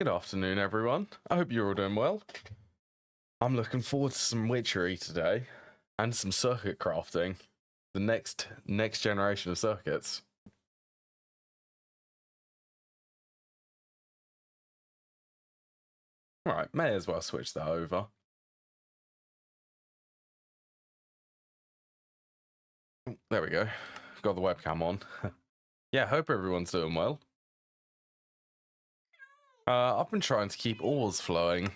Good afternoon, everyone. I hope you're all doing well. I'm looking forward to some Witchery today and some circuit crafting. The next generation of circuits. Alright, may as well switch that over. There we go. Got the webcam on. Yeah, hope everyone's doing well. I've been trying to keep ores flowing.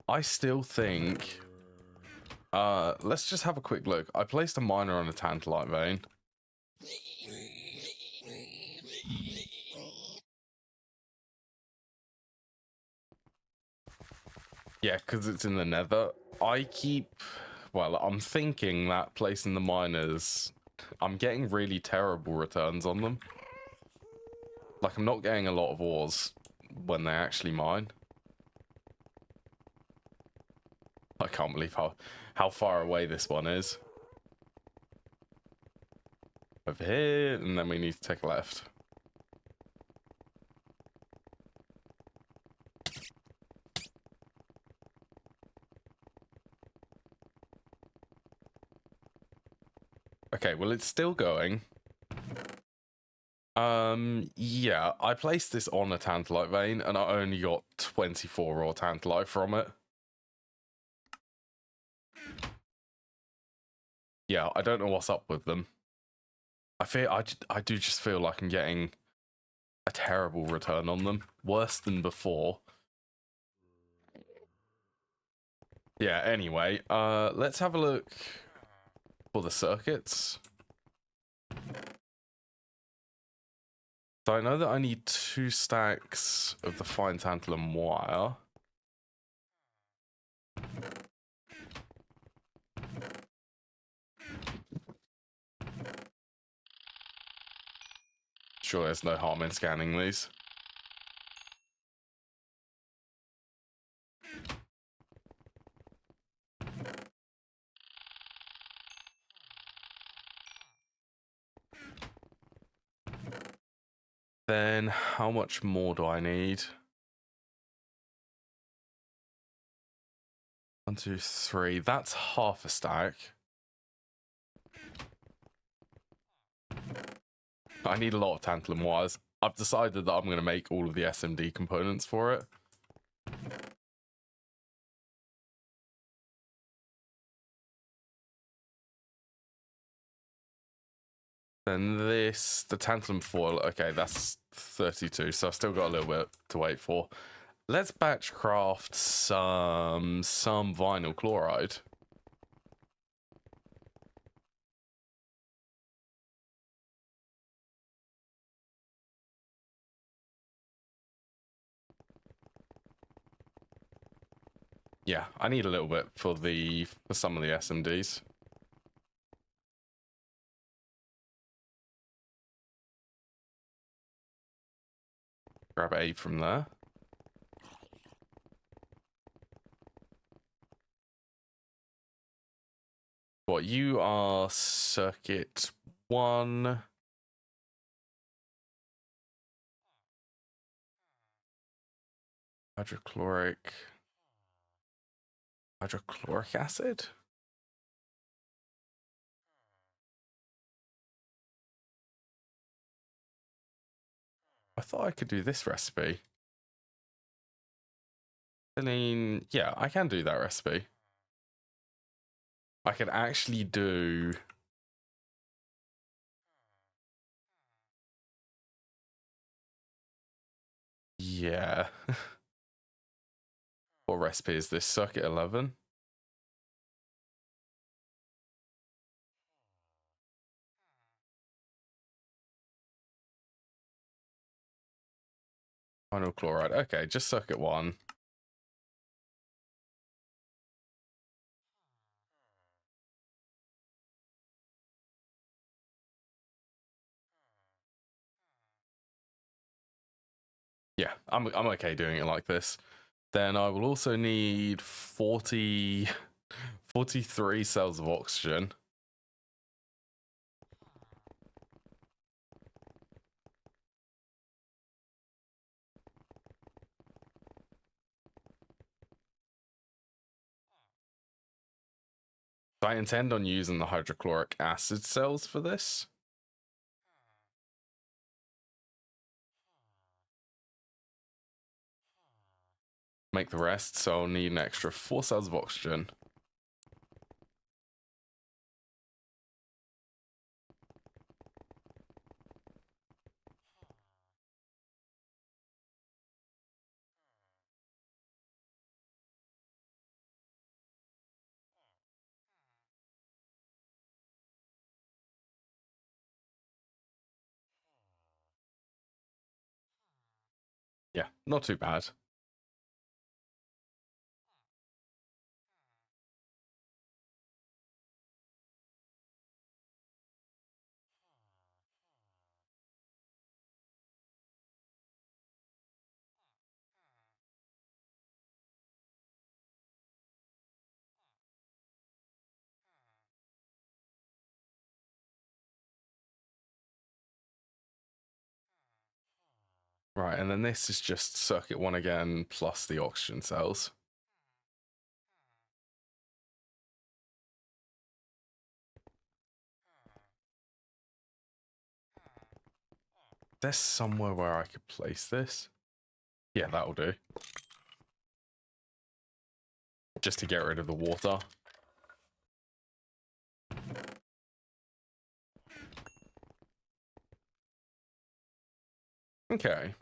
I still think... let's just have a quick look. I placed a miner on a tantalite vein. Yeah, because it's in the nether. I'm thinking that placing the miners, I'm getting really terrible returns on them. Like, I'm not getting a lot of ores when they actually mine. I can't believe how far away this one is. Over here, and then we need to take a left. Okay, well, it's still going. Yeah, I placed this on a tantalite vein, and I only got 24 raw tantalite from it. Yeah, I don't know what's up with them. I do just feel like I'm getting a terrible return on them. Worse than before. Yeah, anyway, let's have a look for the circuits. So I know that I need 2 stacks of the fine tantalum wire. Sure, there's no harm in scanning these. Then, how much more do I need? 1, 2, 3. That's half a stack. I need a lot of tantalum wires. I've decided that I'm going to make all of the SMD components for it. Then this, the tantalum foil, okay, that's 32, so I've still got a little bit to wait for. Let's batch craft some vinyl chloride. Yeah, I need a little bit for some of the SMDs. Grab 8 from there. What, you are circuit 1. Hydrochloric acid? I thought I could do this recipe. I mean, yeah, I can do that recipe. I can actually do... Yeah. What recipe is this? Circuit 11? Vinyl chloride. Okay, just circuit 1. Yeah, I'm okay doing it like this. Then I will also need 43 cells of oxygen. So I intend on using the hydrochloric acid cells for this. Make the rest, so I'll need an extra 4 cells of oxygen. Yeah, not too bad. Right, and then this is just circuit 1 again, plus the oxygen cells. There's somewhere where I could place this. Yeah, that'll do. Just to get rid of the water. Okay.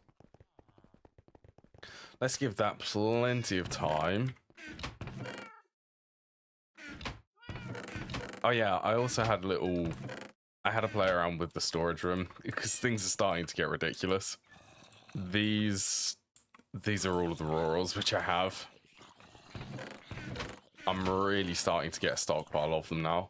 Let's give that plenty of time. Oh yeah, I also had I had to play around with the storage room because things are starting to get ridiculous. These are all of the rurals which I have. I'm really starting to get a stockpile of them now.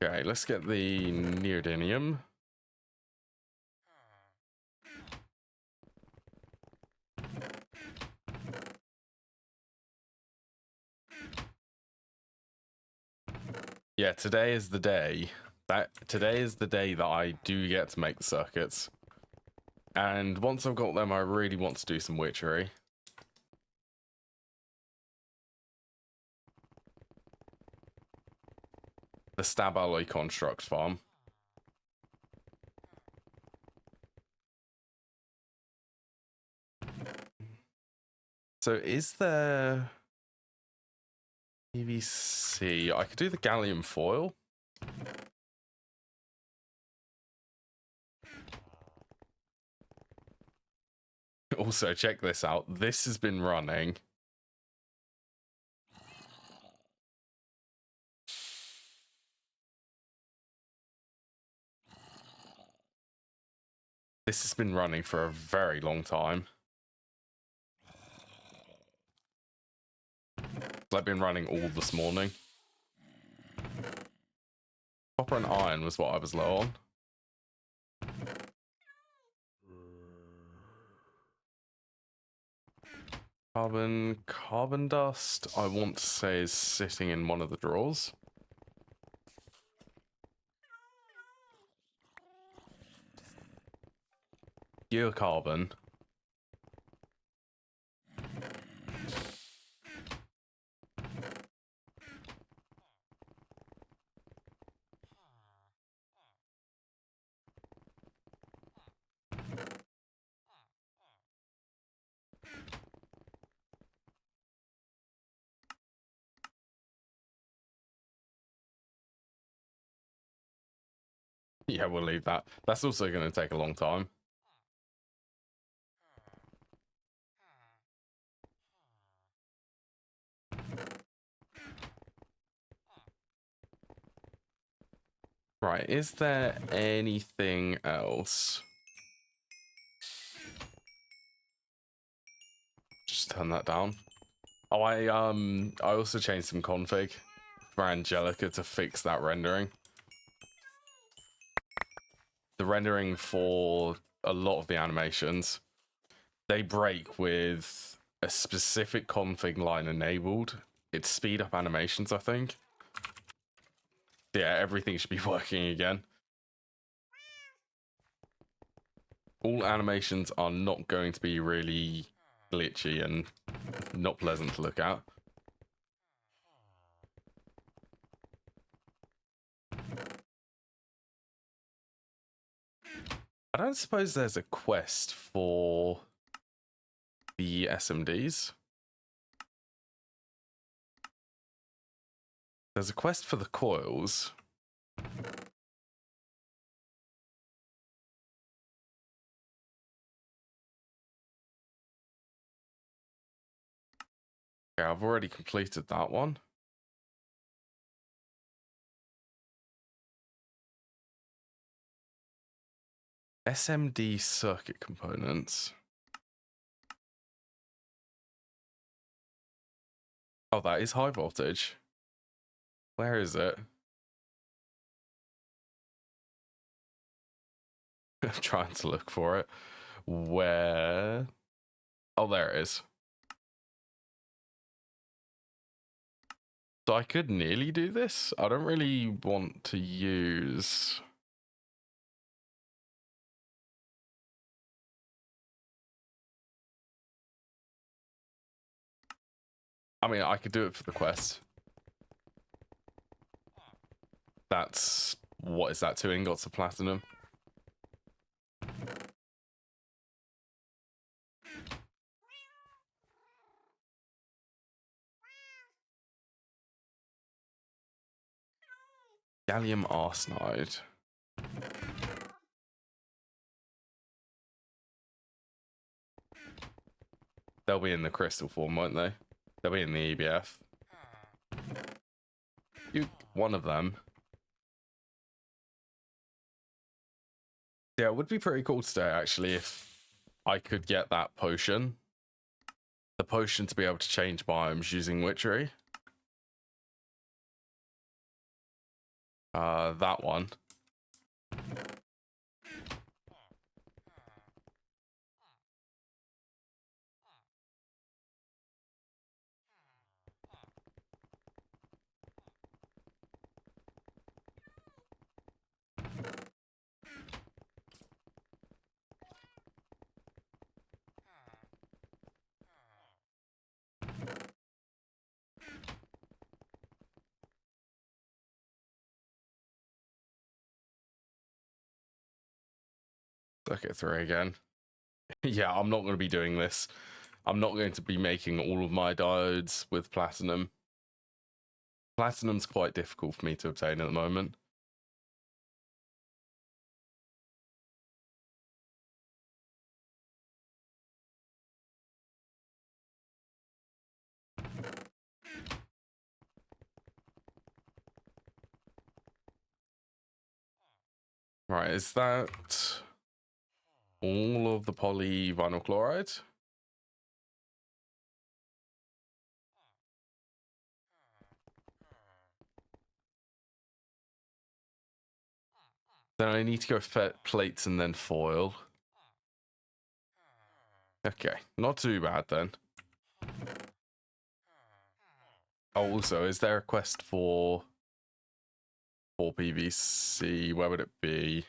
Okay, let's get the neodymium. Yeah, today is the day that I do get to make the circuits. And once I've got them, I really want to do some witchery. The stab alloy construct farm. So is there PVC? I could do the gallium foil. Also, check this out. This has been running. This has been running for a very long time. I've been running all this morning. Copper and iron was what I was low on. Carbon dust, I want to say, is sitting in one of the drawers. Pure carbon. Yeah, we'll leave that. That's also going to take a long time. Right, is there anything else? Just turn that down. Oh, I also changed some config for Angelica to fix that rendering. The rendering for a lot of the animations, they break with a specific config line enabled. It's speed up animations, I think. Yeah, everything should be working again. all animations are not going to be really glitchy and not pleasant to look at. I don't suppose there's a quest for the SMDs. There's a quest for the coils. Okay, I've already completed that one. SMD circuit components. Oh, that is high voltage. Where is it? I'm trying to look for it. Where? Oh, there it is. So I could nearly do this. I don't really want to use... I mean, I could do it for the quest. That's... What is that? 2 ingots of platinum? Gallium arsenide. They'll be in the crystal form, won't they? They'll be in the EBF. One of them. Yeah, it would be pretty cool today, actually, if I could get that potion. The potion to be able to change biomes using Witchery. That one. Circuit 3 again. Yeah, I'm not going to be doing this. I'm not going to be making all of my diodes with platinum. Platinum's quite difficult for me to obtain at the moment. Right, is that all of the polyvinyl chloride? Then I need to go fet plates and then foil. Okay, not too bad then. Oh, also, is there a quest for PVC? Where would it be?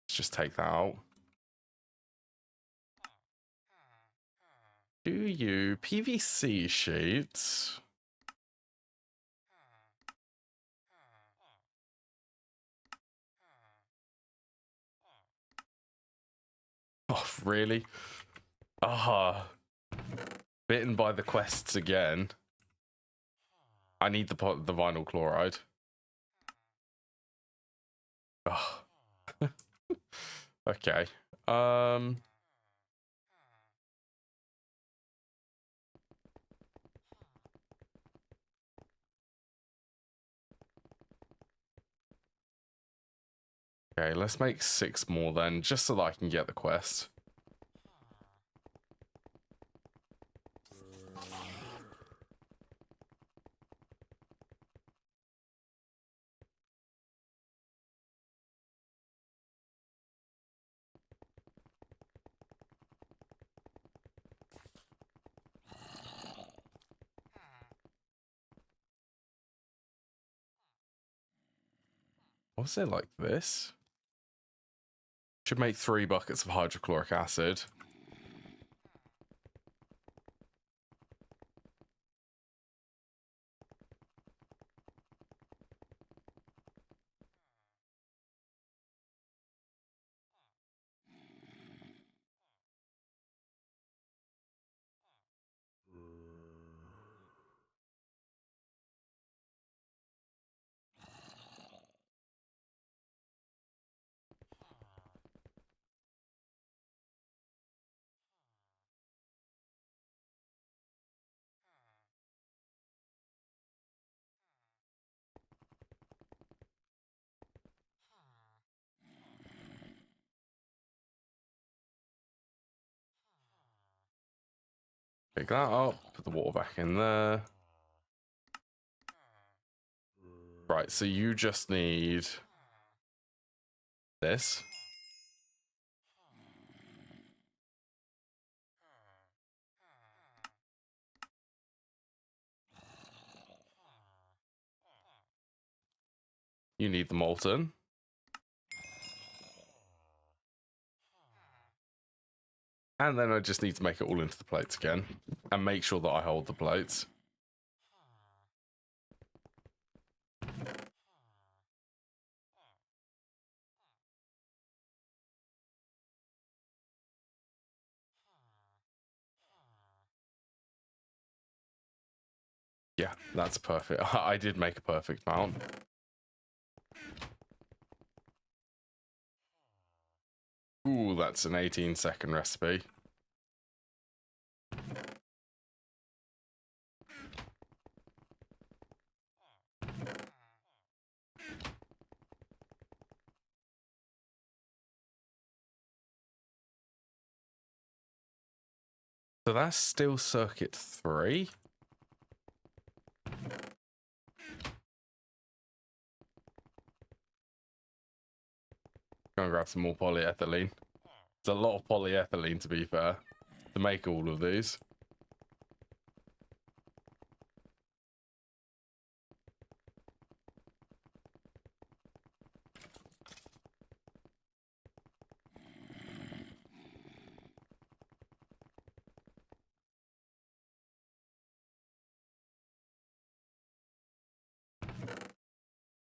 Let's just take that out. Do you PVC sheets? Oh, really? Ah, bitten by the quests again. I need the vinyl chloride. Oh. Okay. Okay, let's make 6 more then, just so that I can get the quest. Was it like this? Should make 3 buckets of hydrochloric acid. Pick that up, put the water back in there. Right, so you just need this. You need the molten. And then I just need to make it all into the plates again. And make sure that I hold the plates. Yeah, that's perfect. I did make a perfect mount. Ooh, that's an 18-second recipe. So that's still circuit 3. Go and grab some more polyethylene. It's a lot of polyethylene, to be fair, to make all of these.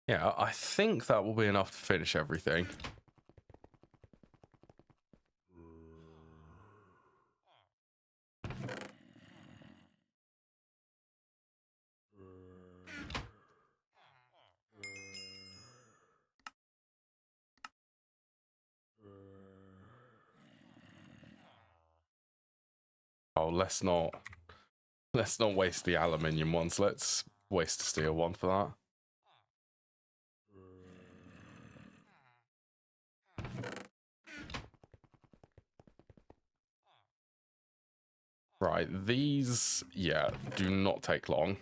Yeah, I think that will be enough to finish everything. Oh, let's not waste the aluminium ones. Let's waste the steel one for that. Right, these, yeah, do not take long.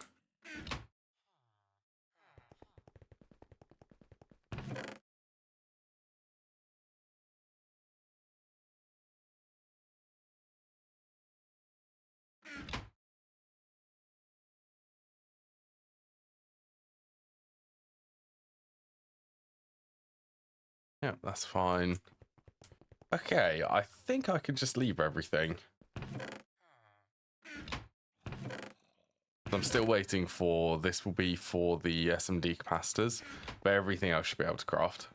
Yeah, that's fine. Okay, I think I can just leave everything. I'm still waiting for, this will be for the SMD capacitors, but everything else should be able to craft.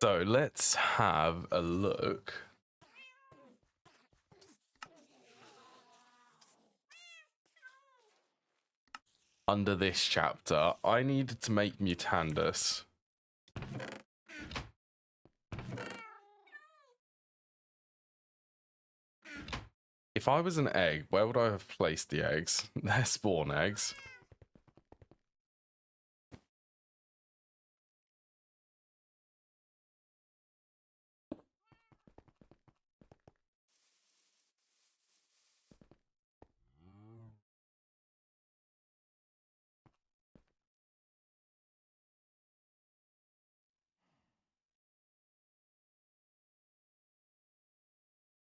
So let's have a look. Under this chapter, I needed to make Mutandus. If I was an egg, where would I have placed the eggs? They're spawn eggs.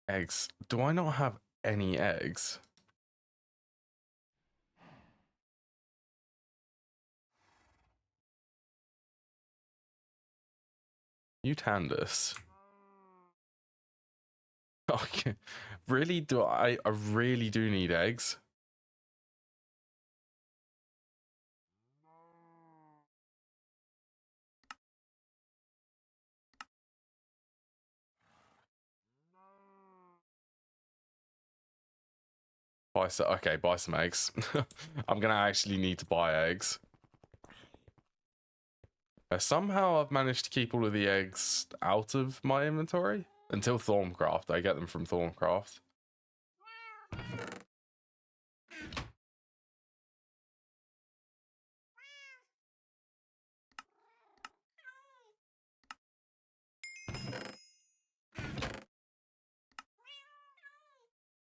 Eggs. Do I not have any eggs? Mutandis. Okay. Really? Do I really do need eggs? Okay, buy some eggs. I'm gonna actually need to buy eggs. Somehow I've managed to keep all of the eggs out of my inventory until Thorncraft. I get them from Thorncraft.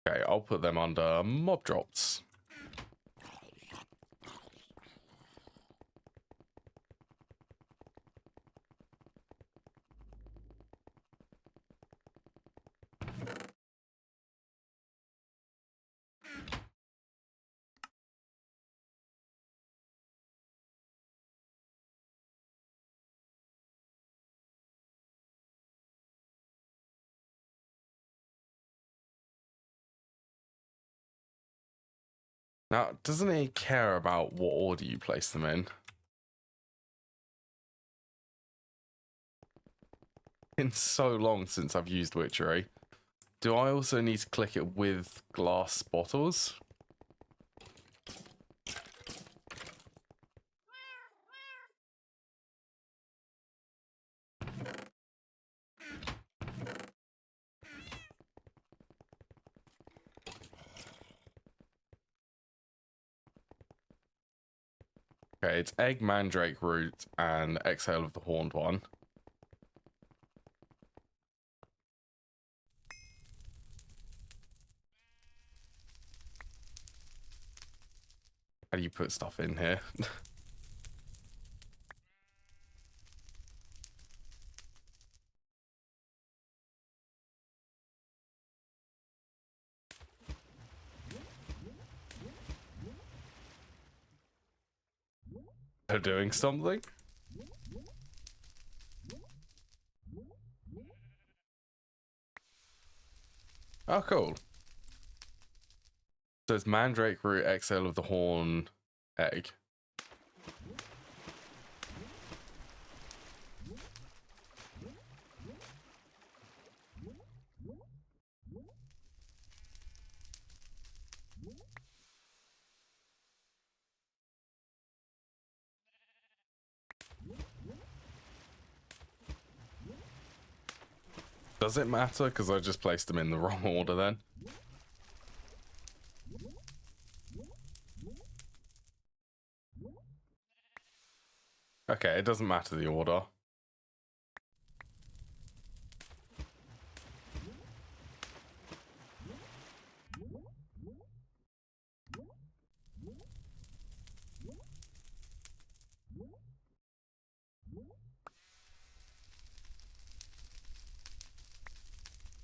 Okay, I'll put them under mob drops. Now, doesn't it care about what order you place them in? It's so long since I've used Witchery. Do I also need to click it with glass bottles? Okay, it's egg, mandrake root, and exhale of the horned one. How do you put stuff in here? They're doing something? Oh, cool. So it's mandrake root, exhale of the horn, egg. Does it matter? Because I just placed them in the wrong order then. Okay, it doesn't matter the order.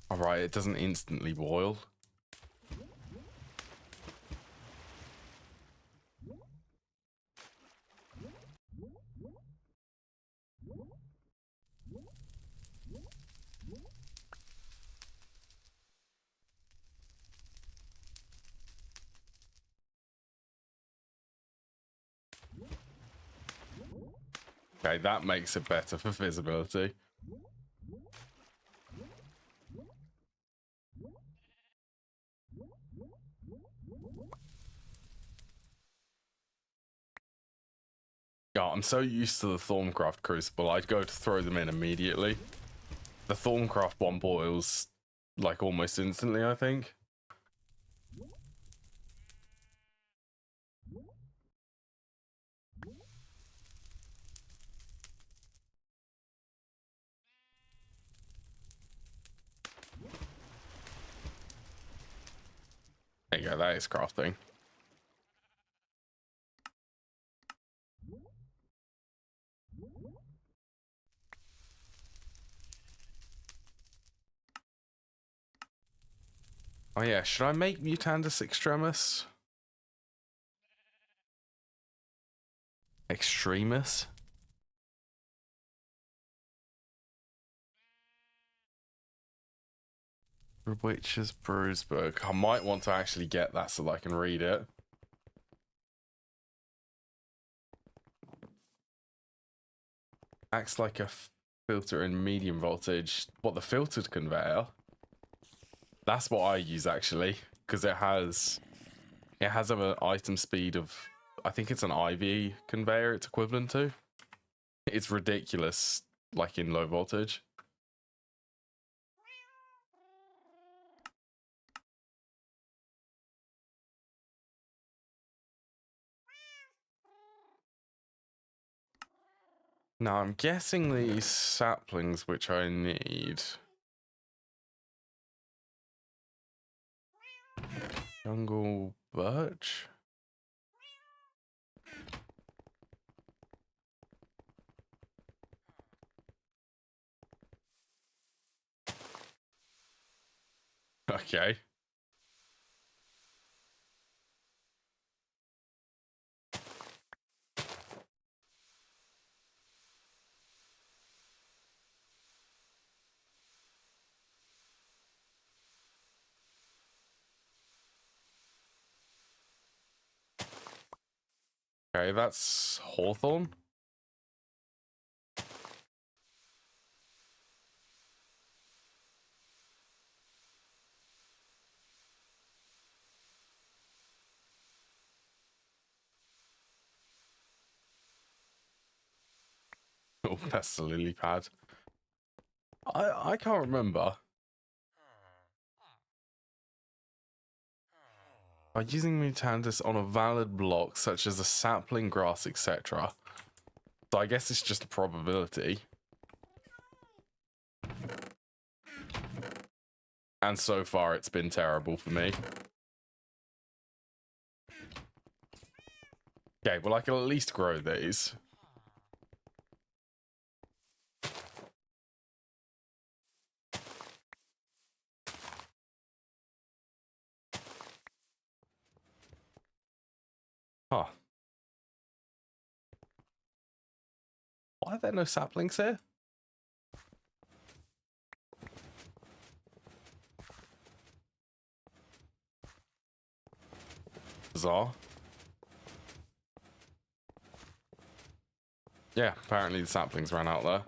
Alright, it doesn't instantly boil. Okay, that makes it better for visibility. Yeah, I'm so used to the Thorncraft Crucible, I'd go to throw them in immediately. The Thorncraft one boils, like, almost instantly, I think. There you go, that is crafting. Oh yeah, should I make Mutandis Extremis? Extremis? Witcher's Brews book. I might want to actually get that so that I can read it. Acts like a filter in medium voltage. What, the filtered conveyor? That's what I use actually, because it has an item speed of, I think it's an IV conveyor it's equivalent to. It's ridiculous, like in low voltage. Now I'm guessing these saplings which I need. Jungle birch? Okay. Okay, that's hawthorn. Oh, that's the lily pad. I can't remember. By using Mutandis on a valid block, such as a sapling, grass, etc. So I guess it's just a probability. And so far, it's been terrible for me. Okay, well, I can at least grow these. Huh. Why are there no saplings here? Bizarre. Yeah, apparently the saplings ran out there.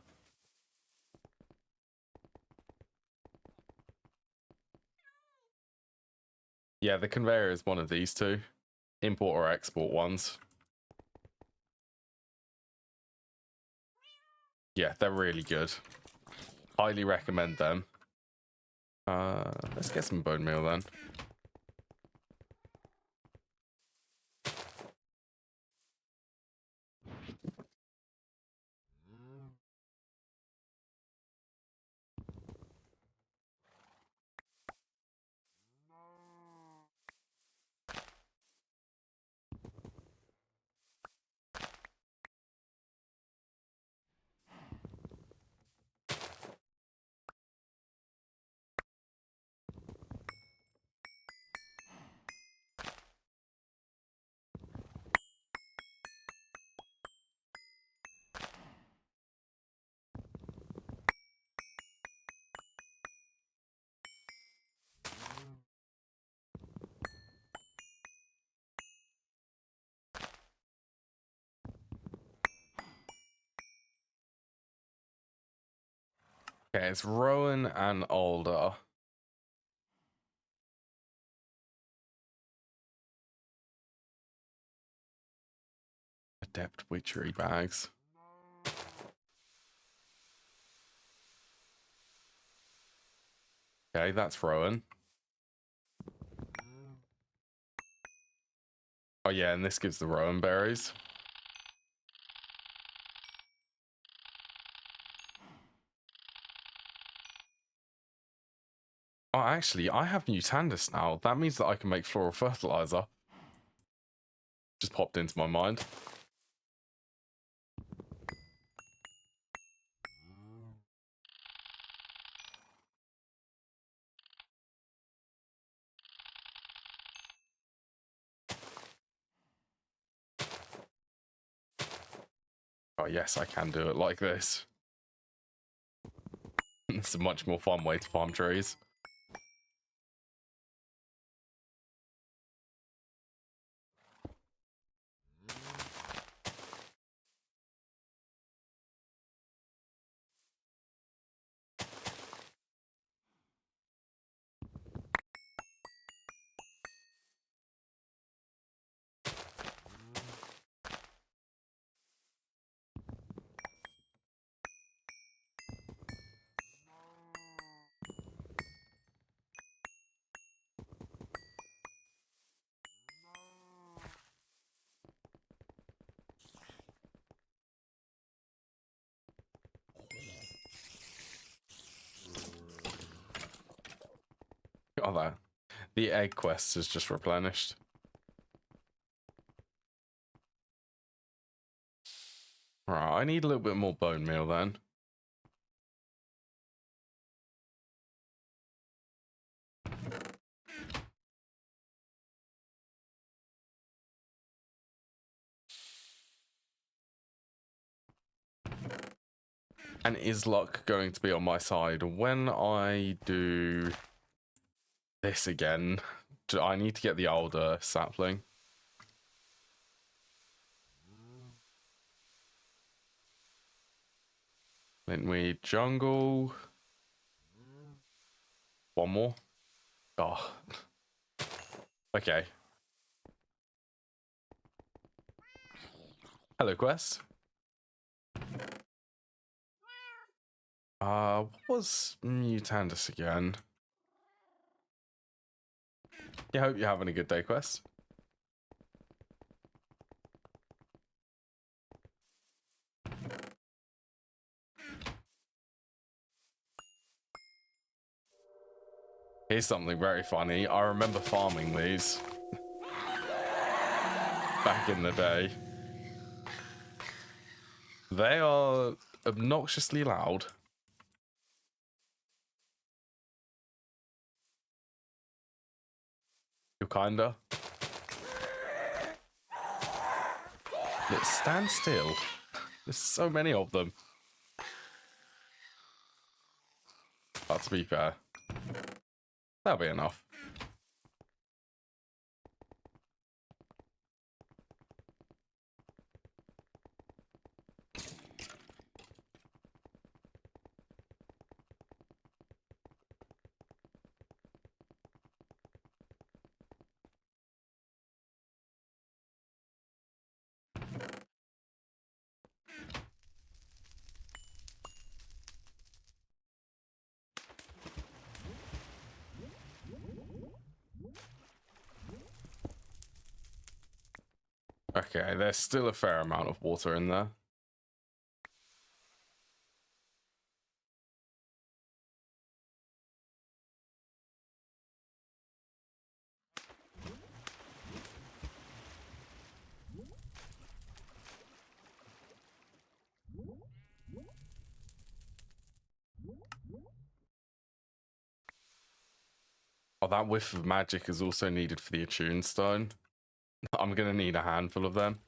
Yeah, the conveyor is one of these two. Import or export ones. Yeah, they're really good. Highly recommend them. Let's get some bone meal then. Okay, it's Rowan and Alder. Adept Witchery bags. Okay, that's Rowan. Oh yeah, and this gives the Rowan berries. Oh, actually, I have Mutandis now. That means that I can make floral fertilizer. Just popped into my mind. Oh yes, I can do it like this. It's a much more fun way to farm trees. Oh, that. The egg quest is just replenished. Alright, I need a little bit more bone meal then. And is luck going to be on my side when I do this again? Do I need to get the older sapling? Lintweed jungle. One more. Oh. Okay. Hello, quest. What was Mutandis again? Yeah, hope you're having a good day, quest. Here's something very funny. I remember farming these back in the day. They are obnoxiously loud. You kinda. Look, stand still. There's so many of them. But to be fair, that'll be enough. Okay, there's still a fair amount of water in there. Oh, that whiff of magic is also needed for the attune stone. I'm gonna need a handful of them.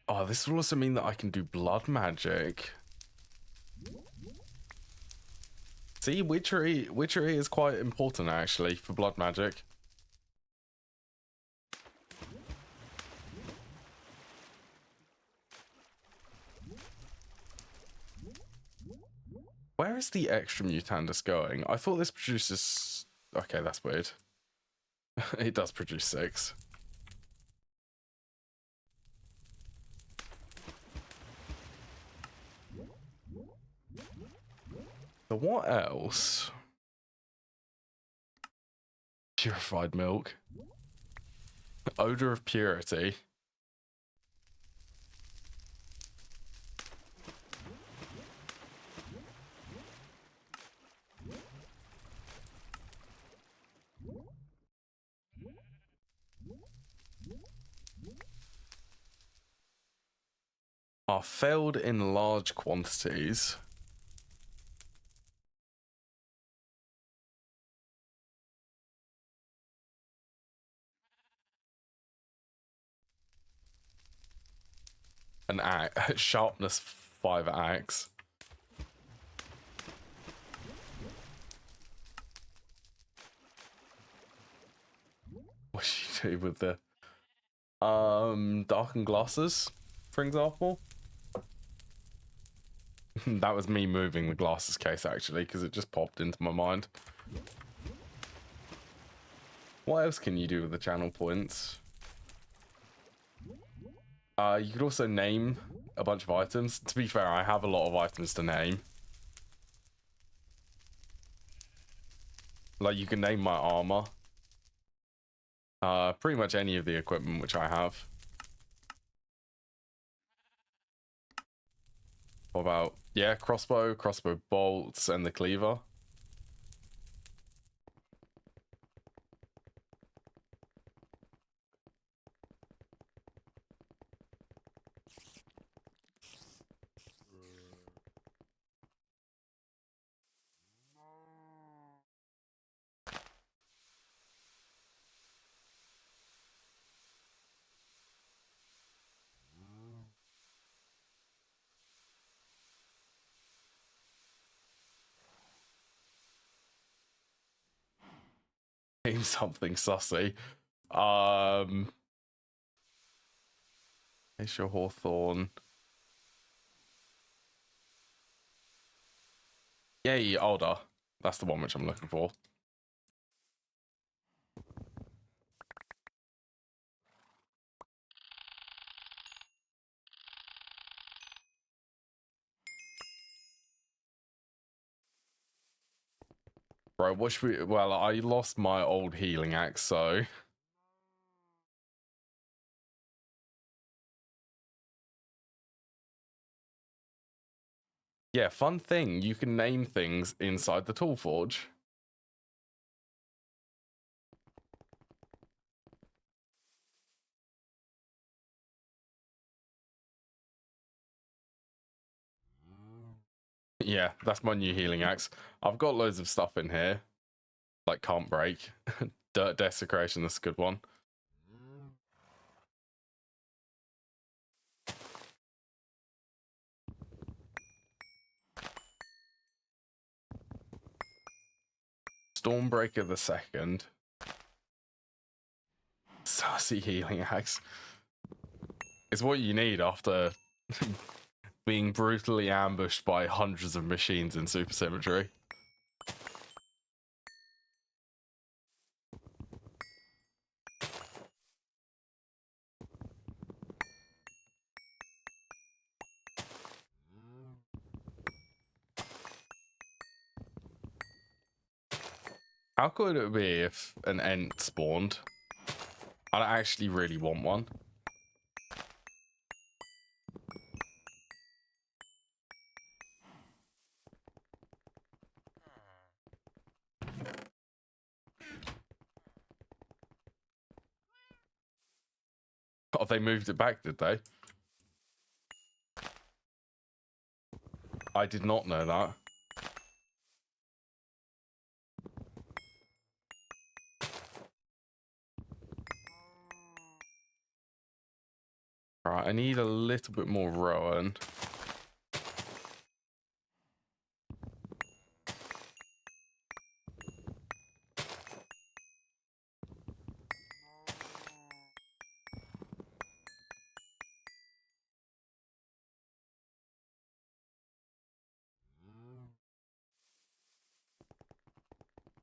Oh, this will also mean that I can do blood magic. See, witchery is quite important actually for blood magic. Where is the extra Mutandis going? I thought this produces... Okay, that's weird. It does produce 6. So what else? Purified milk. Odor of purity. Are failed in large quantities. An axe. Sharpness 5 axe. What should you do with the darkened glasses, for example? That was me moving the glasses case actually, because it just popped into my mind. What else can you do with the channel points? You could also name a bunch of items. To be fair, I have a lot of items to name. Like, you can name my armor. Pretty much any of the equipment which I have. What about, yeah, crossbow bolts, and the cleaver? Name something sussy. Acacia Hawthorn. Yay, Alder. That's the one which I'm looking for. Right, what should we... Well, I lost my old healing axe, so... Yeah, fun thing. You can name things inside the tool forge. Yeah, that's my new healing axe. I've got loads of stuff in here. Like, can't break. Dirt desecration, that's a good one. Stormbreaker the second. Sassy healing axe. It's what you need after being brutally ambushed by hundreds of machines in supersymmetry. How cool would it be if an Ent spawned? I actually really want one. Oh, they moved it back, did they? I did not know that. Right, I need a little bit more Rowan.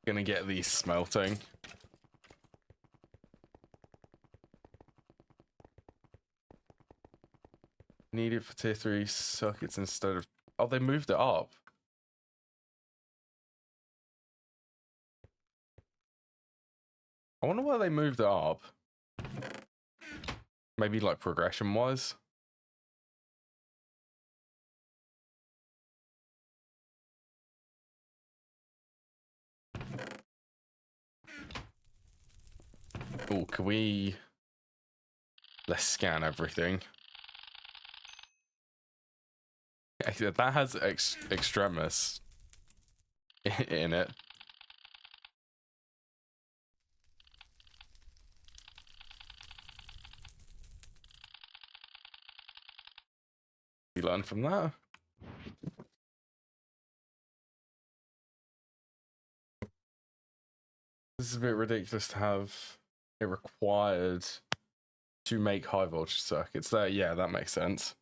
Gonna get these smelting. Need it for tier 3 circuits instead of... Oh, they moved it up. I wonder why they moved it up. Maybe like progression-wise. Oh, can we... Let's scan everything. That has Extremis in it. You learn from that. This is a bit ridiculous to have it required to make high voltage circuits there. Yeah, that makes sense.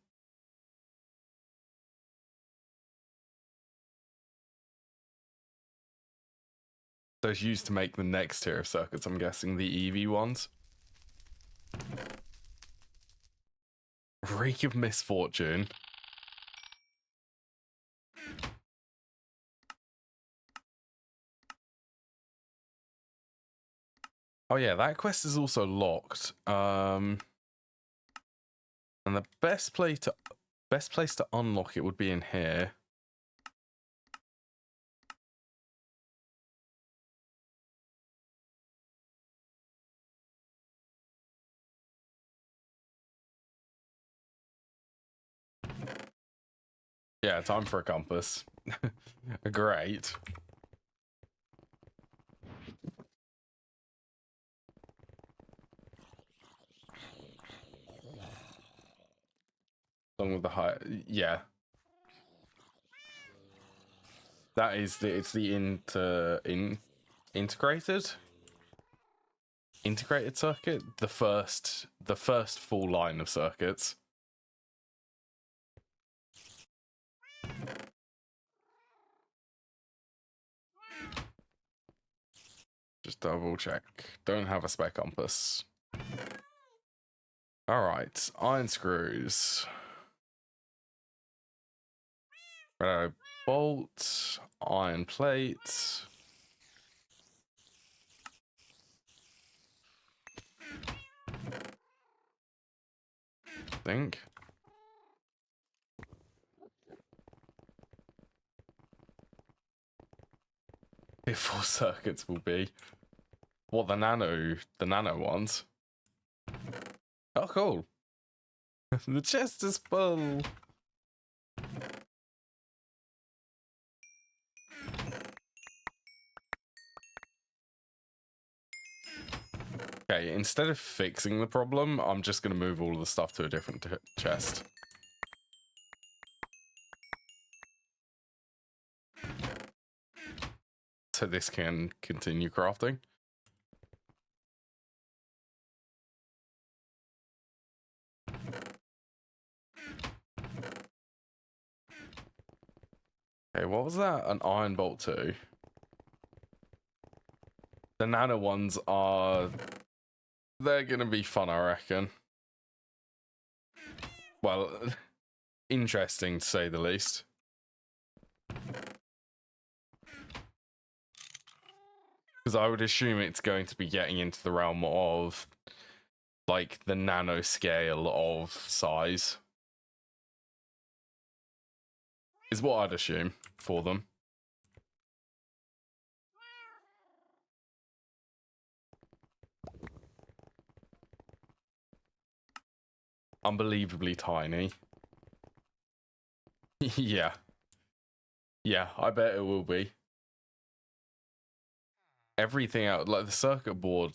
Those used to make the next tier of circuits, I'm guessing the EV ones. Reek of Misfortune. Oh yeah, that quest is also locked. And the best place to Best place to unlock it would be in here. Yeah, time for a compass. Great. Along with the high, yeah. That is it's the integrated circuit, the first full line of circuits. Just double check. Don't have a spare compass. All right, iron screws. Bolt, iron plate. I think. Before circuits will be. What, the nano ones? Oh, cool. The chest is full. Okay, instead of fixing the problem, I'm just going to move all of the stuff to a different chest. So this can continue crafting. Okay, what was that? An iron bolt too. The nano ones are... they're going to be fun, I reckon. Well, interesting to say the least. Because I would assume it's going to be getting into the realm of, like, the nano scale of size. Is what I'd assume for them. Unbelievably tiny. Yeah. Yeah, I bet it will be. Everything out, like the circuit board,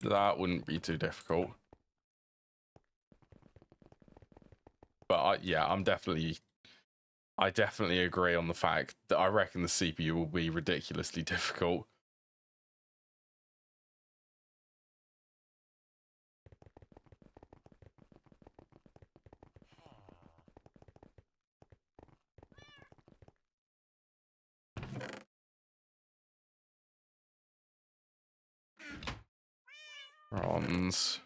that wouldn't be too difficult. But I definitely agree on the fact that I reckon the CPU will be ridiculously difficult. Bronze.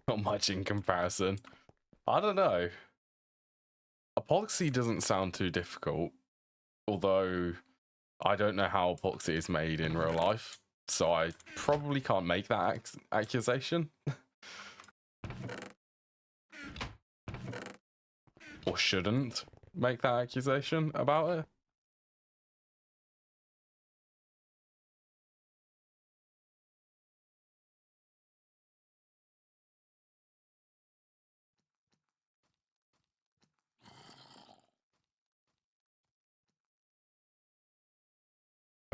Not much in comparison. I don't know. Epoxy doesn't sound too difficult, although I don't know how epoxy is made in real life, so I probably can't make that accusation. Or shouldn't make that accusation about it.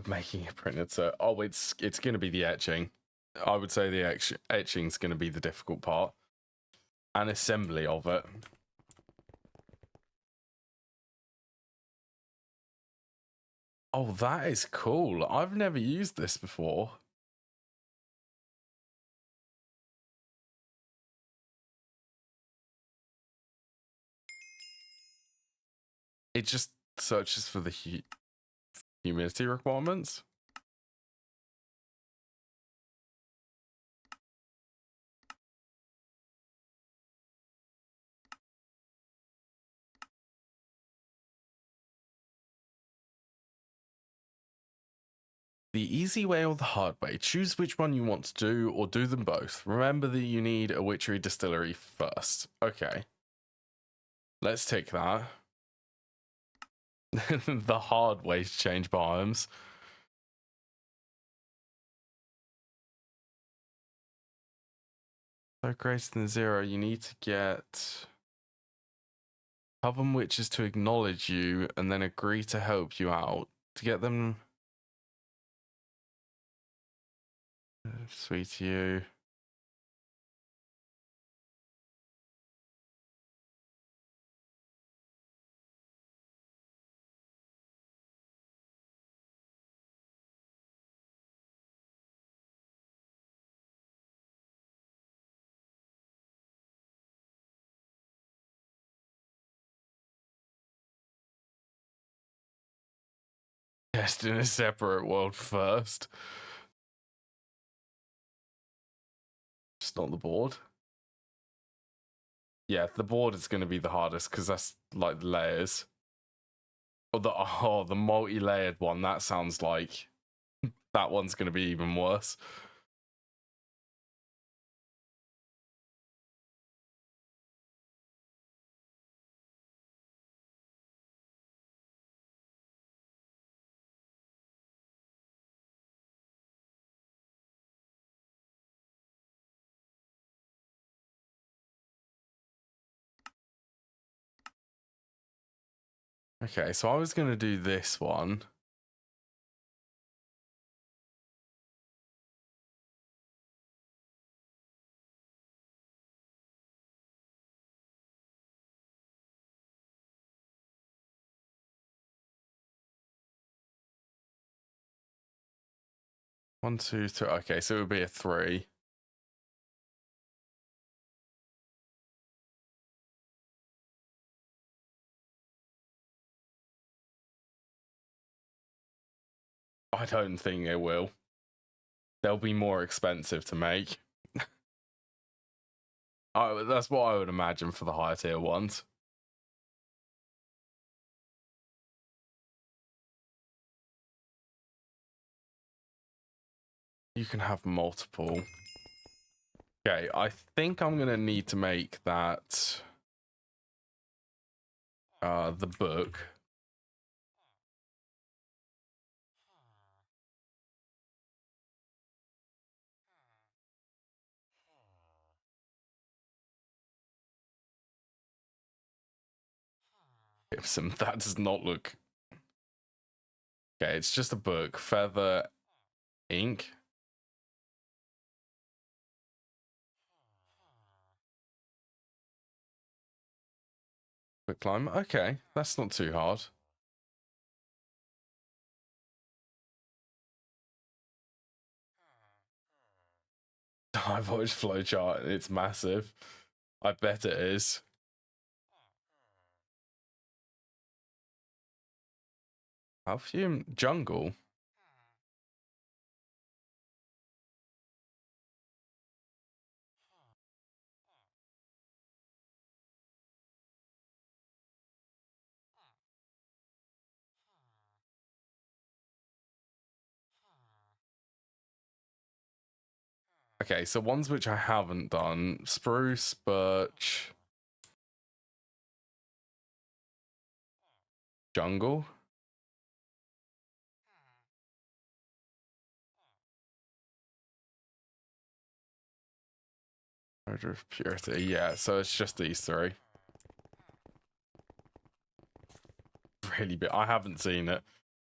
Making a printed so it's going to be the etching. I would say the etching's going to be the difficult part, and assembly of it. Oh, that is cool. I've never used this before. It just searches for the humidity requirements. The easy way or the hard way. Choose which one you want to do, or do them both. Remember that you need a Witchery distillery first. Okay. Let's take that. The hard way to change biomes. So greater than 0, you need to get Coven Witches to acknowledge you and then agree to help you out. To get them... Sweet to you. Test in a separate world first. Just not the board. Yeah, the board is going to be the hardest because that's like the layers. Or the multi-layered one. That sounds like that one's going to be even worse. Okay, so I was going to do this one. One, two, three. Okay, so it would be a 3. I don't think it will. They'll be more expensive to make. That's what I would imagine for the higher tier ones. You can have multiple. Okay, I think I'm going to need to make that the book. That does not look... Okay, it's just a book. Feather, ink. Quick climb. Okay, that's not too hard. I've watched Flowchart and it's massive. I bet it is. Perfume Jungle. Okay, so ones which I haven't done. Spruce, birch, jungle. Odor of purity. Yeah, so it's just these 3. Really big. I haven't seen it.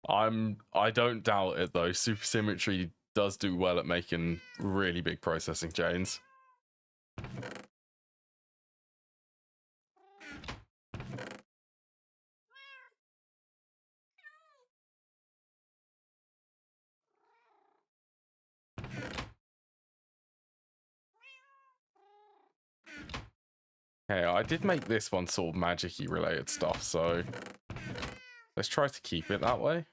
I don't doubt it though. Supersymmetry does do well at making really big processing chains. Okay, I did make this one sort of magic-y related stuff, so let's try to keep it that way.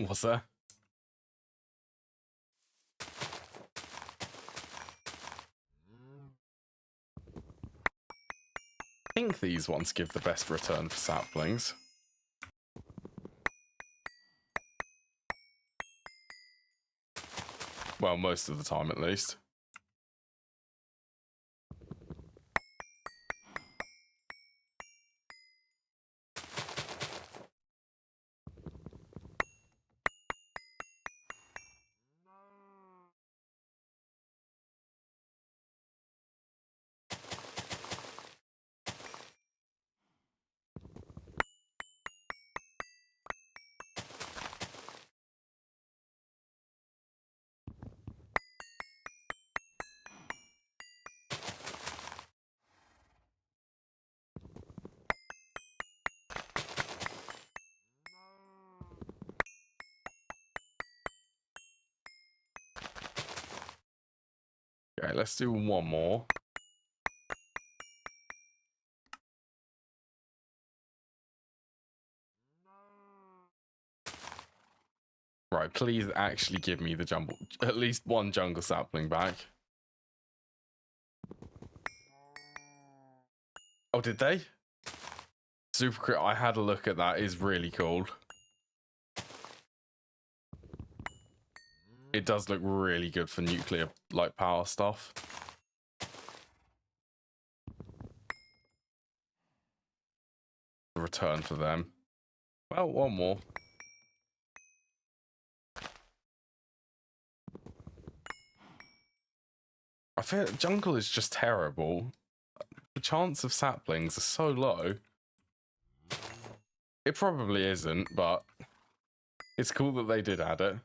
Was there? I think these ones give the best return for saplings. Well, most of the time at least. Okay, let's do one more. Right, please actually give me the at least one jungle sapling back. Oh, did they? Super crit, I had a look at that, is really cool. It does look really good for nuclear, like, power stuff. The return for them. Well, one more. I feel jungle is just terrible. The chance of saplings are so low. It probably isn't, but it's cool that they did add it.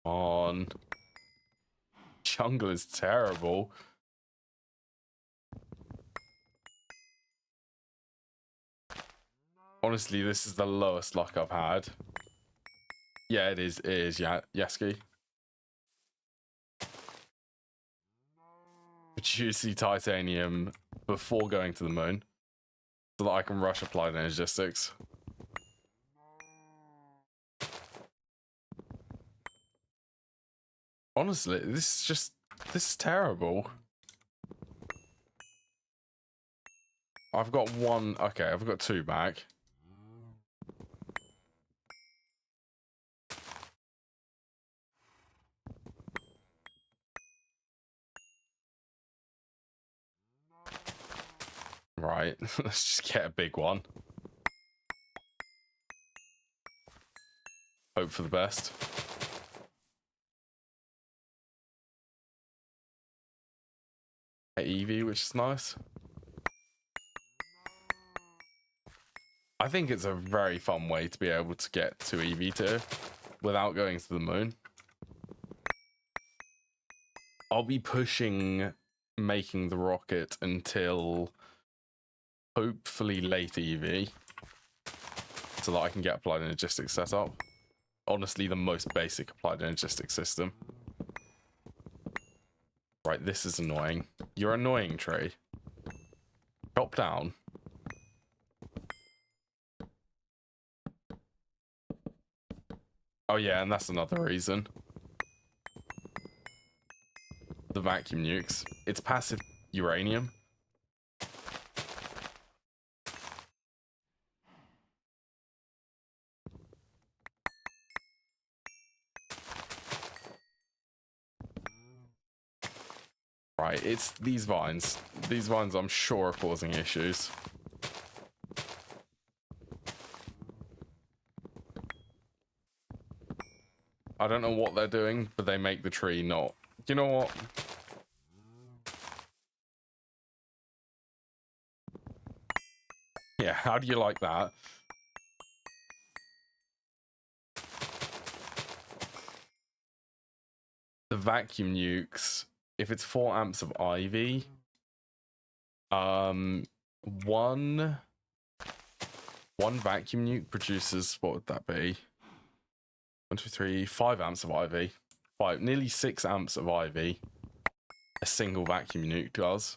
On. Jungle is terrible. Honestly, this is the lowest luck I've had. Yeah, it is, yeah, Yeski. Juicy titanium before going to the moon, so that I can rush applied energistics. Honestly, this is terrible. I've got one, okay, I've got two back. Right, let's just get a big one. Hope for the best. EV, which is nice. I think it's a very fun way to be able to get to EV2 without going to the moon. I'll be pushing making the rocket until hopefully late EV so that I can get applied energistics set up. Honestly, the most basic applied energistics system. Right, this is annoying. You're annoying, Trey. Chop down. Oh yeah, and that's another reason. The vacuum nukes. It's passive uranium. Right, it's these vines. These vines, I'm sure, are causing issues. I don't know what they're doing, but they make the tree not. You know what? Yeah, how do you like that? The vacuum nukes, if it's 4 amps of IV, one One vacuum nuke produces, what would that be? 1, 2, 3, 5 amps of IV. Nearly 6 amps of IV. A single vacuum nuke does.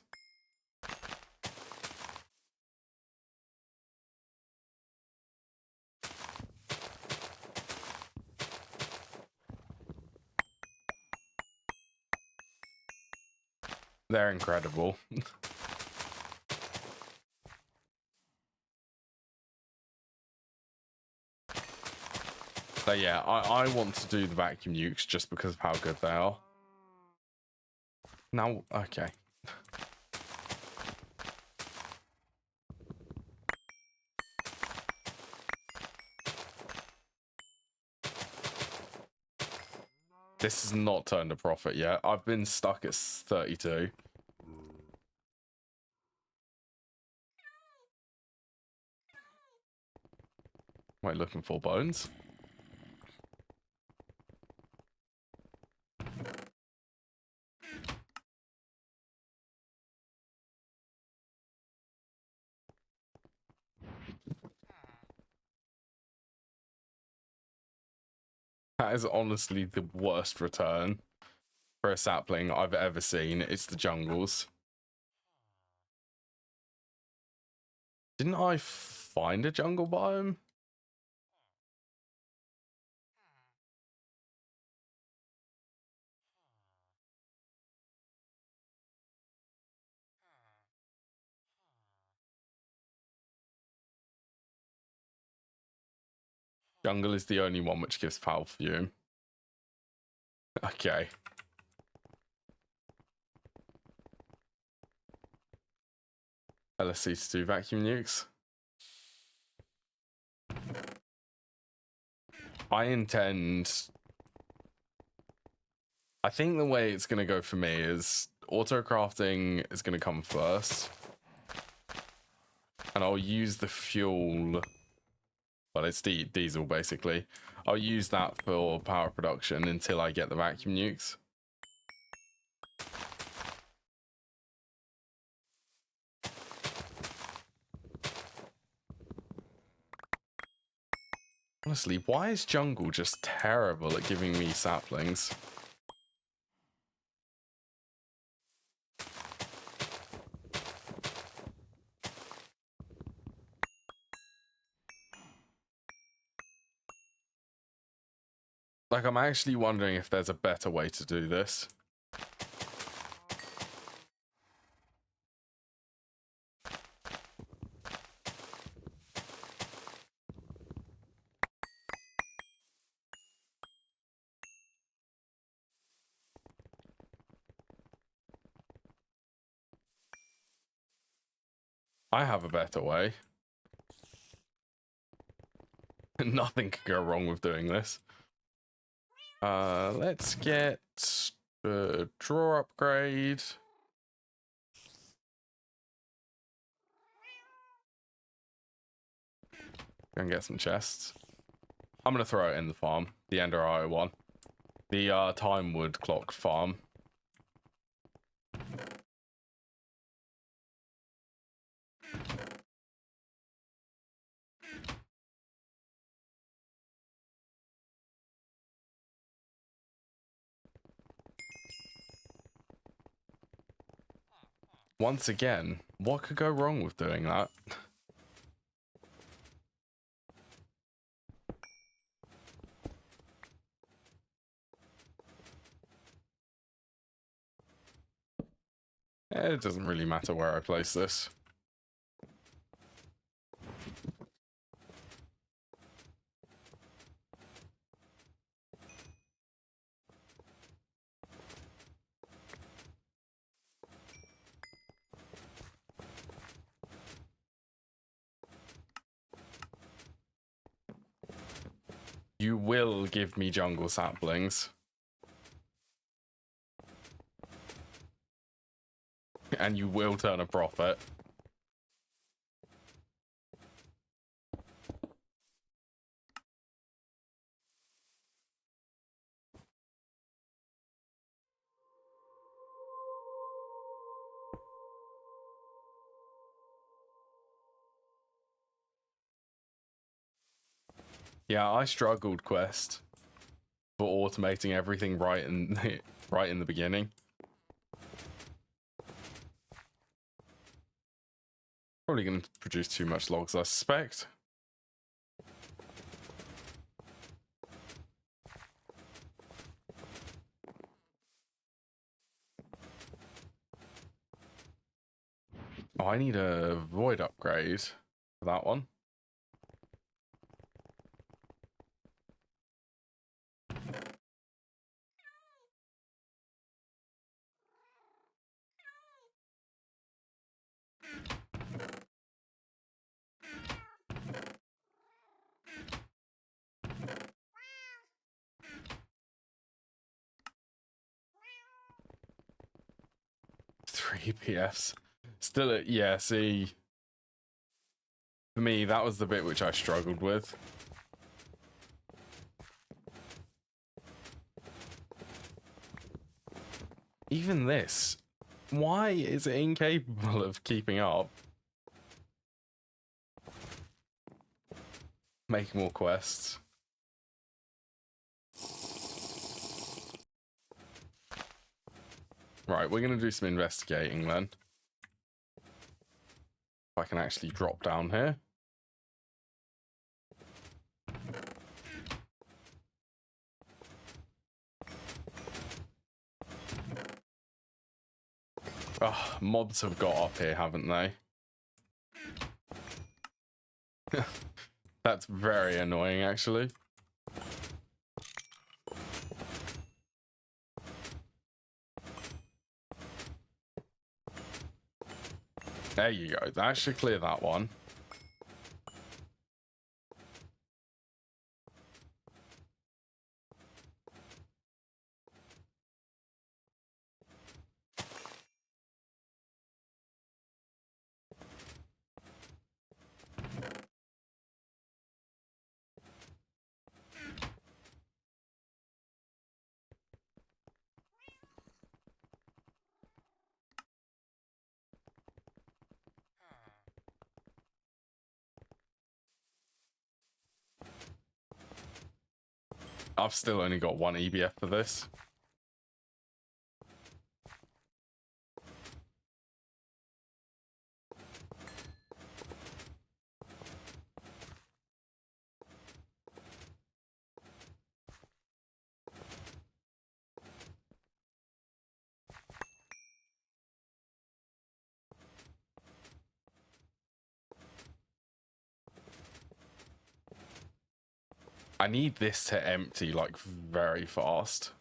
They're incredible. But yeah, I want to do the vacuum nukes just because of how good they are. Now, okay. This has not turned a profit yet. I've been stuck at 32. Wait, looking for bones? That is honestly the worst return for a sapling I've ever seen. It's the jungles. Didn't I find a jungle biome? Jungle is the only one which gives foul fume. Okay. LSC to do vacuum nukes. I think the way it's going to go for me is auto crafting is going to come first. And I'll use the fuel. Well, it's diesel basically. I'll use that for power production until I get the vacuum nukes. Honestly, why is jungle just terrible at giving me saplings? Like, I'm actually wondering if there's a better way to do this. I have a better way. Nothing could go wrong with doing this. Let's get the drawer upgrade. Go and get some chests. I'm going to throw it in the farm. The Ender IO one. The time wood clock farm. Once again, what could go wrong with doing that? It doesn't really matter where I place this. You will give me jungle saplings. And you will turn a profit. Yeah, I struggled Quest for automating everything right in right in the beginning. Probably going to produce too much logs, I suspect. Oh, I need a void upgrade for that one. Three PFs. Still, yeah, see, for me, that was the bit which I struggled with. Even this, why is it incapable of keeping up? Make more quests. Right, we're going to do some investigating then. If I can actually drop down here. Oh, mobs have got up here, haven't they? That's very annoying, actually. There you go. That should clear that one. I've still only got one EBF for this. I need this to empty, like, very fast.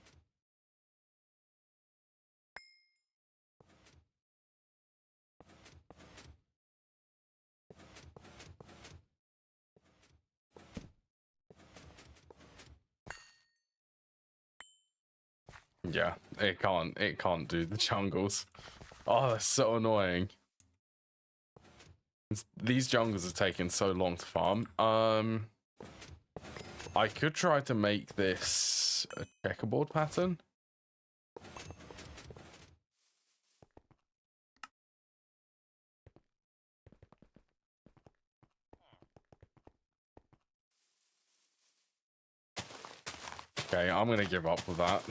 Yeah, it can't do the jungles. Oh, that's so annoying. These jungles are taking so long to farm. I could try to make this a checkerboard pattern. Okay, I'm gonna give up with that.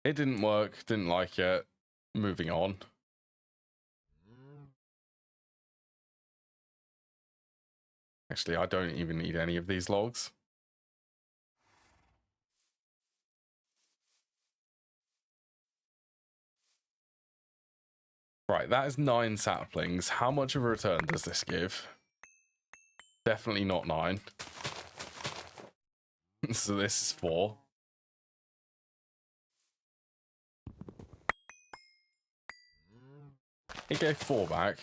It didn't work, didn't like it. Moving on. Actually, I don't even need any of these logs. Right, that is 9 saplings. How much of a return does this give? Definitely not 9. So this is 4. It gave 4 back.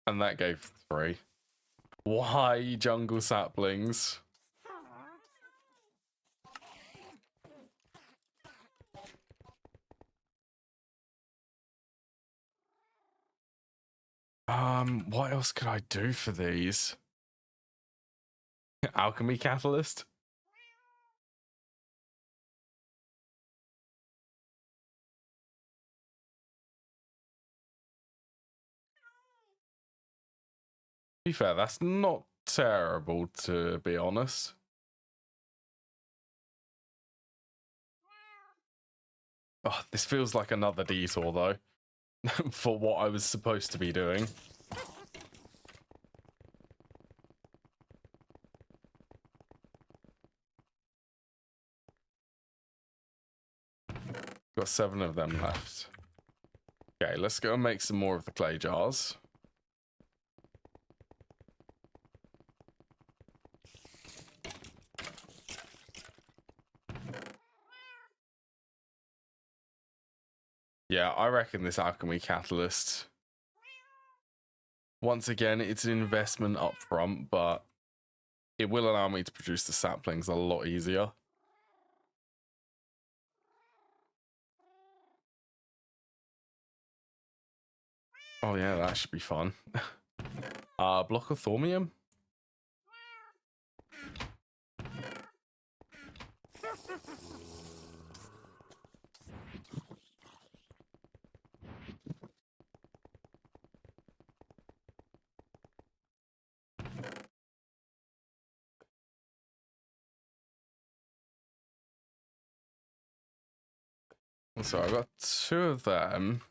And that gave 3. Why jungle saplings? What else could I do for these? Alchemy catalyst. To be fair, that's not terrible, to be honest. Oh, this feels like another detour, though, for what I was supposed to be doing. Got 7 of them left. Okay, let's go and make some more of the clay jars. Yeah, I reckon this alchemy catalyst, once again, it's an investment up front, but it will allow me to produce the saplings a lot easier. Oh yeah, that should be fun. Block of thormium? So I've got 2 of them.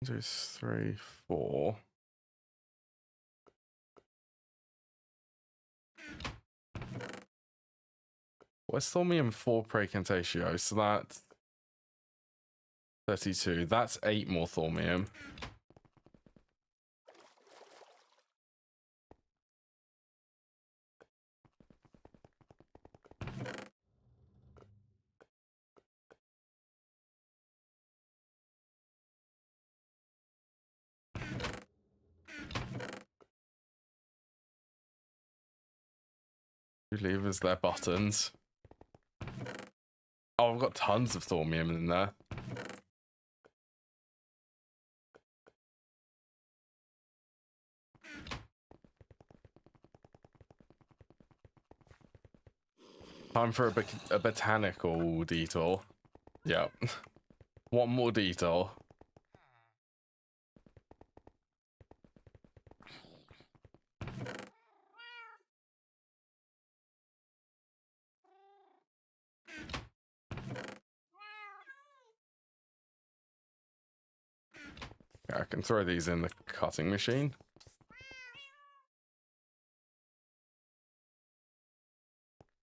There's 3, 4. What's thormium 4 precantatio? So that's 32. That's 8 more thormium. Levers, their buttons. Oh, I've got tons of thormium in there. Time for a botanical detour. Yep. One more detour. I can throw these in the cutting machine.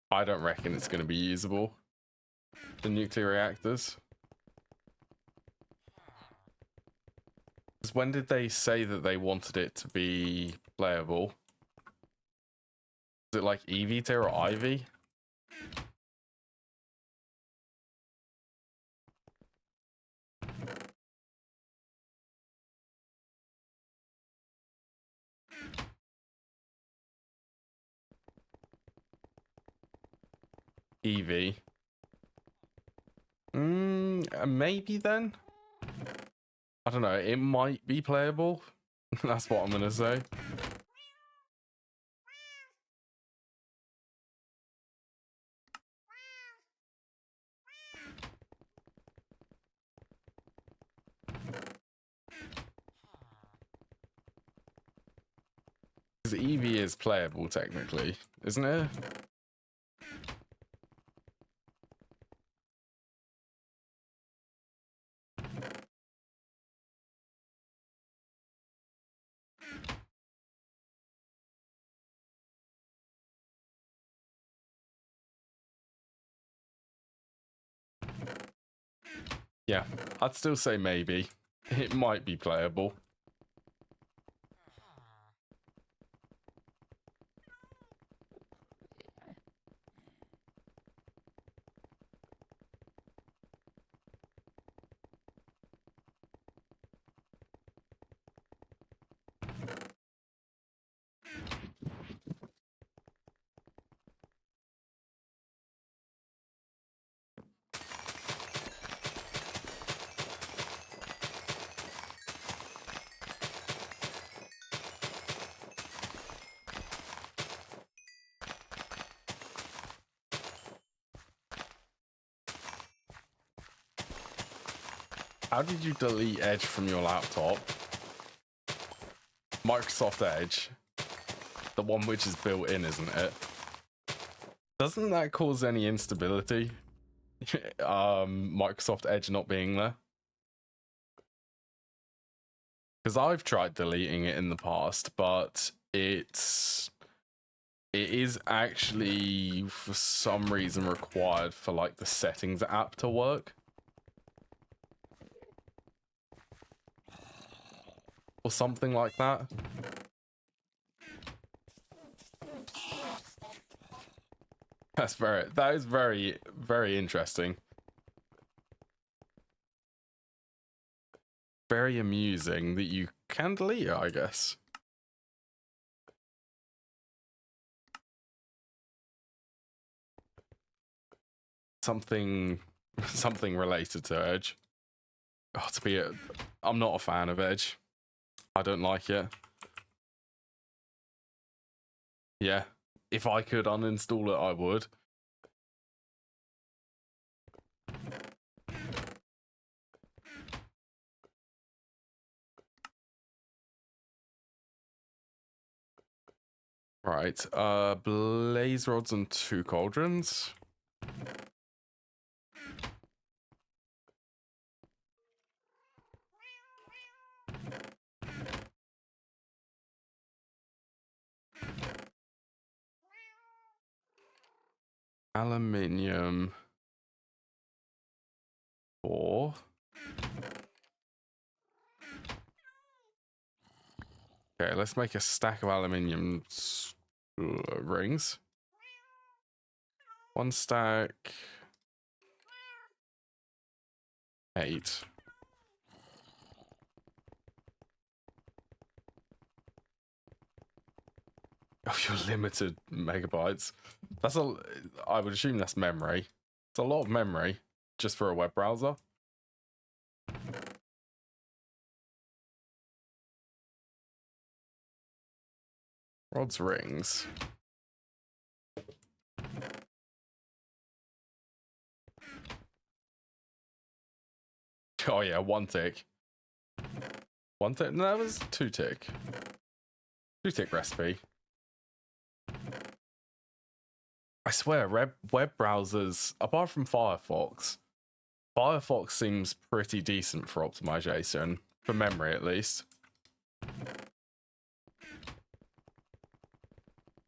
I don't reckon it's going to be usable. The nuclear reactors. When did they say that they wanted it to be playable? Is it like EV tier or IV? EV. Maybe then? I don't know, it might be playable. That's what I'm gonna say. Because EV is playable technically, isn't it? Yeah, I'd still say maybe. It might be playable. How did you delete Edge from your laptop? Microsoft Edge. The one which is built in, isn't it? Doesn't that cause any instability? Microsoft Edge not being there? Because I've tried deleting it in the past, but it is actually for some reason required for like the settings app to work. Or something like that. That is very, very interesting. Very amusing that you can delete it, I guess. Something related to Edge. Oh, I'm not a fan of Edge. I don't like it. Yeah. If I could uninstall it, I would. Right. Blaze rods and 2 cauldrons. Aluminium. 4. Okay, let's make a stack of aluminium rings. 1 stack. 8. Oh, you're limited megabytes. I would assume that's memory. It's a lot of memory just for a web browser. Rods, rings. Oh yeah, 1 tick. 1 tick? No, that was 2 tick. 2 tick recipe. I swear, web browsers, apart from Firefox seems pretty decent for optimization, for memory at least.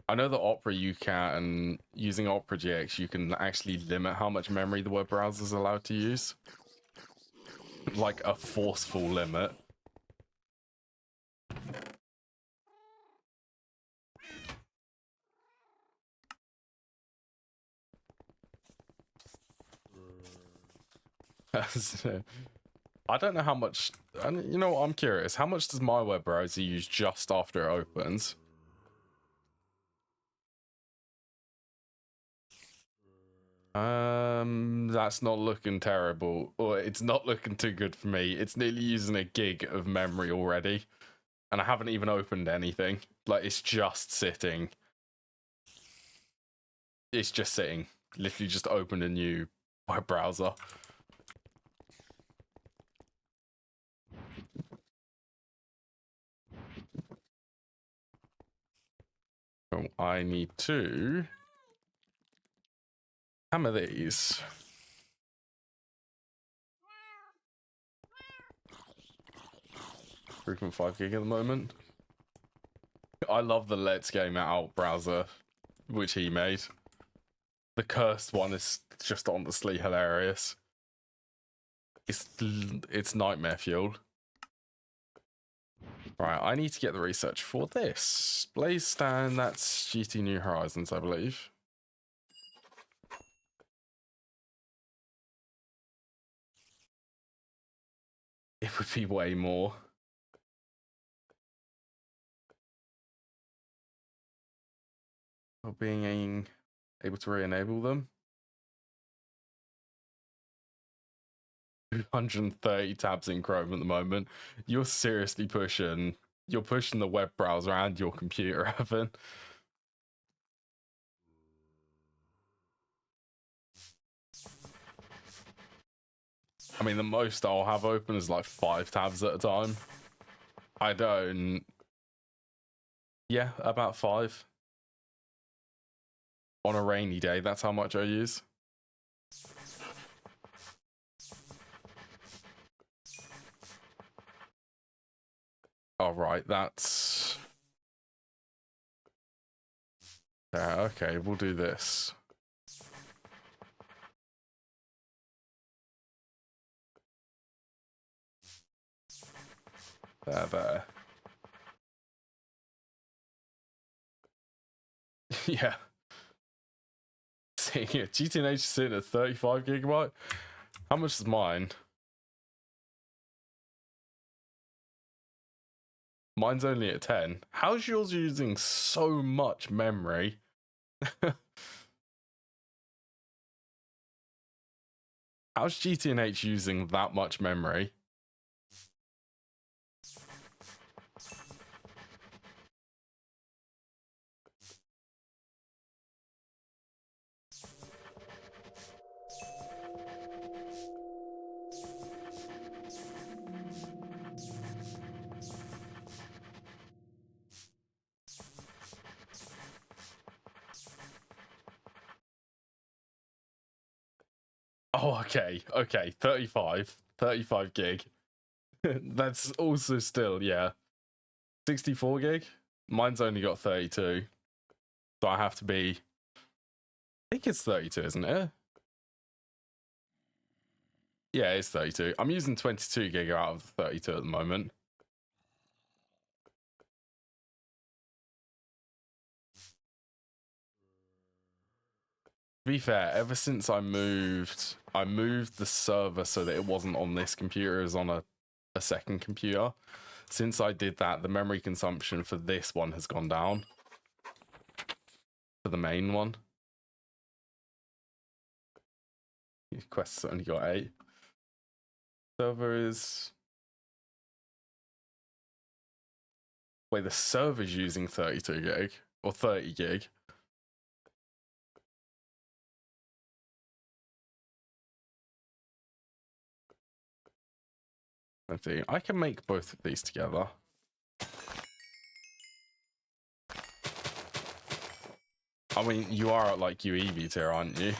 I know that Opera using Opera GX, you can actually limit how much memory the web browser is allowed to use. Like a forceful limit. I don't know how much, and you know what, I'm curious, how much does my web browser use just after it opens? That's not looking terrible, or it's not looking too good for me. It's nearly using a gig of memory already, and I haven't even opened anything. Like, it's just sitting. It's just sitting. Literally just opened a new web browser. Oh, I need to hammer these. 3.5 gig at the moment. I love the Let's Game It Out browser, which he made. The cursed one is just honestly hilarious. It's nightmare fueled. Right, I need to get the research for this. Blaze stand, that's GT New Horizons, I believe. It would be way more. Or being able to re-enable them. 230 tabs in Chrome at the moment. You're seriously pushing the web browser and your computer, Evan. I mean, the most I'll have open is like 5 tabs at a time. I don't... Yeah, about 5. On a rainy day, that's how much I use. All right, that's... Yeah, okay, we'll do this. There. Yeah. Seeing it, GTNH is sitting at 35 gigabyte. How much is mine? Mine's only at 10. How's yours using so much memory? How's GTNH using that much memory? Oh, okay, 35 gig. That's also still, yeah. 64 gig? Mine's only got 32. So I have to be... I think it's 32, isn't it? Yeah, it's 32. I'm using 22 gig out of 32 at the moment. To be fair, ever since I moved the server so that it wasn't on this computer, it was on a second computer. Since I did that, the memory consumption for this one has gone down. For the main one. Quest's only got 8. Server is... Wait, the server's using 32 gig or 30 gig. Let's see. I can make both of these together. I mean, you are at like UEV tier, aren't you?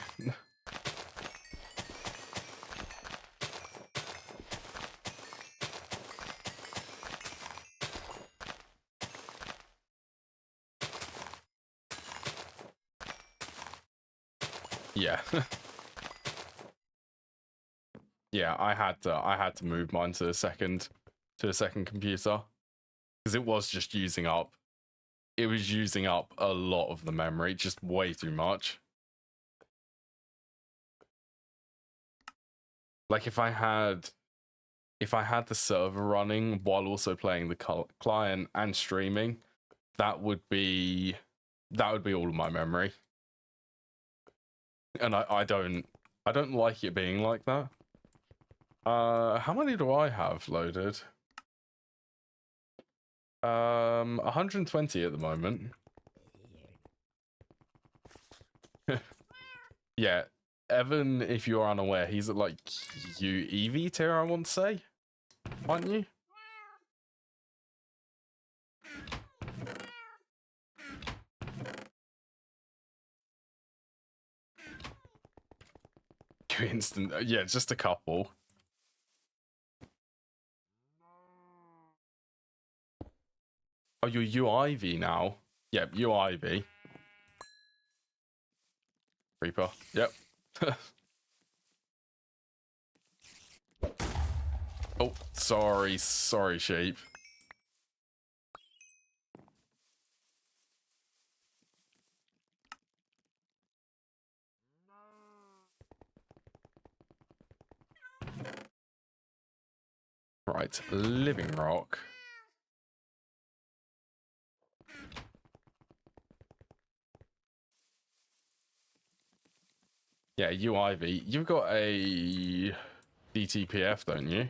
Yeah. Yeah, I had to move mine to a second computer because it was just using up. It was using up a lot of the memory, just way too much. Like if I had the server running while also playing the client and streaming, that would be all of my memory. And I don't like it being like that. How many do I have loaded? 120 at the moment. Yeah, Evan, if you're unaware, he's at like UEV tier, I want to say, aren't you? Instant, yeah, just a couple. Oh, you're UIV now? Yep, UIV. Reaper, yep. Oh, sorry, sheep. Right, Living Rock. Yeah, UIV. You've got a DTPF, don't you?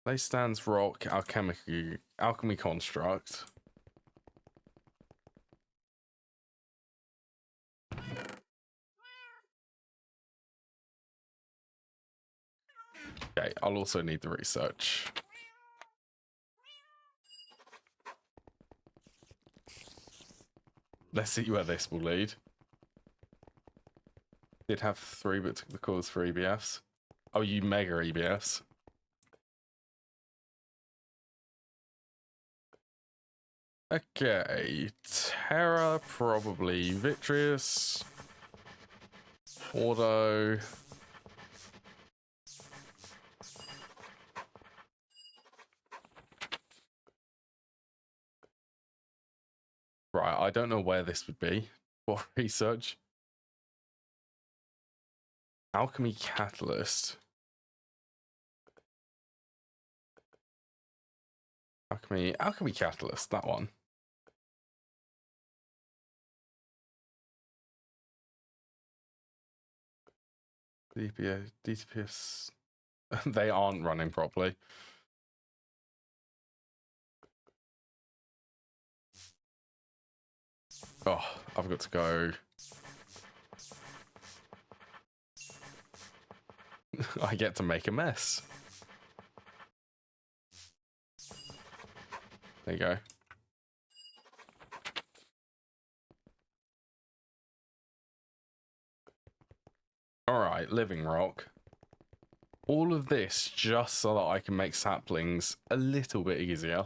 Clay stands, rock, alchemy construct. Okay, I'll also need the research. Let's see where this will lead. Did have 3, but took the calls for EBFs. Oh, you mega EBFs. Okay, Terra, probably Vitreous. Auto. Right, I don't know where this would be for research. Alchemy Catalyst. Alchemy Catalyst, that one. DTPS. They aren't running properly. Oh, I've got to go. I get to make a mess. There you go. All right, living rock. All of this just so that I can make saplings a little bit easier.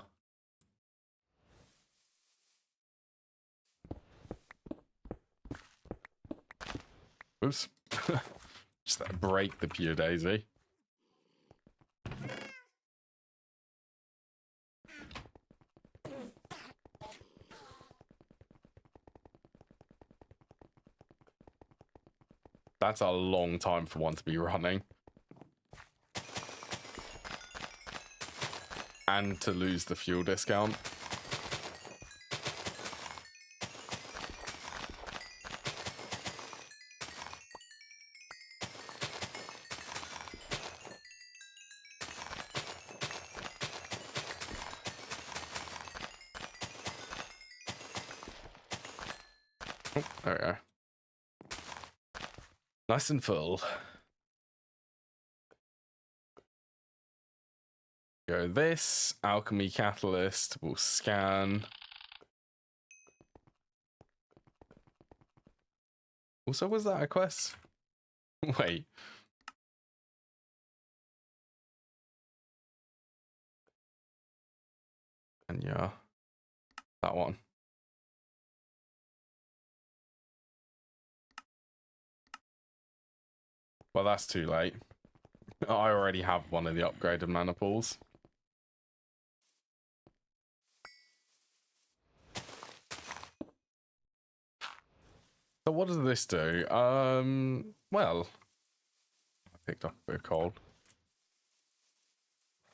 Oops. Just that break the pure daisy. That's a long time for one to be running. And to lose the fuel discount. Oh, there we go. Nice and full. Go this. Alchemy Catalyst. We'll scan. Also, was that a quest? Wait. And yeah. That one. Well, that's too late. I already have one of the upgraded mana pools. So what does this do? Well, I picked up a bit of coal.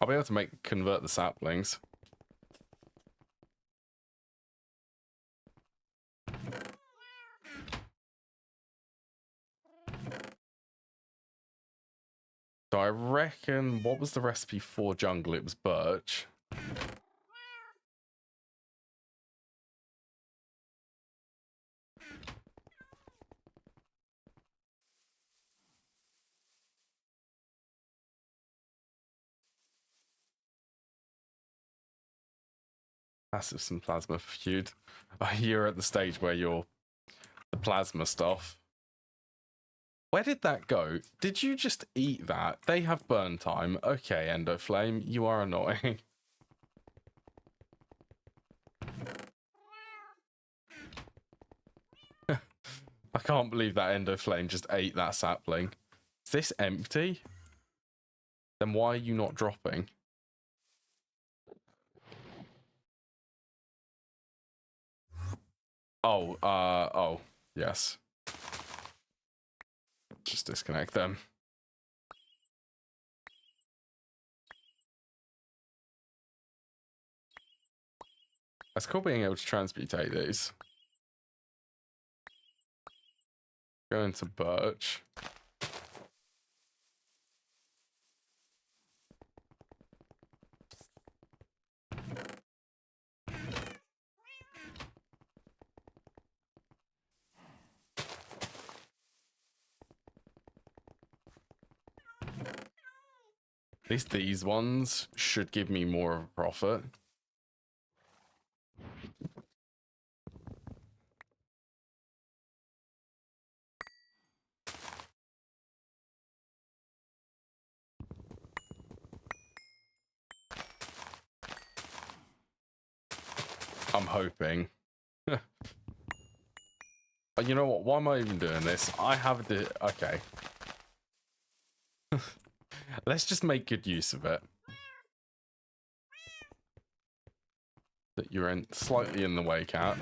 I'll be able to convert the saplings. So I reckon, what was the recipe for jungle? It was birch. Massive some plasma feud. You're at the stage where you're the plasma stuff. Where did that go? Did you just eat that? They have burn time. Okay, Endoflame, you are annoying. I can't believe that Endoflame just ate that sapling. Is this empty? Then why are you not dropping? Oh, oh, yes. Just disconnect them. That's cool being able to transmutate these. Go into birch. At least these ones should give me more of a profit. I'm hoping. You know what? Why am I even doing this? I have the... Okay. Let's just make good use of it. That you're in slightly in the way, cat.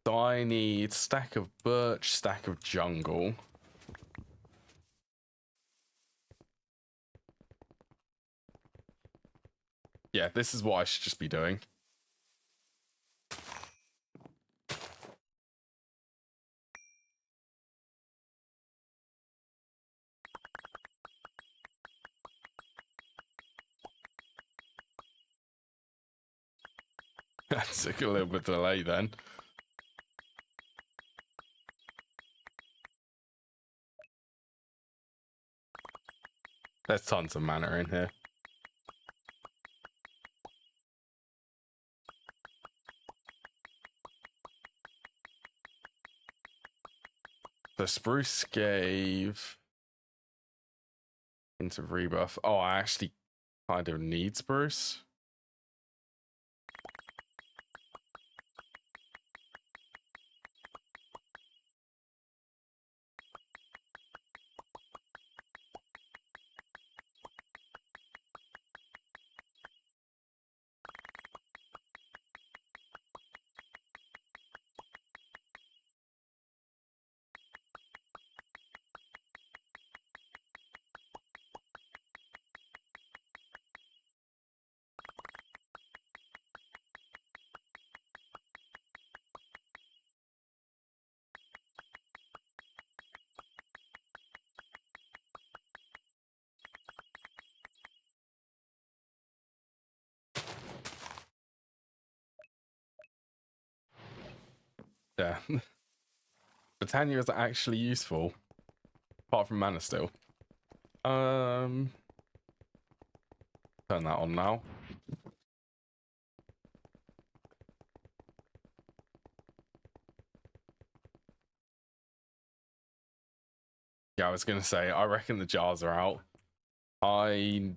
So I need stack of birch, stack of jungle. Yeah, this is what I should just be doing. That took a little bit of delay then. There's tons of mana in here. The spruce gave into rebuff. Oh, I actually kind of need spruce. Yeah. Britannia is actually useful. Apart from mana still. Turn that on now. Yeah, I was gonna say, I reckon the jars are out. I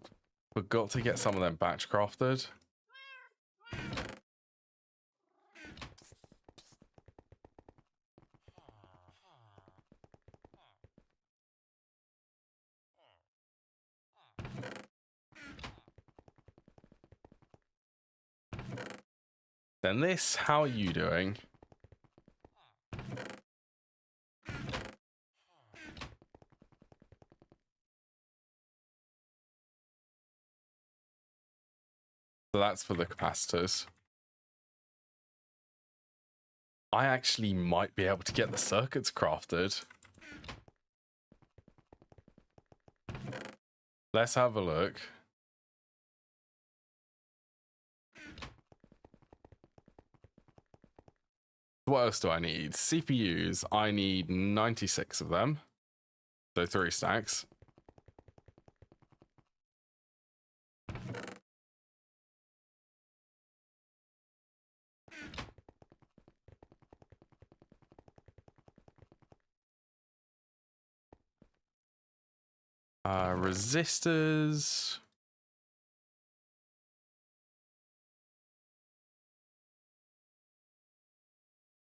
forgot to get some of them batch crafted. Then this, how are you doing? So that's for the capacitors. I actually might be able to get the circuits crafted. Let's have a look. What else do I need? CPUs. I need 96 of them. So 3 stacks. Resistors.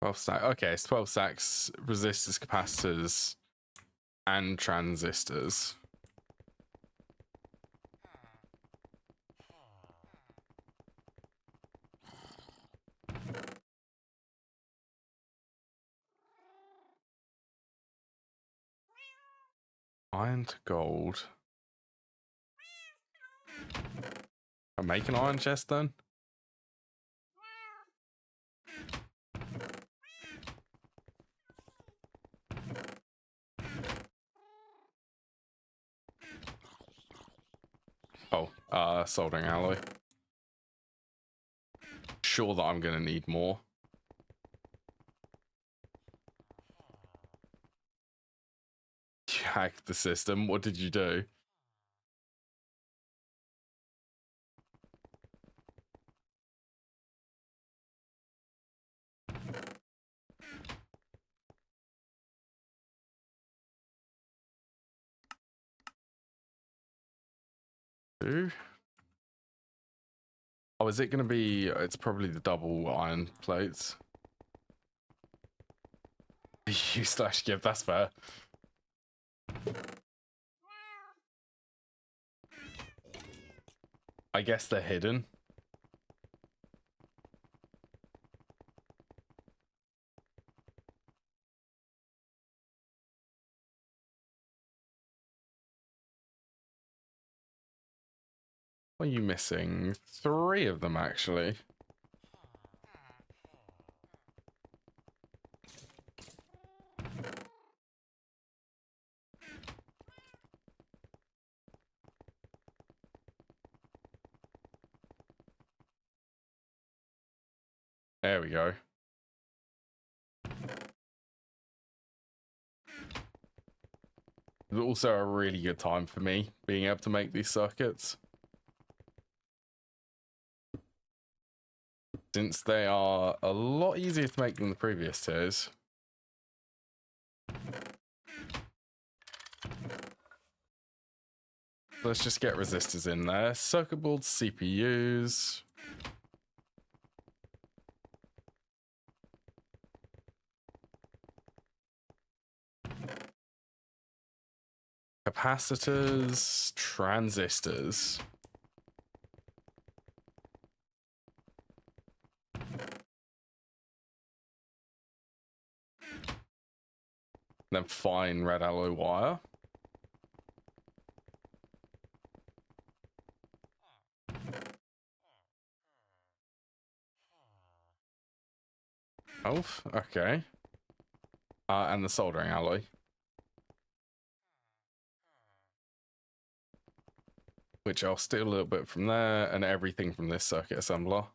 Okay, it's 12 stacks, resistors, capacitors, and transistors. Iron to gold. I make an iron chest then? Oh, soldering alloy. Sure that I'm gonna need more. You hacked the system. What did you do? Oh, is it going to be... It's probably the double iron plates. U/give, that's fair. I guess they're hidden. What are you missing? 3 of them, actually. There we go. It's also a really good time for me being able to make these circuits, since they are a lot easier to make than the previous tiers. Let's just get resistors in there. Circuit boards, CPUs. Capacitors, transistors. Then fine red alloy wire. Oh, okay. And the soldering alloy. Which I'll steal a little bit from there, and everything from this circuit assembler.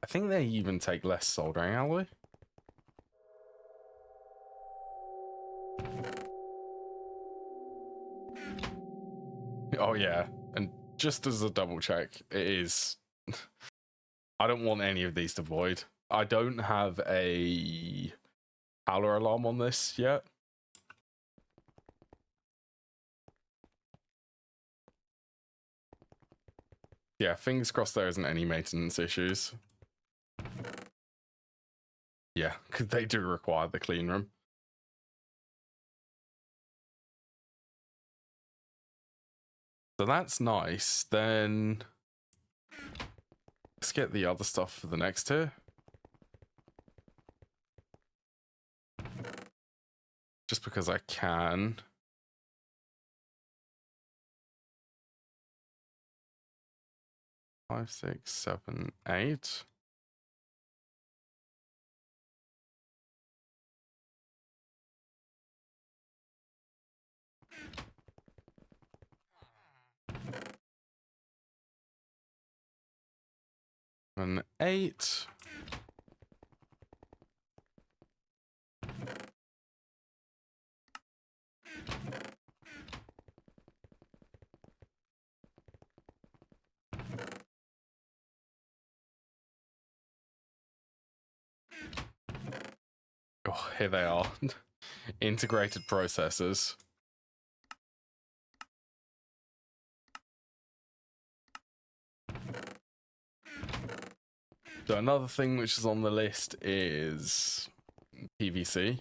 I think they even take less soldering alloy. Oh yeah, and just as a double check, it is... I don't want any of these to void. I don't have a howler alarm on this yet. Yeah, fingers crossed there isn't any maintenance issues. Yeah, because they do require the clean room. So that's nice. Then let's get the other stuff for the next tier. Just because I can. Five, 6, 7, 8. An 8. Oh, here they are. Integrated processors. So another thing which is on the list is PVC.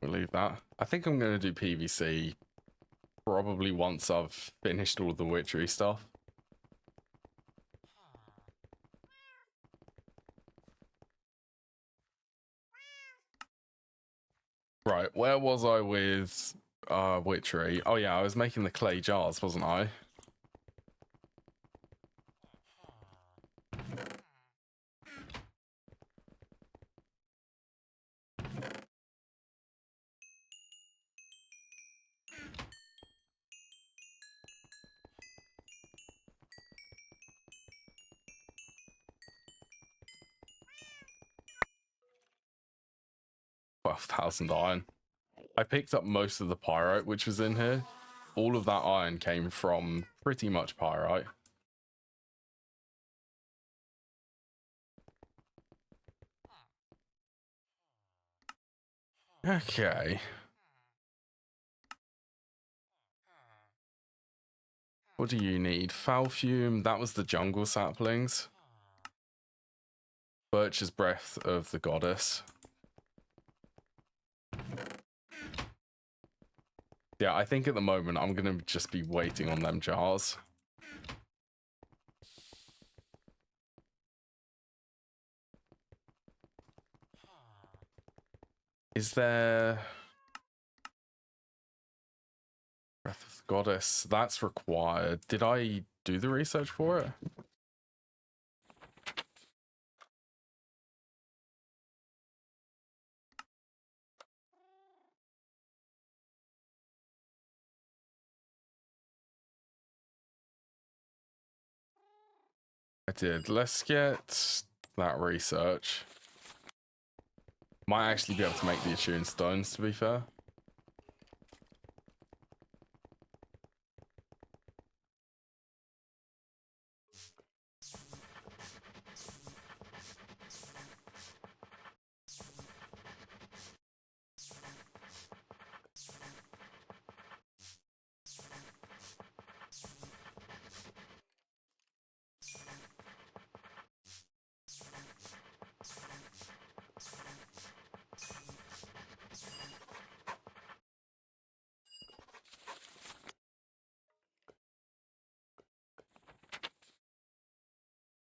We'll leave that. I think I'm going to do PVC probably once I've finished all the Witchery stuff. Right, where was I with Witchery? Oh yeah, I was making the clay jars, wasn't I? $12,000 iron. I picked up most of the pyrite which was in here. All of that iron came from pretty much pyrite. Okay. What do you need? Foul fume, that was the jungle saplings. Birch's breath of the goddess. Yeah, I think at the moment I'm gonna just be waiting on them jars. Is there... Breath of the goddess, that's required. Did I do the research for it? I did. Let's get that research. Might actually be able to make the attuned stones, to be fair.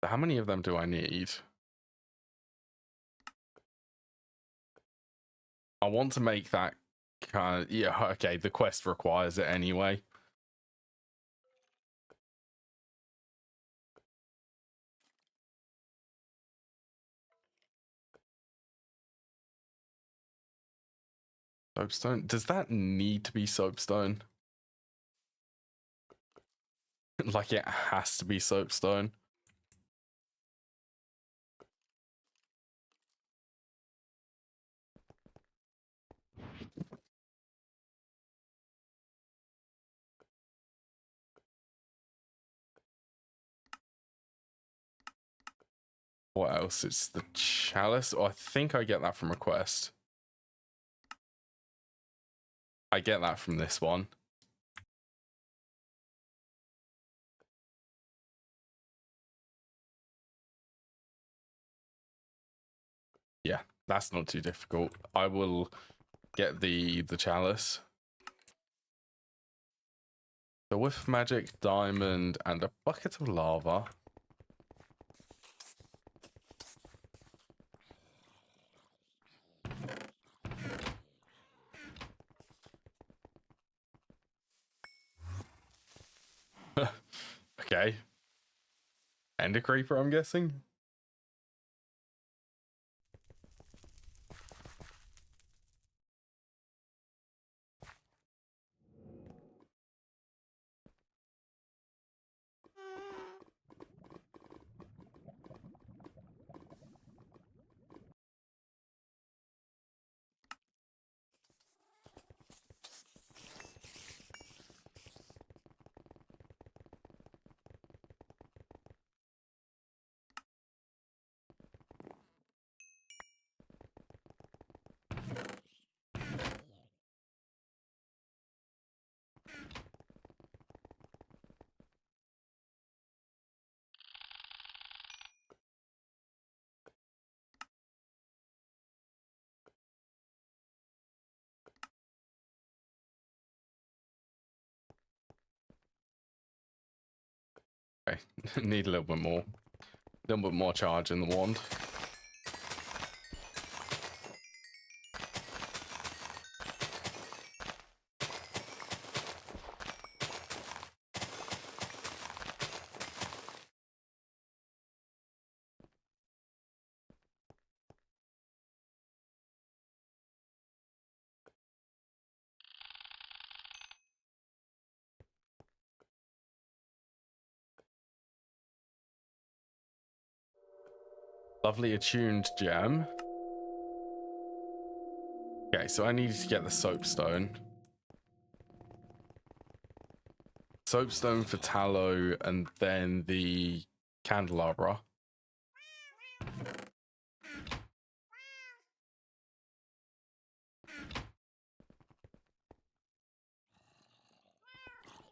How many of them do I need? I want to make that kind of... Yeah, okay, the quest requires it anyway. Soapstone? Does that need to be soapstone? Like it has to be soapstone? What else? It's the chalice? Oh, I think I get that from a quest. I get that from this one. Yeah, that's not too difficult. I will get the chalice. The whiff of magic, diamond, and a bucket of lava. Okay. Ender creeper, I'm guessing. Okay, need a little bit more. A little bit more charge in the wand. Lovely attuned gem. Okay, so I needed to get the soapstone. Soapstone for tallow, and then the candelabra.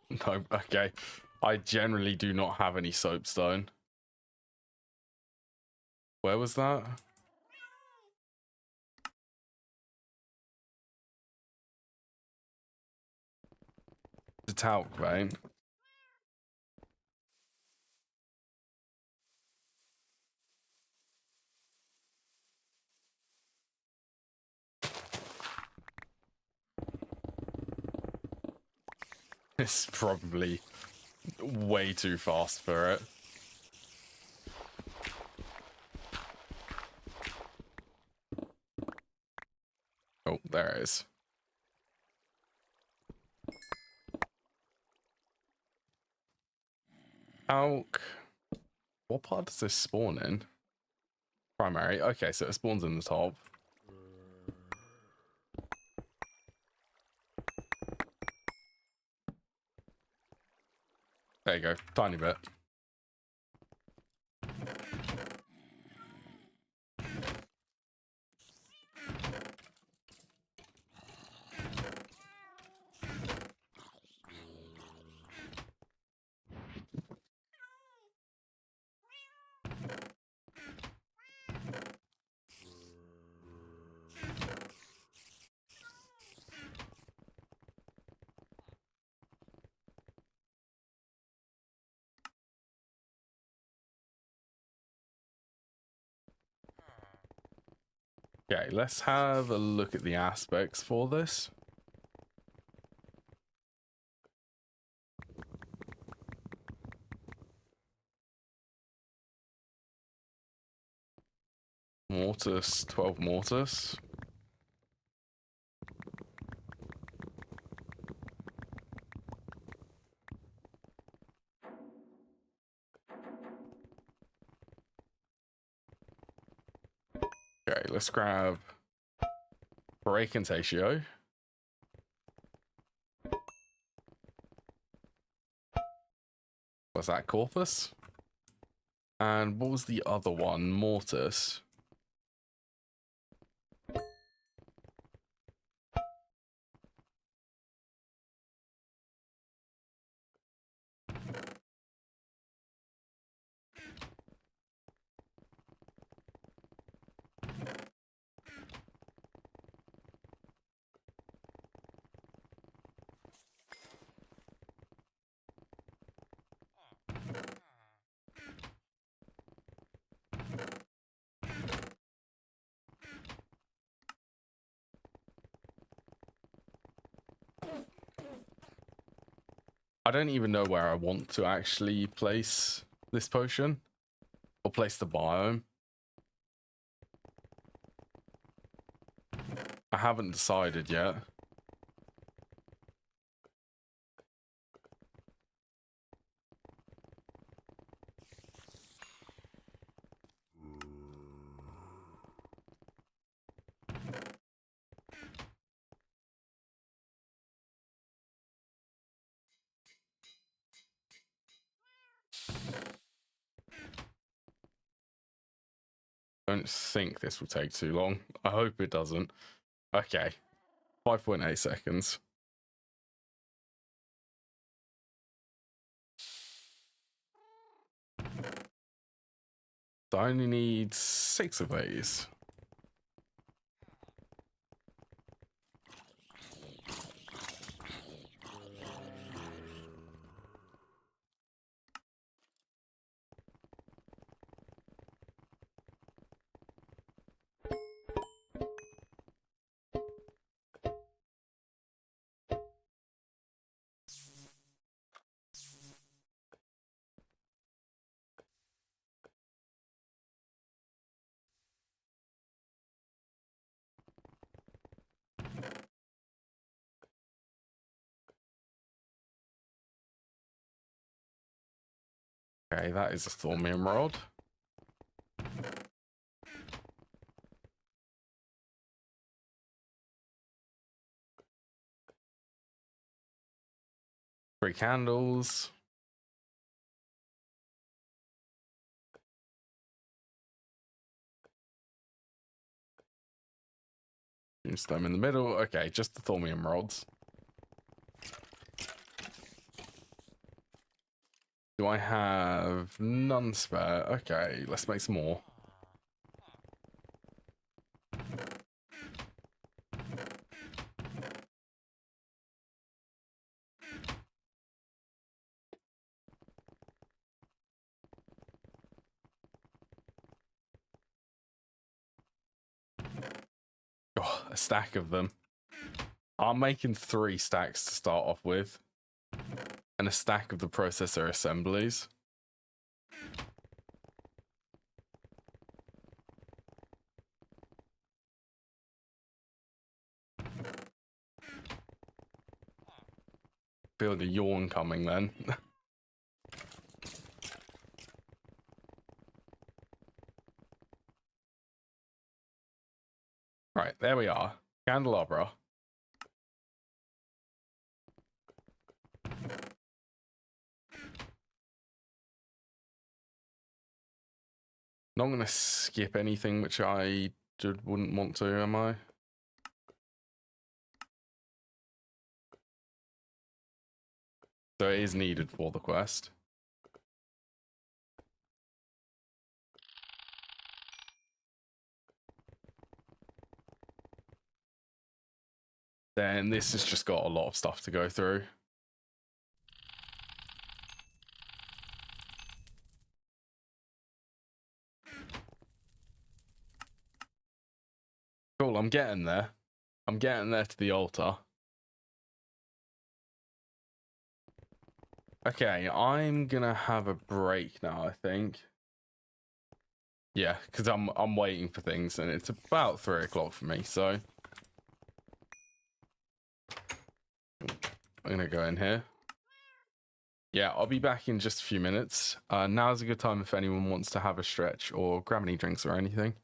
No, okay. I generally do not have any soapstone. Where was that? The talc vein. It's probably way too fast for it. Oh, there it is. Talc. What part does this spawn in? Primary. Okay, so it spawns in the top. There you go. Tiny bit. Okay, let's have a look at the aspects for this. Mortis, 12 mortis. Okay, let's grab Break and Tatio. Was that Corpus? And what was the other one? Mortis. I don't even know where I want to actually place this potion. Or place the biome. I haven't decided yet. Don't think this will take too long. I hope it doesn't. Okay. 5.8 seconds. So I only need 6 of these. Okay, that is a Thormium Rod. 3 candles. Use them in the middle. Okay, just the thormium rods. Do I have none spare? Okay, let's make some more. Oh, a stack of them. I'm making 3 stacks to start off with. And a stack of the processor assemblies. Feel the yawn coming then. Right, there we are. Candelabra. Not going to skip anything which I wouldn't want to, am I? So it is needed for the quest. Then this has just got a lot of stuff to go through. Cool, I'm getting there. I'm getting there to the altar. Okay, I'm gonna have a break now, I think. Yeah, because I'm waiting for things, and it's about 3 o'clock for me, so I'm gonna go in here. Yeah, I'll be back in just a few minutes. Now's a good time if anyone wants to have a stretch or grab any drinks or anything.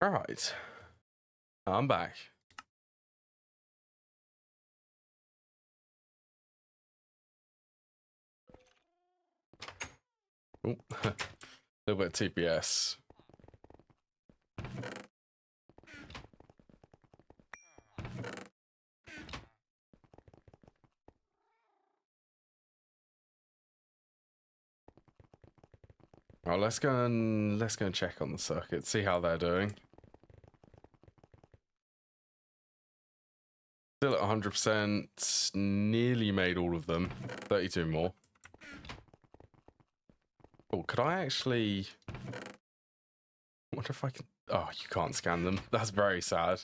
All right. I'm back. Oh, a little bit of TPS. Well, let's go and check on the circuit, see how they're doing. Still at 100%. Nearly made all of them. 32 more. Oh, could I actually? I wonder if I can. Oh, you can't scan them. That's very sad.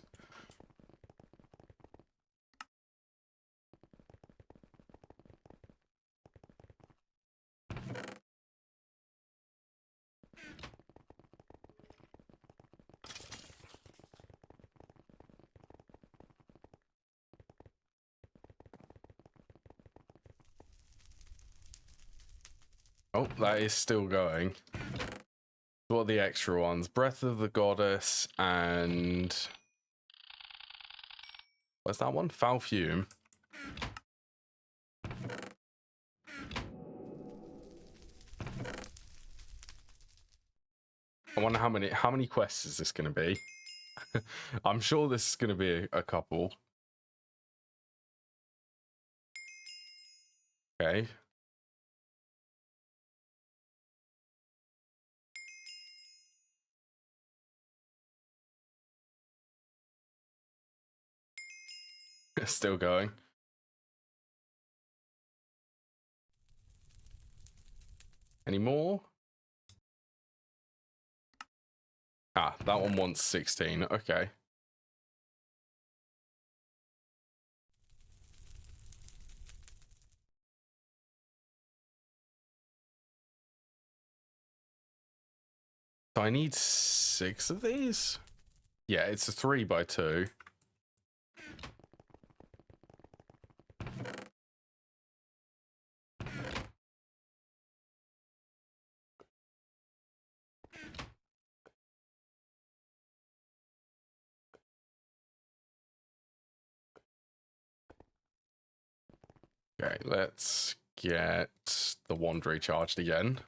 Oh, that is still going. What are the extra ones? Breath of the Goddess and... What's that one? Foul Fume. I wonder how many quests is this going to be? I'm sure this is going to be a couple. Okay. Still going. Any more? Ah, that one wants 16. Okay. So I need 6 of these? Yeah, it's a 3x2. Okay, let's get the wand recharged again.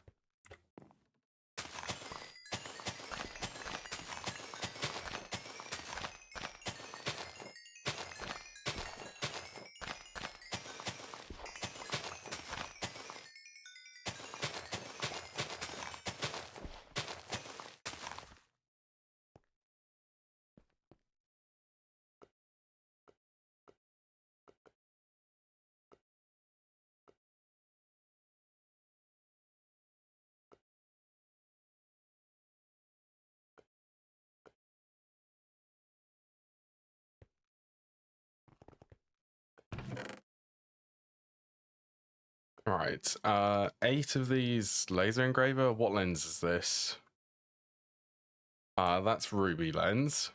All right, 8 of these laser engraver. What lens is this? That's ruby lens.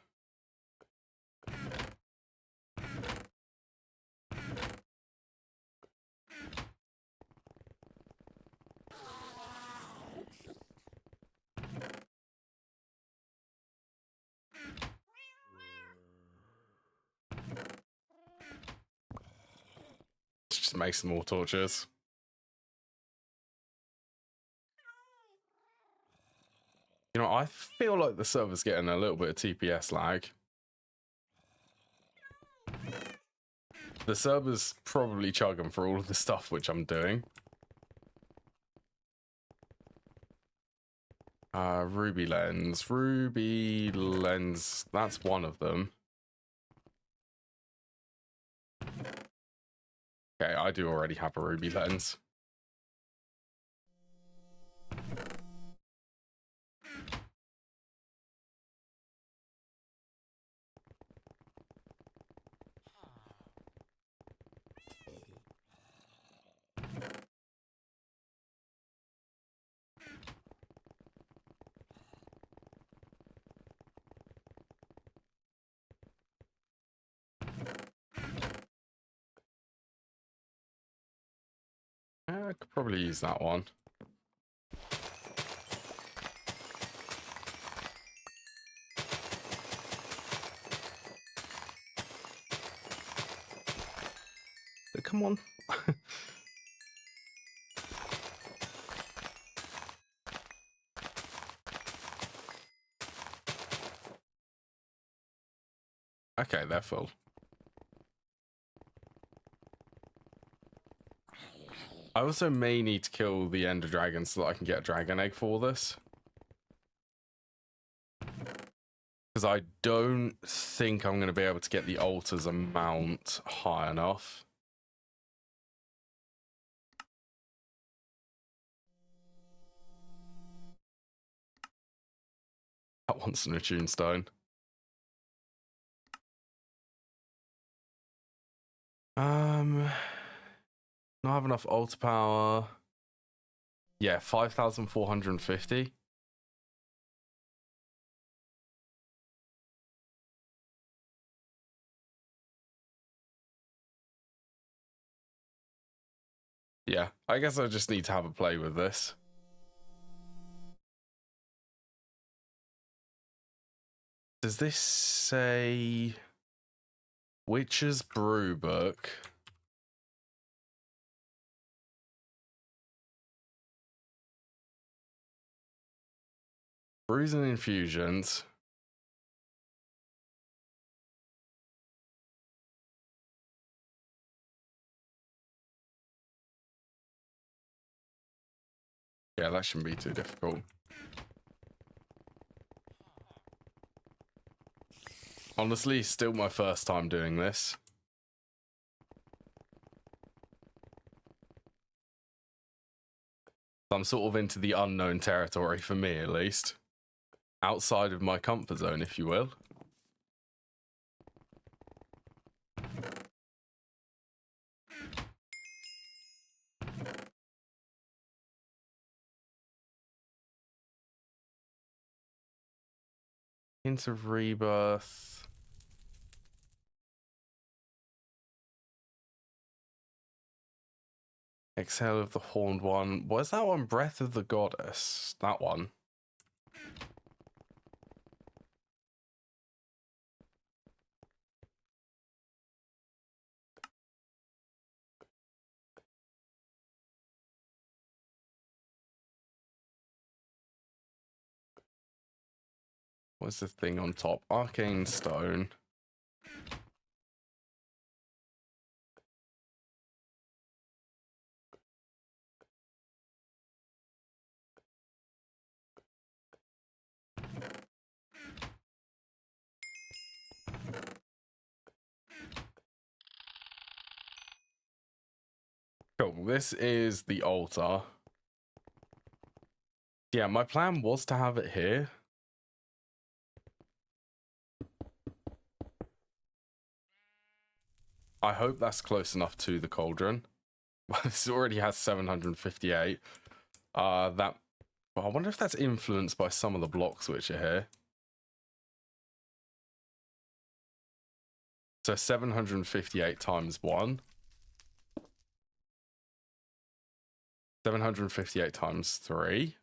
Just make some more torches. You know, I feel like the server's getting a little bit of TPS lag. The server's probably chugging for all of the stuff which I'm doing. Ruby lens. Ruby lens. That's one of them. Okay, I do already have a ruby lens. I could probably use that one. come on. Okay, they're full. I also may need to kill the Ender Dragon so that I can get a Dragon Egg for this. Because I don't think I'm going to be able to get the Altar's amount high enough. That wants an Attune Stone. Not have enough altar power. Yeah, 5,450. Yeah, I guess I just need to have a play with this. Does this say Witcher's Brew Book? Brews and infusions. Yeah, that shouldn't be too difficult. Honestly, still my first time doing this. I'm sort of into the unknown territory for me, at least. Outside of my comfort zone, if you will. Hint of Rebirth. Exhale of the Horned One. What is that one? Breath of the Goddess. That one. What's the thing on top? Arcane Stone. Cool. This is the altar. Yeah, my plan was to have it here. I hope that's close enough to the cauldron. This already has 758. That. Well, I wonder if that's influenced by some of the blocks which are here. So 758 times 1. 758 times 3.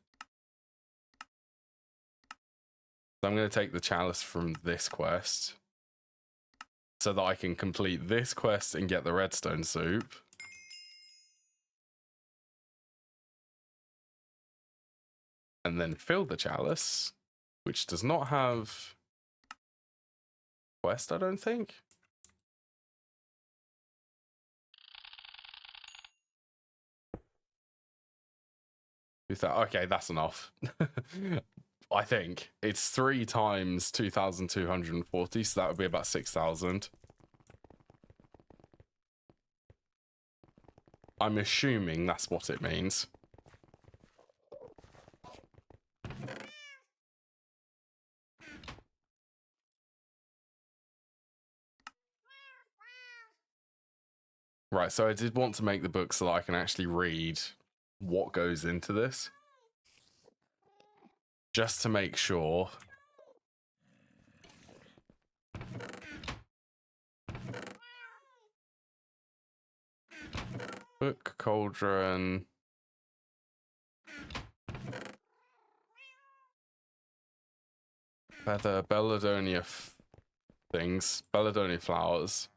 So I'm going to take the chalice from this quest so that I can complete this quest and get the redstone soup. And then fill the chalice, which does not have quest, I don't think. Okay, that's enough. I think it's 3 times 2,240, so that would be about 6,000. I'm assuming that's what it means. Right, so I did want to make the book so that I can actually read what goes into this. Just to make sure. Book, cauldron. Feather, Belladonia things. Belladonia flowers.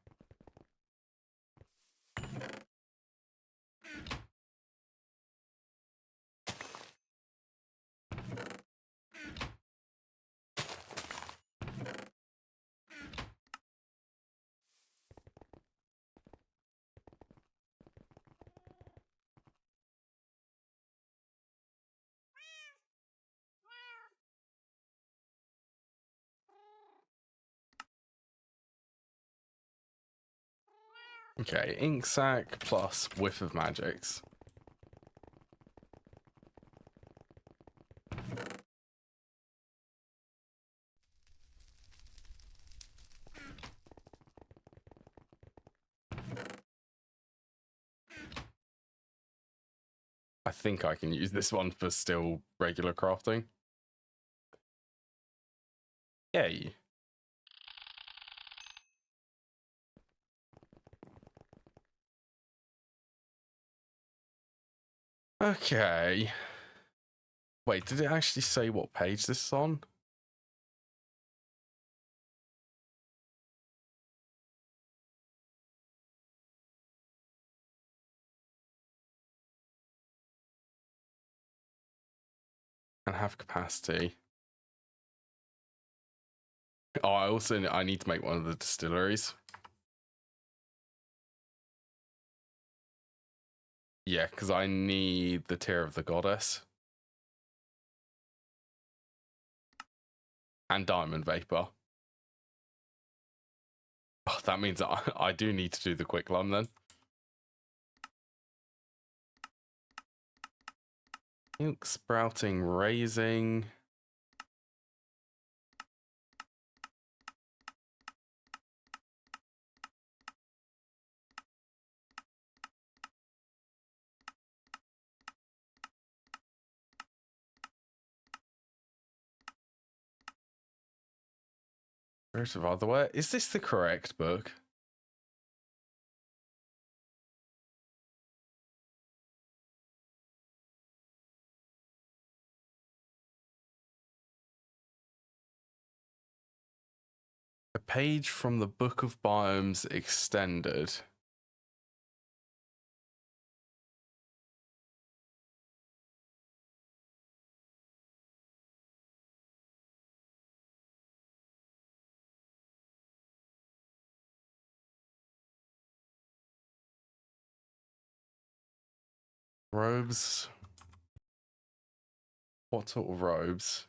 Okay, ink sac plus whiff of magics. I think I can use this one for still regular crafting. Yay. Okay. Wait, did it actually say what page this is on? And have capacity. Oh, I need to make one of the distilleries. Yeah, because I need the Tear of the Goddess. And Diamond Vapor. Oh, that means I do need to do the quicklime then. Milk sprouting, raising. Spirit of Otherwhere. Is this the correct book? A page from the Book of Biomes Extended. Robes. What sort of robes?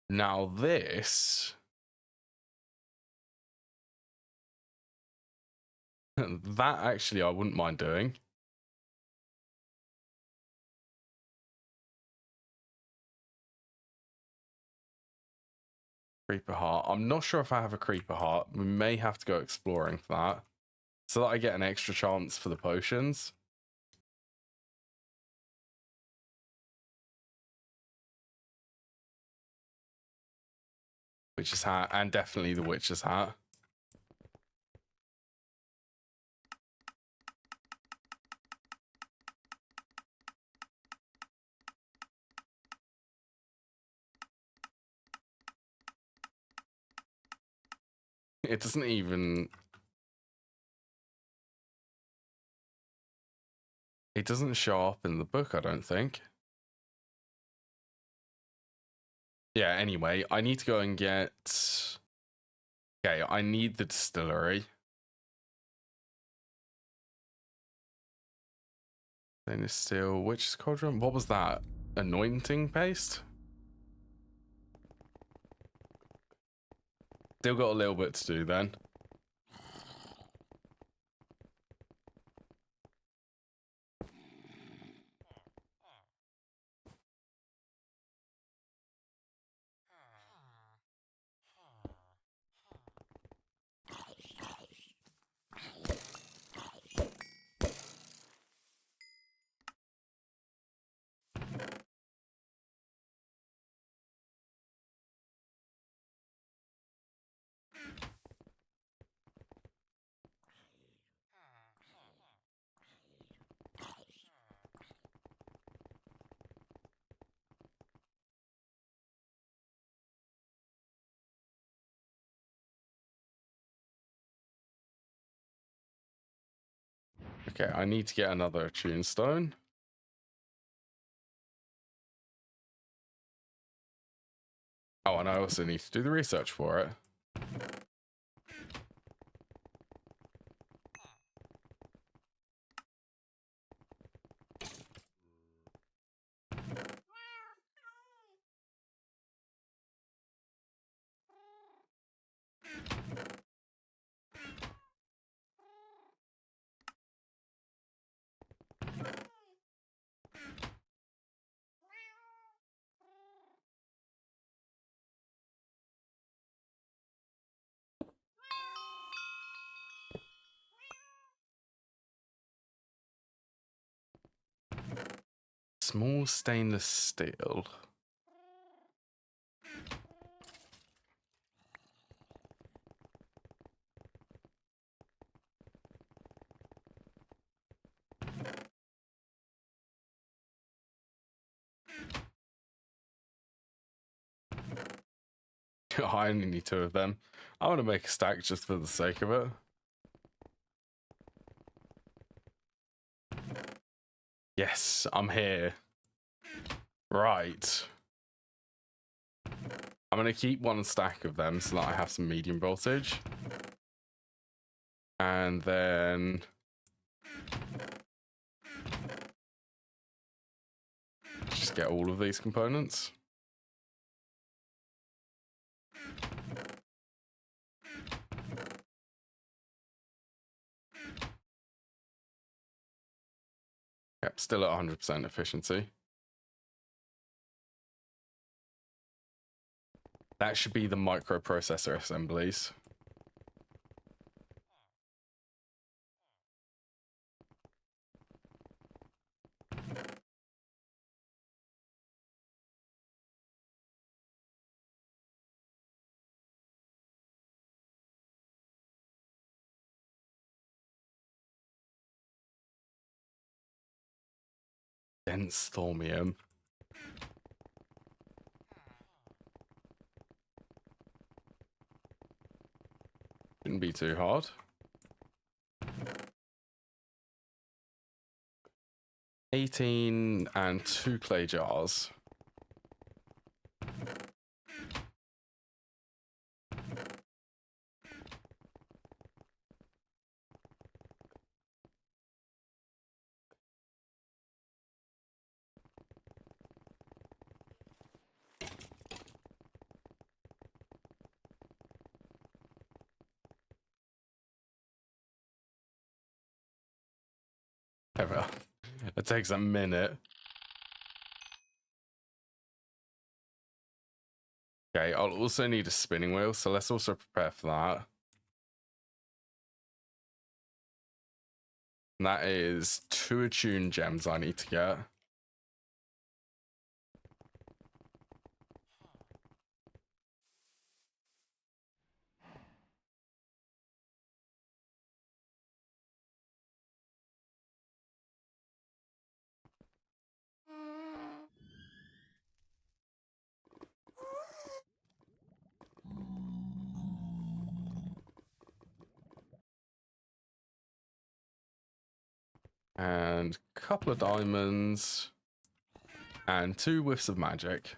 Now this... that actually I wouldn't mind doing. Creeper heart. I'm not sure if I have a creeper heart. We may have to go exploring for that. So that I get an extra chance for the potions. Witch's hat, and definitely the witch's hat. It doesn't even... it doesn't show up in the book, I don't think. Yeah, anyway, I need to go and get... okay, I need the distillery. Then it's still Witch's Cauldron. What was that? Anointing paste? Still got a little bit to do then. Okay, I need to get another tunestone. Oh, and I also need to do the research for it. Small stainless steel. I only need 2 of them. I want to make a stack just for the sake of it. Yes, I'm here. Right. I'm going to keep 1 stack of them so that I have some medium voltage. And then... just get all of these components. Yep, still at 100% efficiency. That should be the microprocessor assemblies. Dense thormium. Shouldn't be too hard. 18 and 2 clay jars. It takes a minute. Okay, I'll also need a spinning wheel, so let's also prepare for that. And that is 2 attuned gems I need to get. And a couple of diamonds. And 2 whiffs of magic.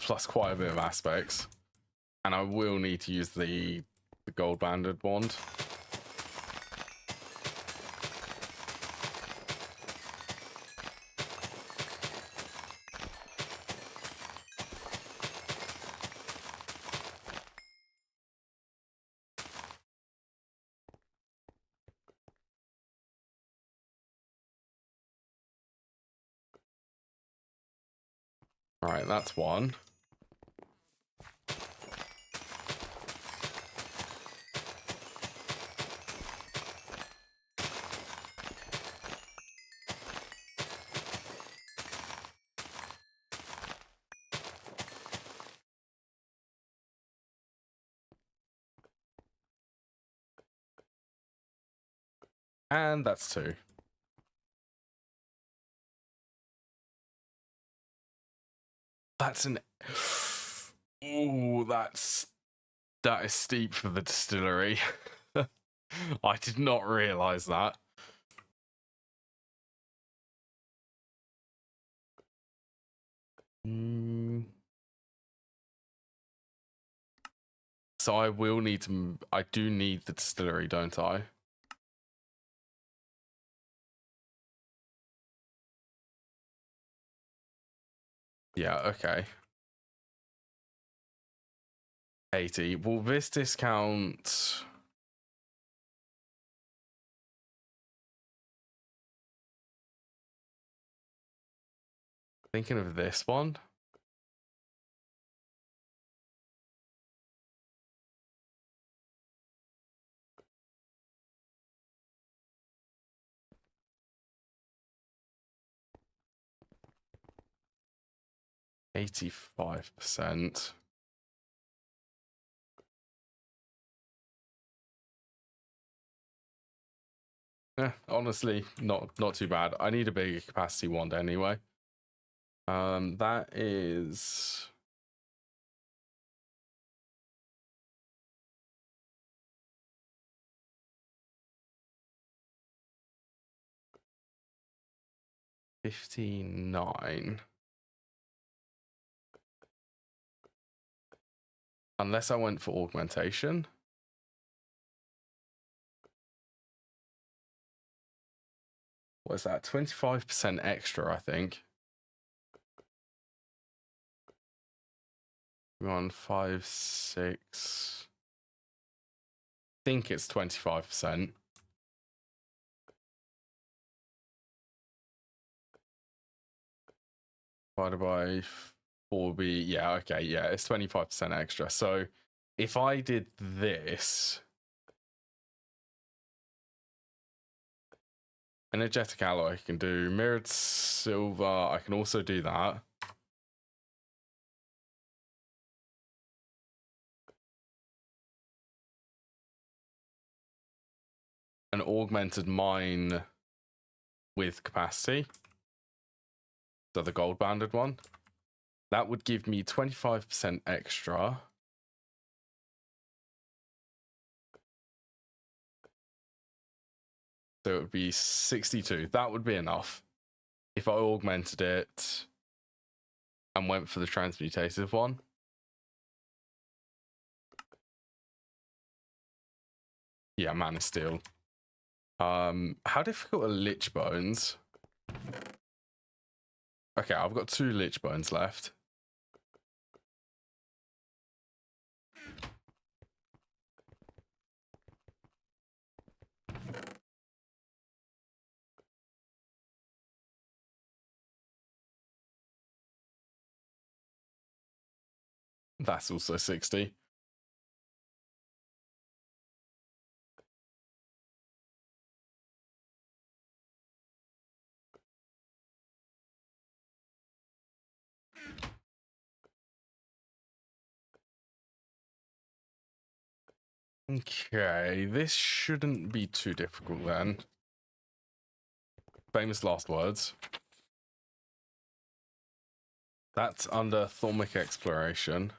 Plus quite a bit of aspects. And I will need to use the gold banded wand. Alright, that's 1. And that's 2. That's an... Ooh, that is steep for the distillery. I did not realize that. So I will need to... I do need the distillery, don't I? Yeah, okay. 80. Will this discount... Thinking of this one. %85%. Honestly, not too bad. I need a bigger capacity wand anyway. That is $59. Unless I went for augmentation. What's that? 25% extra, I think. We're on 5, 6. I think it's 25%. Divided by 4B. Yeah, okay, yeah, it's 25% extra. So if I did this, energetic alloy, I can do mirrored silver. I can also do that. An augmented mine with capacity. So the gold banded one. That would give me 25% extra. So it would be 62. That would be enough. If I augmented it and went for the transmutative one. Yeah, Man of Steel. How difficult are Lich Bones? Okay, I've got 2 Lich Bones left. That's also 60. Okay, this shouldn't be too difficult then. Famous last words. That's under Thormic Exploration.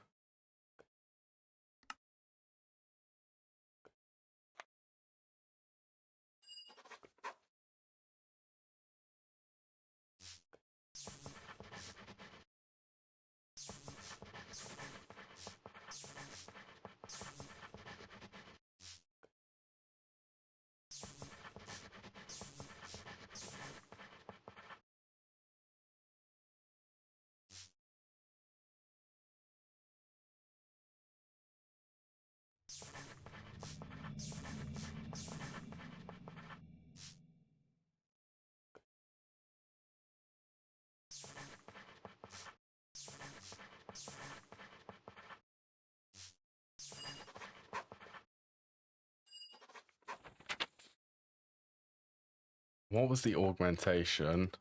What was the augmentation?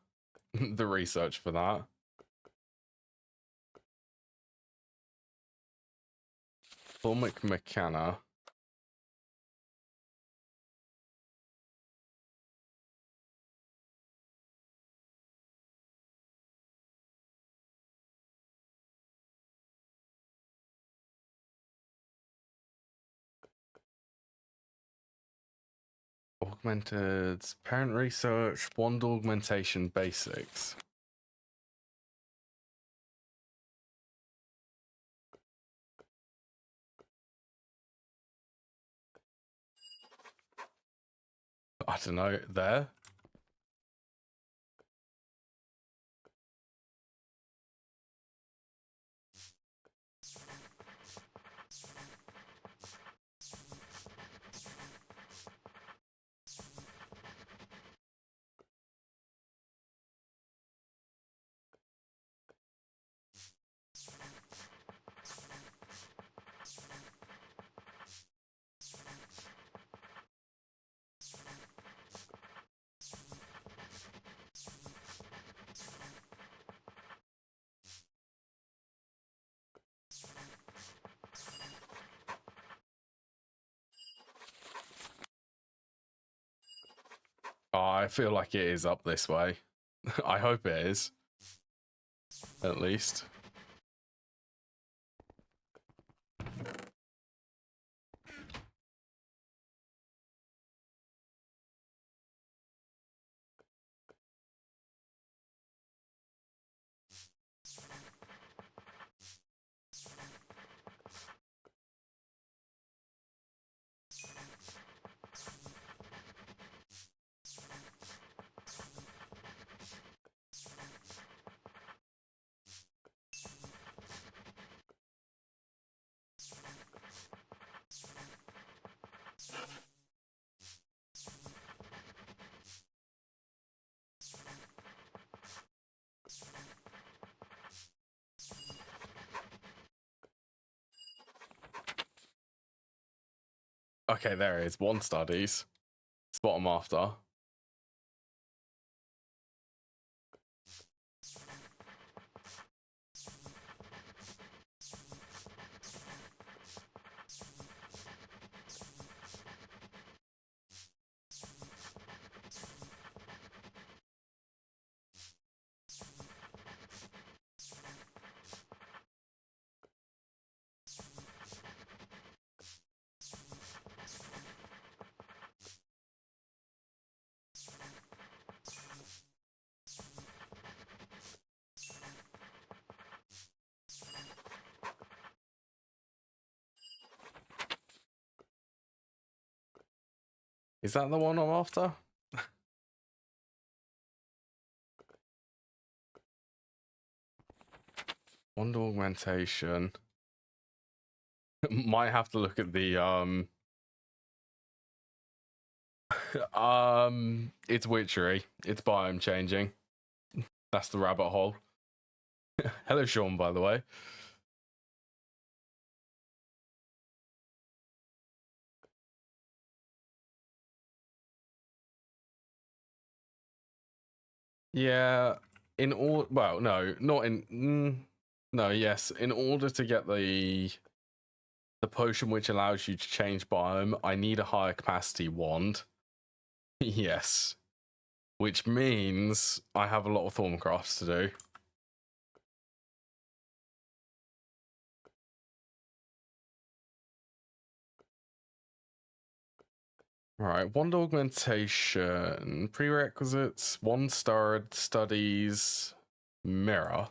The research for that. Thormic Mechana. Augmented parent research, wand augmentation basics. I don't know, there. I feel like it is up this way. I hope it is. At least. Okay, there it is. 1 studies. It's what I'm after. Is that the one I'm after? Wand augmentation. Might have to look at the it's witchery. It's biome changing. That's the rabbit hole. Hello, Sean, by the way. Yeah, in all, well, no, not in, no, yes, in order to get the potion which allows you to change biome, I need a higher capacity wand. Yes, which means I have a lot of Thorncrafts to do. Right, wand augmentation, prerequisites, 1-star studies, mirror.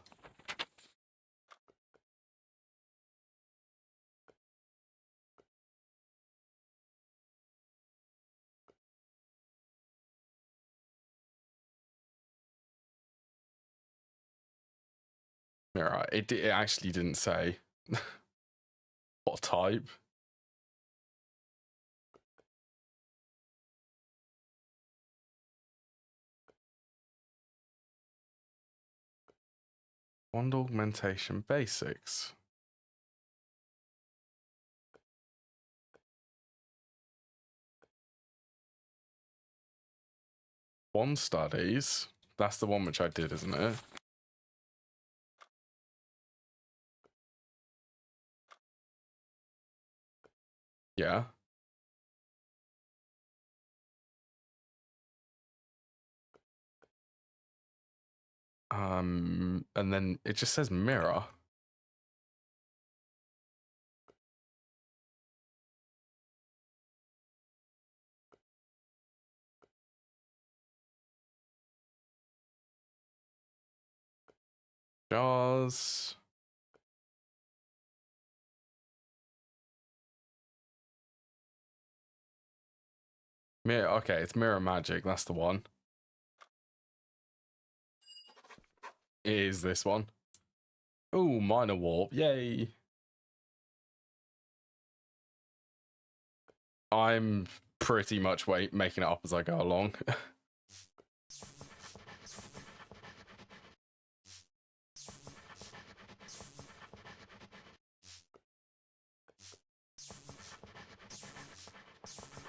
Mirror, it actually didn't say what type. Wand augmentation basics. Wand studies. That's the one which I did, isn't it? Yeah. And then it just says mirror. Jaws. Mirror. Okay, it's mirror magic. That's the one. It is this one. Oh, minor warp. Yay. I'm pretty much making it up as I go along.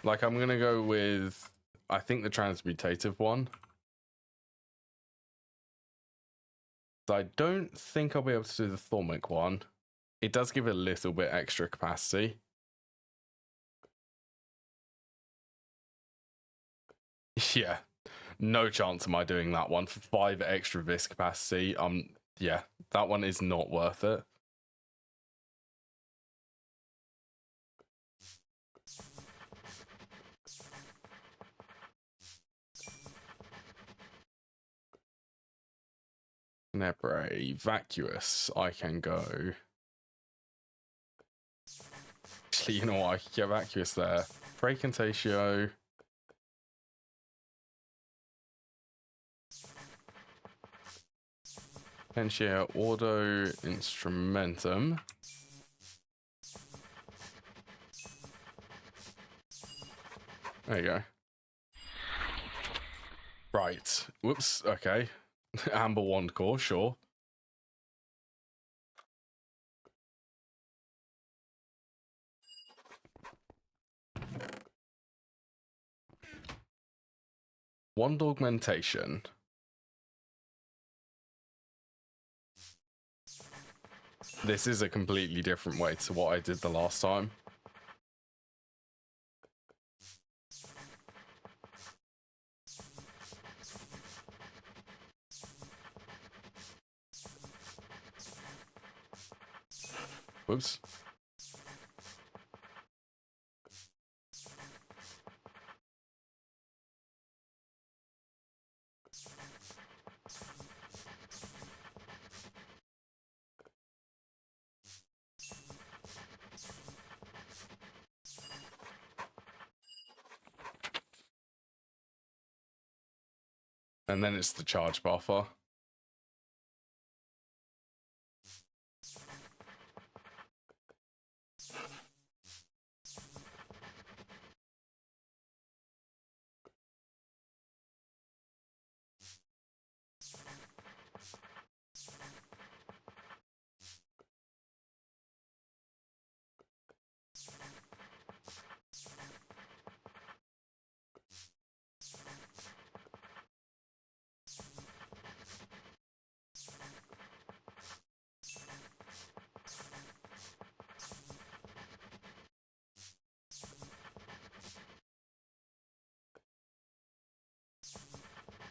Like, I'm going to go with, I think, the transmutative one. So I don't think I'll be able to do the Thormic one. It does give it a little bit extra capacity. Yeah. No chance am I doing that one for 5 extra vis capacity. Yeah, that one is not worth it. Nebre, vacuous. I can go. Actually, you know what? I could get vacuous there. Precantatio. Pensia, Ordo, Instrumentum. There you go. Right. Whoops. Okay. Amber Wand Core, sure. Wand Augmentation. This is a completely different way to what I did the last time. Whoops. And then it's the charge buffer.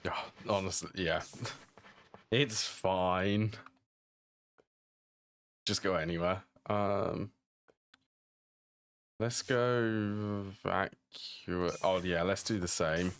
Oh, honestly, yeah. It's fine. Just go anywhere. Let's go vacuum. Oh yeah, let's do the same.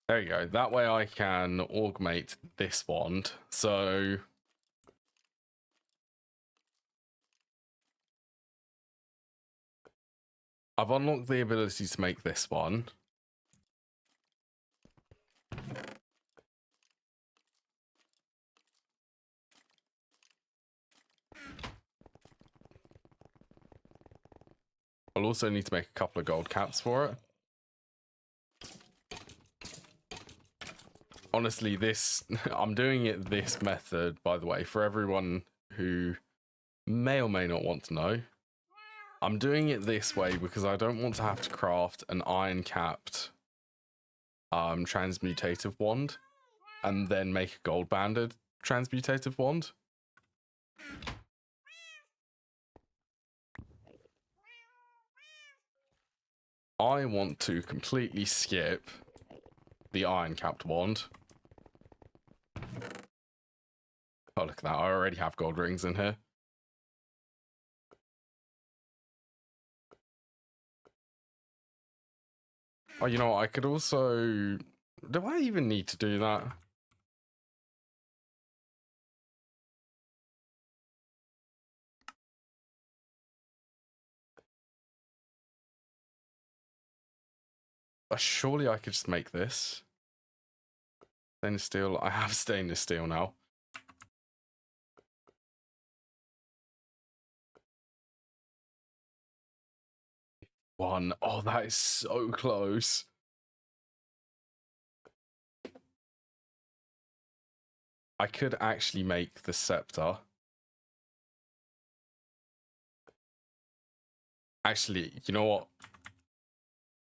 There you go. That way I can augment this wand. So I've unlocked the ability to make this one. I'll also need to make a couple of gold caps for it. Honestly, I'm doing it this method, by the way, for everyone who may or may not want to know. I'm doing it this way because I don't want to have to craft an iron capped transmutative wand and then make a gold banded transmutative wand. I want to completely skip the iron capped wand. Oh, look at that. I already have gold rings in here. Oh, you know what? I could also... Do I even need to do that? Surely I could just make this. Stainless steel. I have stainless steel now. One. Oh, that is so close. I could actually make the scepter. Actually, you know what?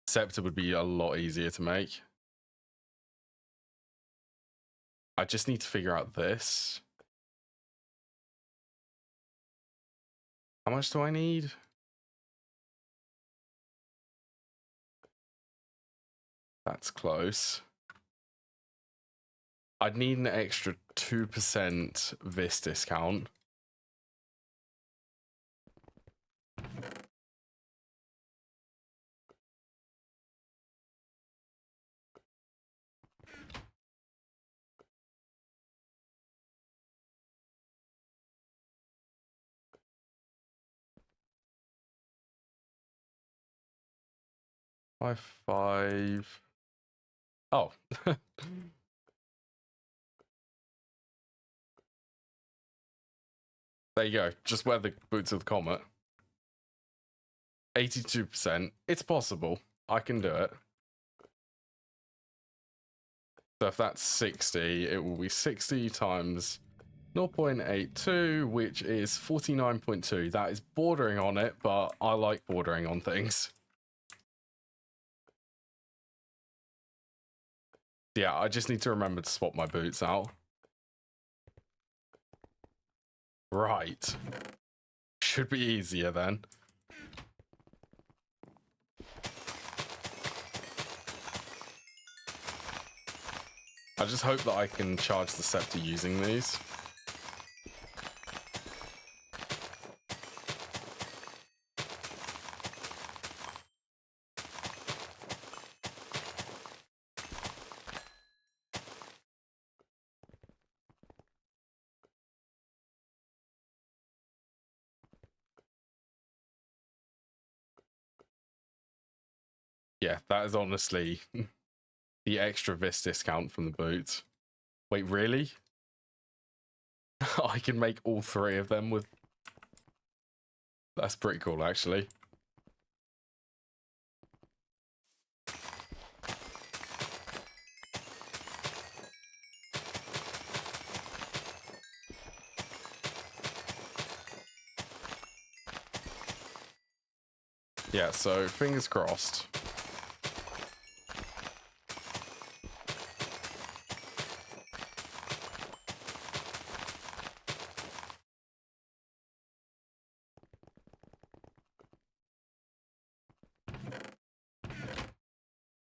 Scepter would be a lot easier to make. I just need to figure out this. How much do I need? That's close. I'd need an extra 2% Vis discount. Five. Oh. There you go. Just wear the boots of the comet. 82%. It's possible. I can do it. So if that's 60, it will be 60 times 0.82, which is 49.2. That is bordering on it, but I like bordering on things. Yeah, I just need to remember to swap my boots out. Right. Should be easier then. I just hope that I can charge the scepter using these. Yeah, that is honestly the extra Vis discount from the boots. Wait, really? I can make all three of them with... That's pretty cool, actually. Yeah, so fingers crossed.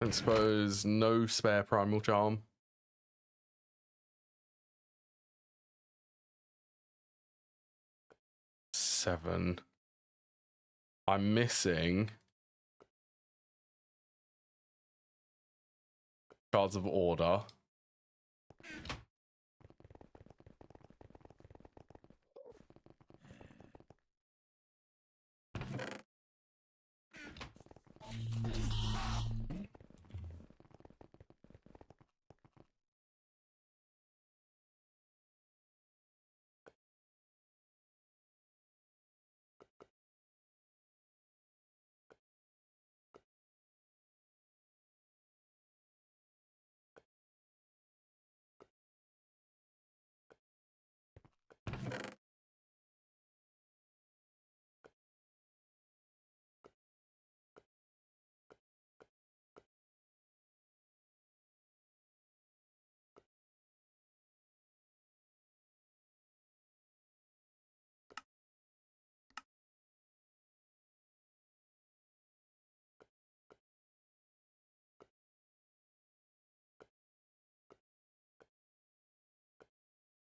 I suppose no spare primal charm. Seven. I'm missing Shards of Order.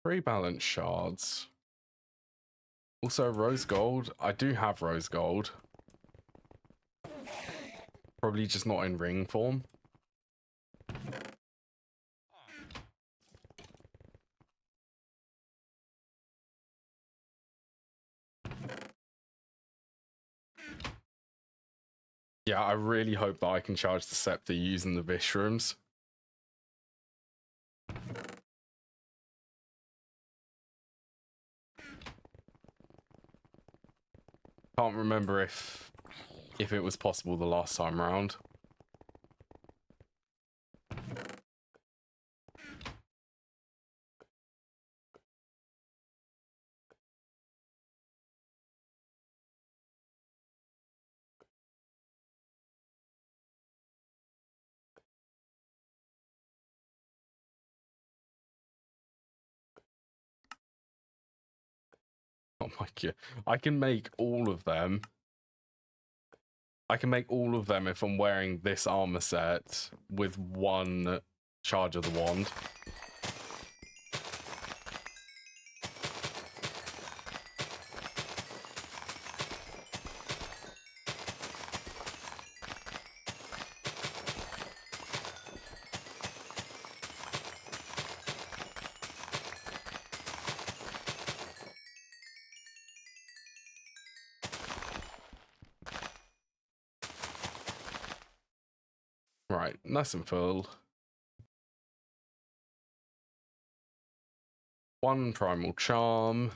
Three balance shards. Also rose gold. I do have rose gold. Probably just not in ring form. Yeah, I really hope that I can charge the scepter using the Vishrooms. Can't remember if it was possible the last time round. Oh my god. I can make all of them. I can make all of them if I'm wearing this armor set with one charge of the wand. Right, nice and full. One primal charm.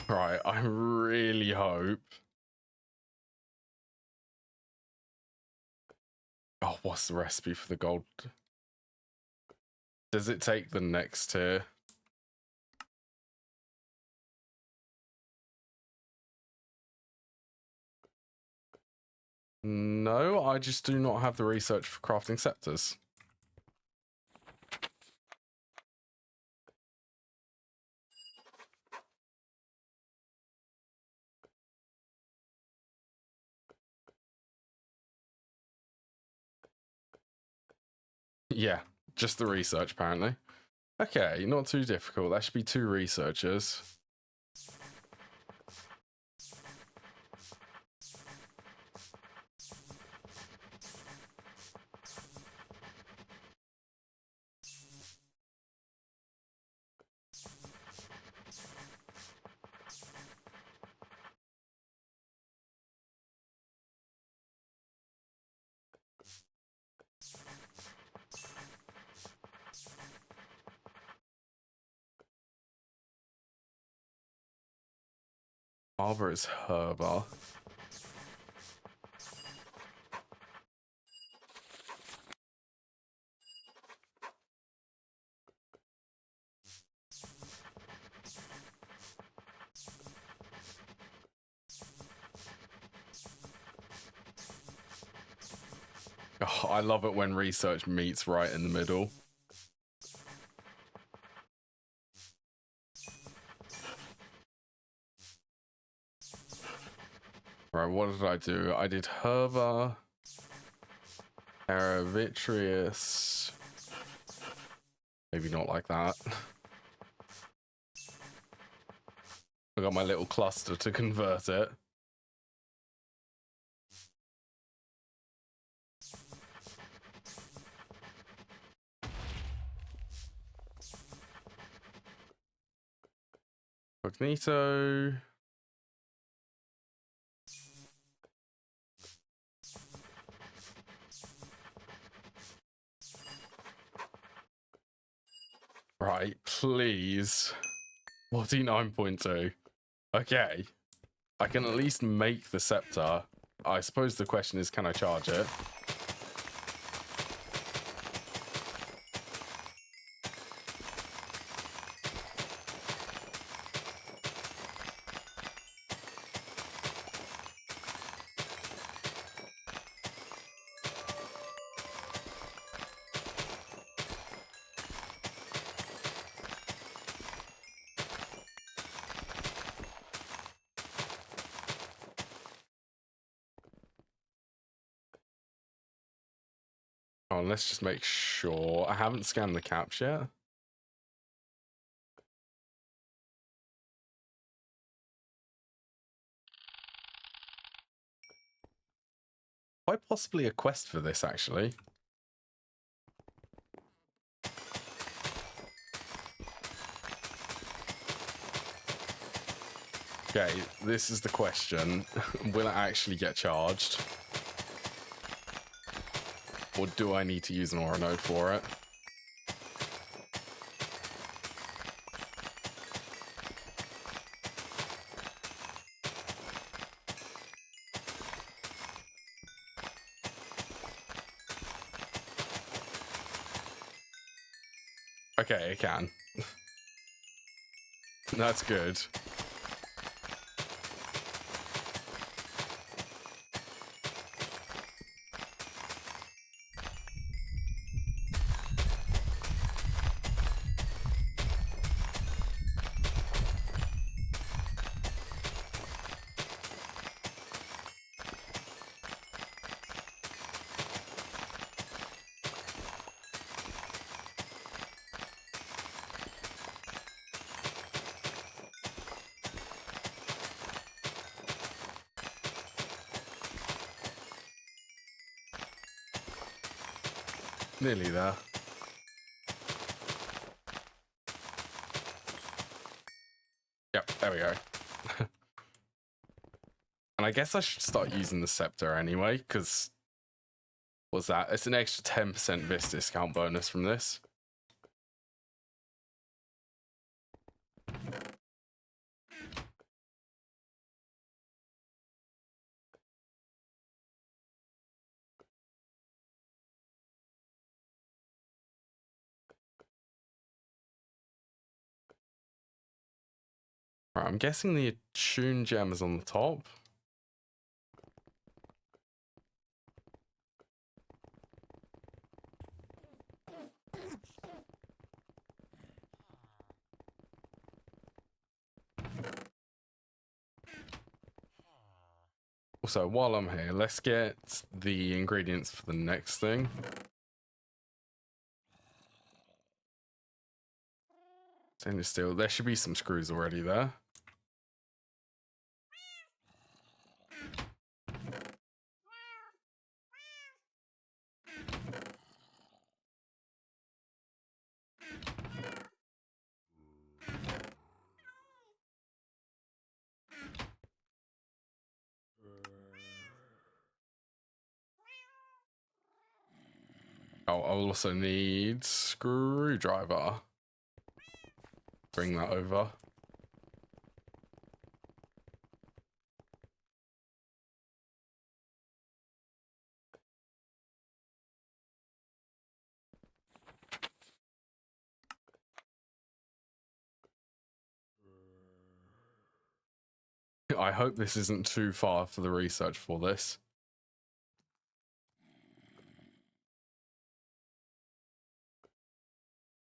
Right, I really hope. Oh, what's the recipe for the gold? Does it take the next tier? No, I just do not have the research for crafting scepters. Yeah, just the research apparently. Okay, not too difficult. That should be 2 researchers. Barber is Herber. Oh, I love it when research meets right in the middle. Right, what did I do? I did Herber, Vitreous. Maybe not like that. I got my little cluster to convert it. Cognito. Right, please. 49.2. Okay. I can at least make the scepter. I suppose the question is, can I charge it? Oh, let's just make sure. I haven't scanned the caps yet. Quite possibly a quest for this, actually. Okay, this is the question. Will it actually get charged? Or do I need to use an aura node for it? Okay, it can. That's good. Nearly there. Yep, there we go. And I guess I should start using the scepter anyway, because what's that? It's an extra 10% vis discount bonus from this. Right, I'm guessing the attune gem is on the top. Also, while I'm here, let's get the ingredients for the next thing. Stainless steel. There should be some screws already there. Oh, I'll also need screwdriver. Bring that over. I hope this isn't too far for the research for this.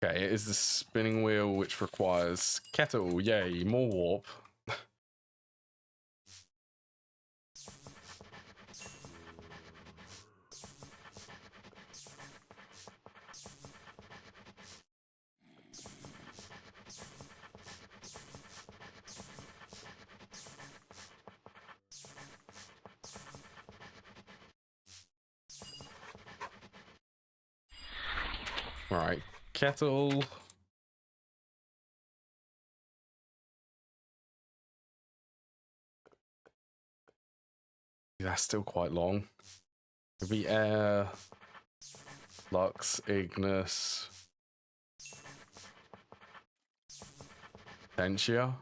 Okay, it is the spinning wheel which requires kettle. Yay, more warp. All right, kettle. That's still quite long. Maybe air, flux, ignis, tensia.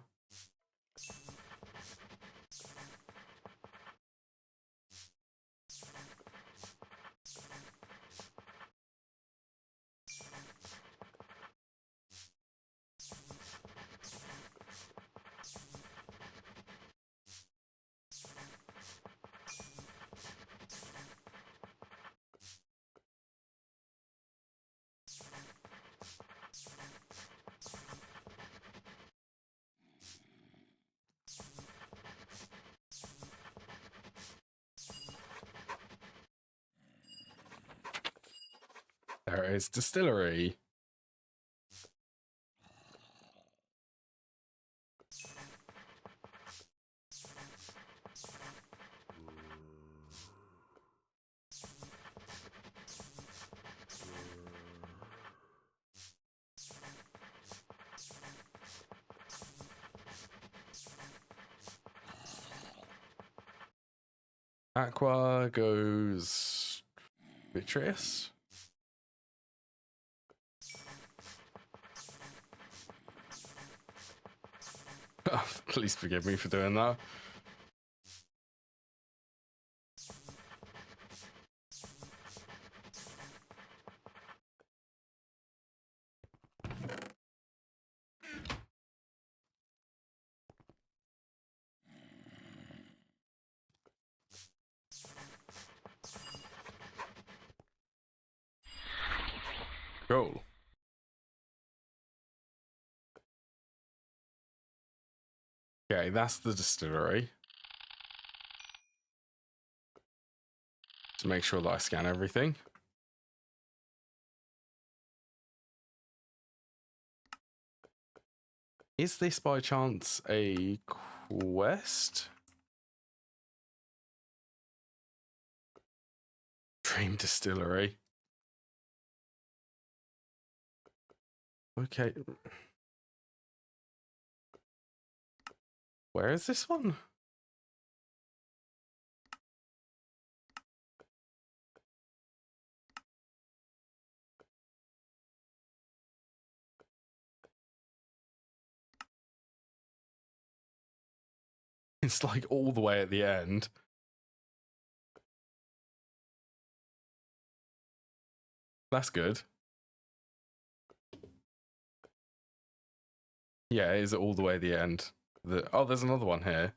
There is distillery. Aqua goes vitreous. Please forgive me for doing that. Cool. Okay, that's the distillery. To make sure that I scan everything. Is this by chance a quest? Dream Distillery. Okay. Where is this one? It's like all the way at the end. That's good. Yeah, is it all the way at the end? Oh, there's another one here.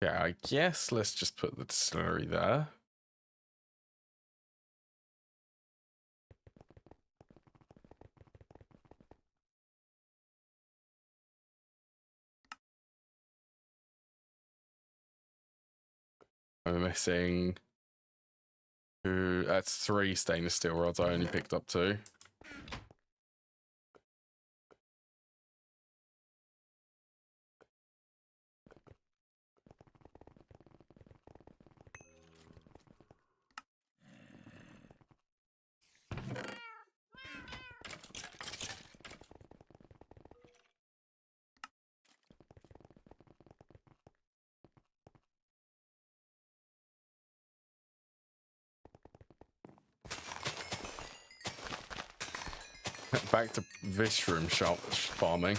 Yeah, I guess let's just put the distillery there. I'm missing two. That's 3 stainless steel rods. I only picked up 2. Back to Vishroom shop farming.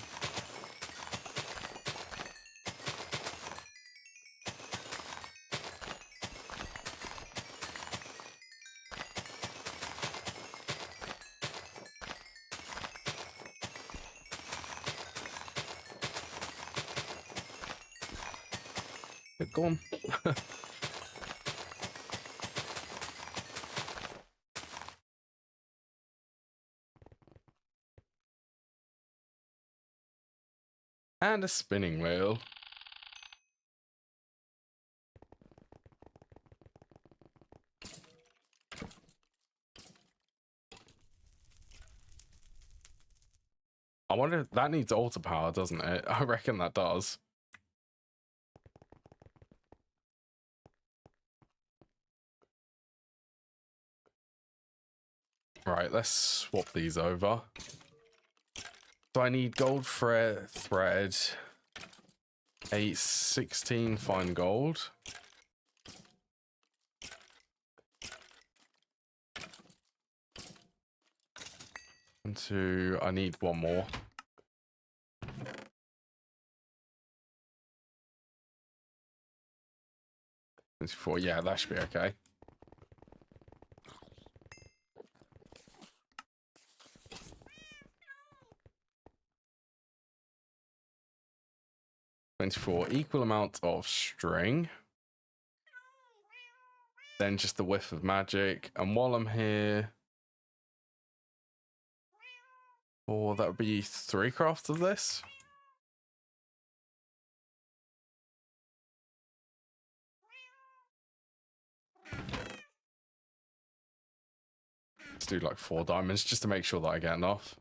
Go on. And a spinning wheel. I wonder if that needs auto power, doesn't it? I reckon that does. Right, let's swap these over. So I need gold thread, 816 fine gold. And 2, I need 1 more. 24, yeah, that should be okay. Equal amount of string. Then just the whiff of magic. And while I'm here, oh, that would be 3 crafts of this. Let's do like 4 diamonds just to make sure that I get enough.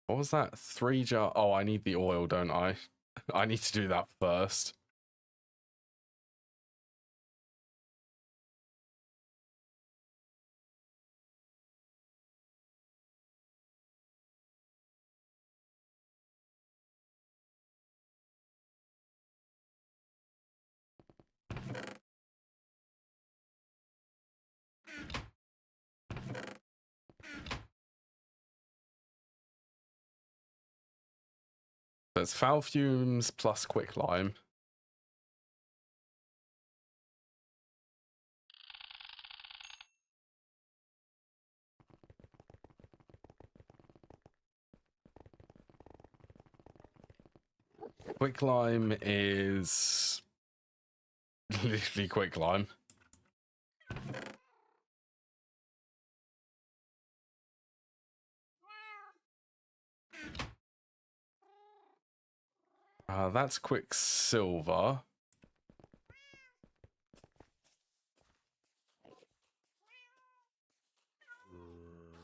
What was that? 3 jar. Oh, I need the oil, don't I? I need to do that first. There's foul fumes plus quicklime. Quicklime is literally quicklime. That's Quicksilver.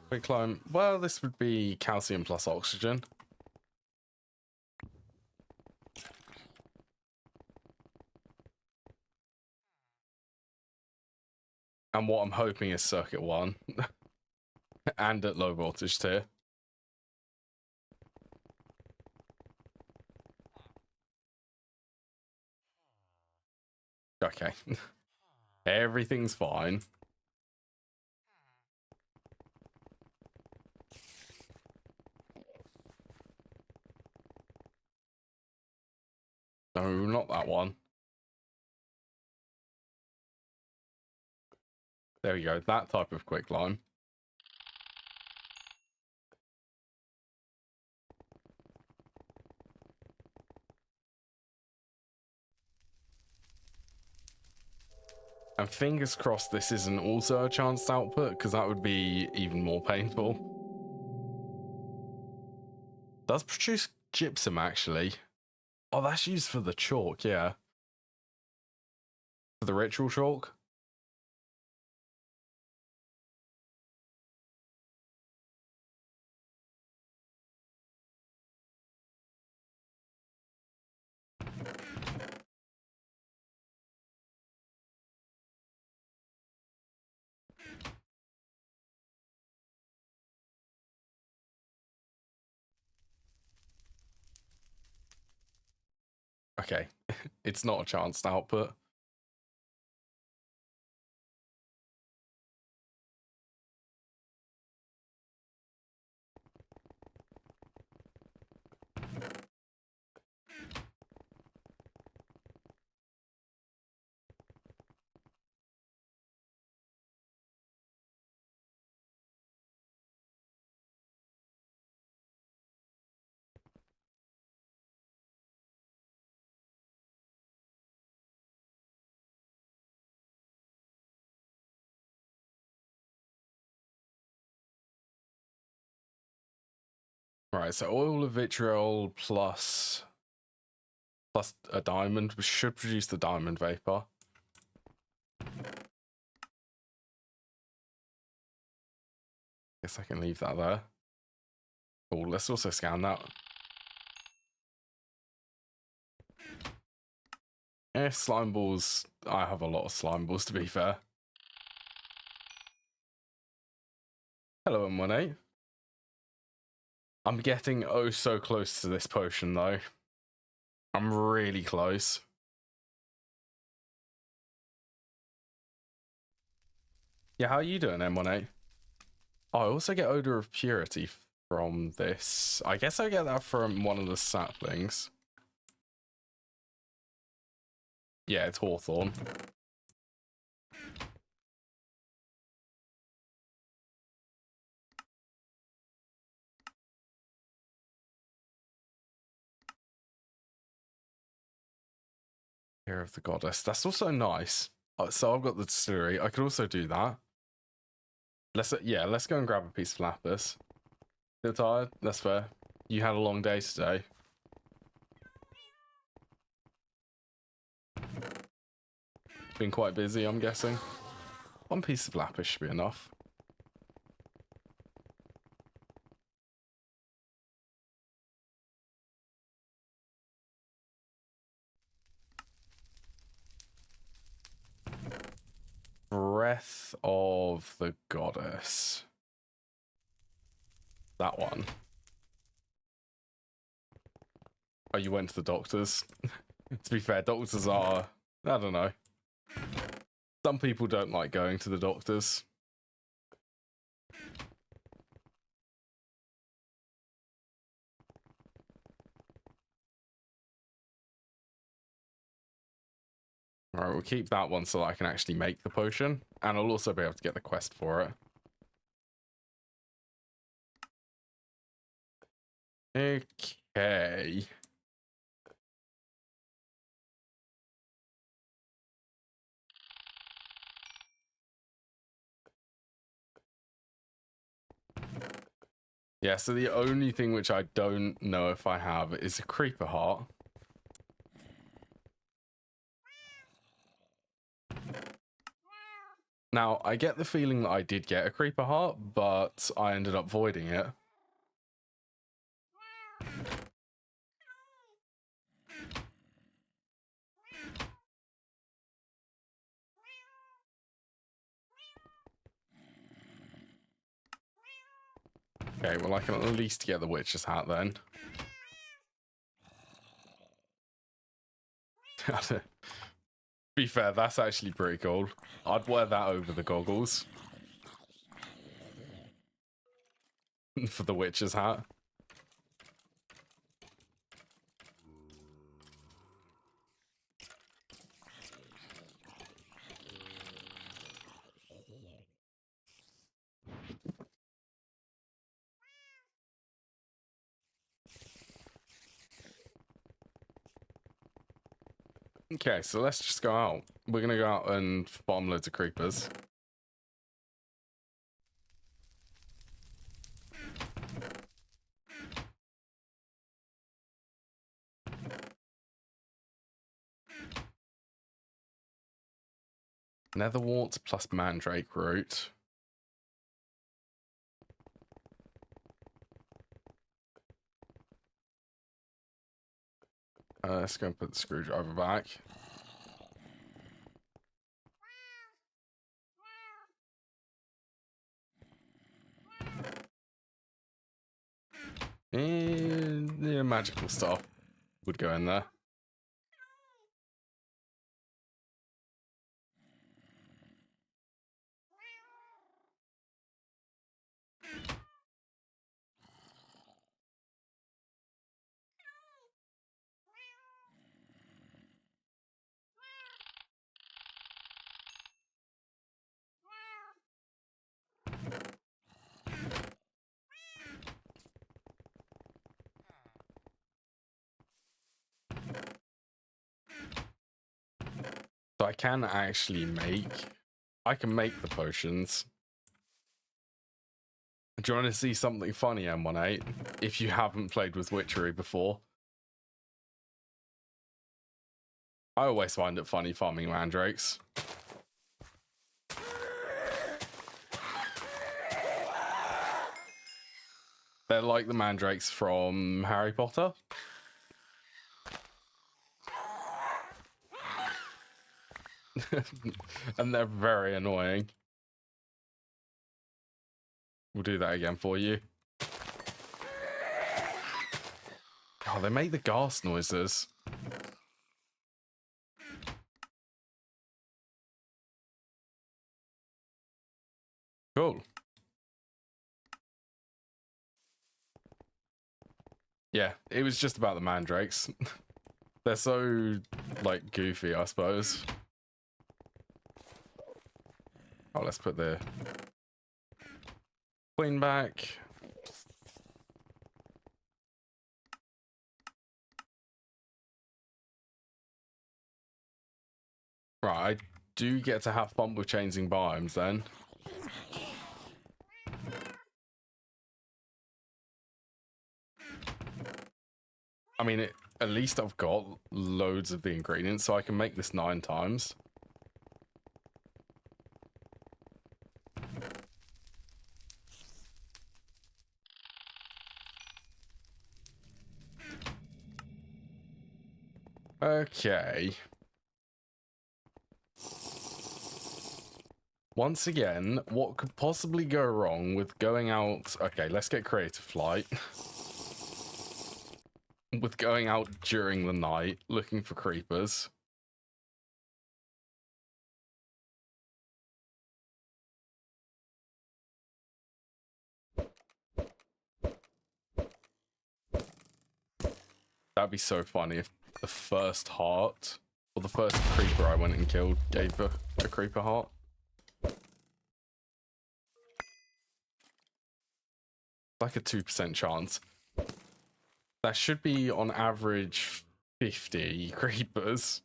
Quick climb. Well, this would be calcium plus oxygen. And what I'm hoping is circuit 1. And at low voltage tier. Okay. Everything's fine. No, not that one. There we go. That type of quick climb. And fingers crossed this isn't also a chanced output, because that would be even more painful. Does produce gypsum, actually. Oh, that's used for the chalk, yeah. For the ritual chalk. Okay, it's not a chanced output. Right, so oil of vitriol plus a diamond should produce the diamond vapor. Guess I can leave that there. Oh, let's also scan that. Slime balls. I have a lot of slime balls, to be fair. Hello, M18. I'm getting oh so close to this potion, though. I'm really close. Yeah, how are you doing, M18? Oh, I also get Odor of Purity from this. I guess I get that from one of the saplings. Yeah, it's Hawthorn. Ear of the Goddess. That's also nice. So I've got the distillery. I could also do that. Let's go and grab a piece of lapis. Still tired? That's fair. You had a long day today. Been quite busy, I'm guessing. One piece of lapis should be enough. Breath of the Goddess. That one. Oh, you went to the doctors? To be fair, doctors are... I don't know. Some people don't like going to the doctors. Alright, we'll keep that one so I can actually make the potion. And I'll also be able to get the quest for it. Okay. Yeah, so the only thing which I don't know if I have is a creeper heart. Now, I get the feeling that I did get a creeper heart, but I ended up voiding it. Okay, well, I can at least get the witch's hat then. To be fair, that's actually pretty cool. I'd wear that over the goggles. For the witch's hat. Okay, so let's just go out. We're gonna go out and farm loads of creepers. Netherwort plus mandrake root. Let's go and put the screwdriver back. And the magical stuff would go in there. So I can actually I can make the potions. Do you want to see something funny, M18? If you haven't played with Witchery before. I always find it funny farming mandrakes. They're like the mandrakes from Harry Potter. And they're very annoying. We'll do that again for you. Oh, they make the gas noises. Cool. Yeah, it was just about the mandrakes. They're so, like, goofy, I suppose. Oh, let's put the queen back. Right, I do get to have fun with changing biomes then. I mean, at least I've got loads of the ingredients, so I can make this 9 times. Okay. Once again, what could possibly go wrong with going out... Okay, let's get creative flight. With going out during the night, looking for creepers. That'd be so funny if the first heart, or the first creeper I went and killed, gave a creeper heart. Like a 2% chance. That should be on average 50 creepers.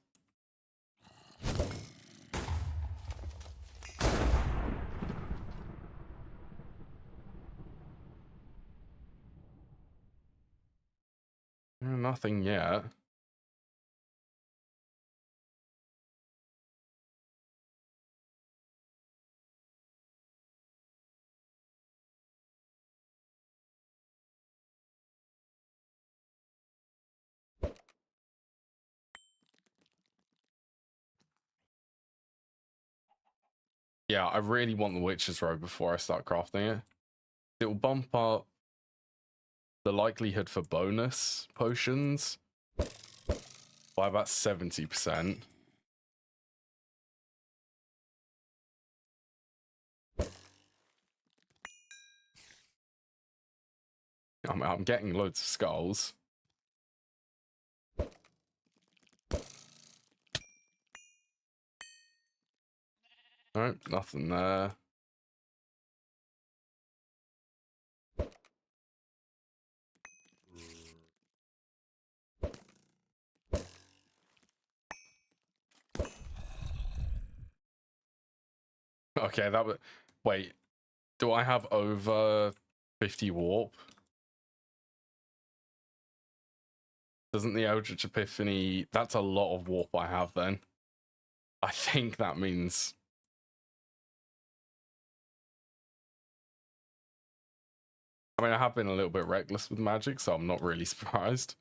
Nothing yet. Yeah, I really want the Witcher's Robe before I start crafting it. It will bump up the likelihood for bonus potions by about 70%. I'm getting loads of skulls. Nope, nothing there. Okay, that would... Wait, do I have over 50 warp? Doesn't the Eldritch Epiphany... That's a lot of warp I have then. I think that means... I mean, I have been a little bit reckless with magic, so I'm not really surprised.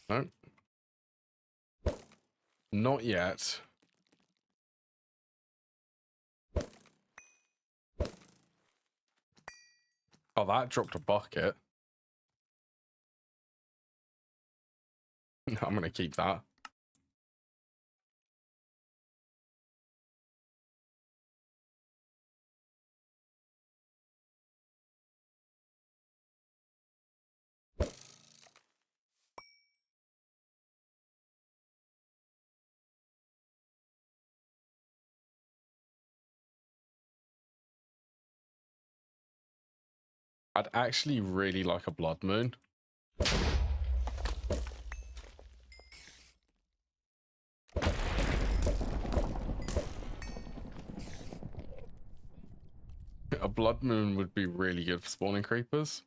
Nope. Not yet. Oh, that dropped a bucket. I'm gonna keep that. I'd actually really like a blood moon. A blood moon would be really good for spawning creepers.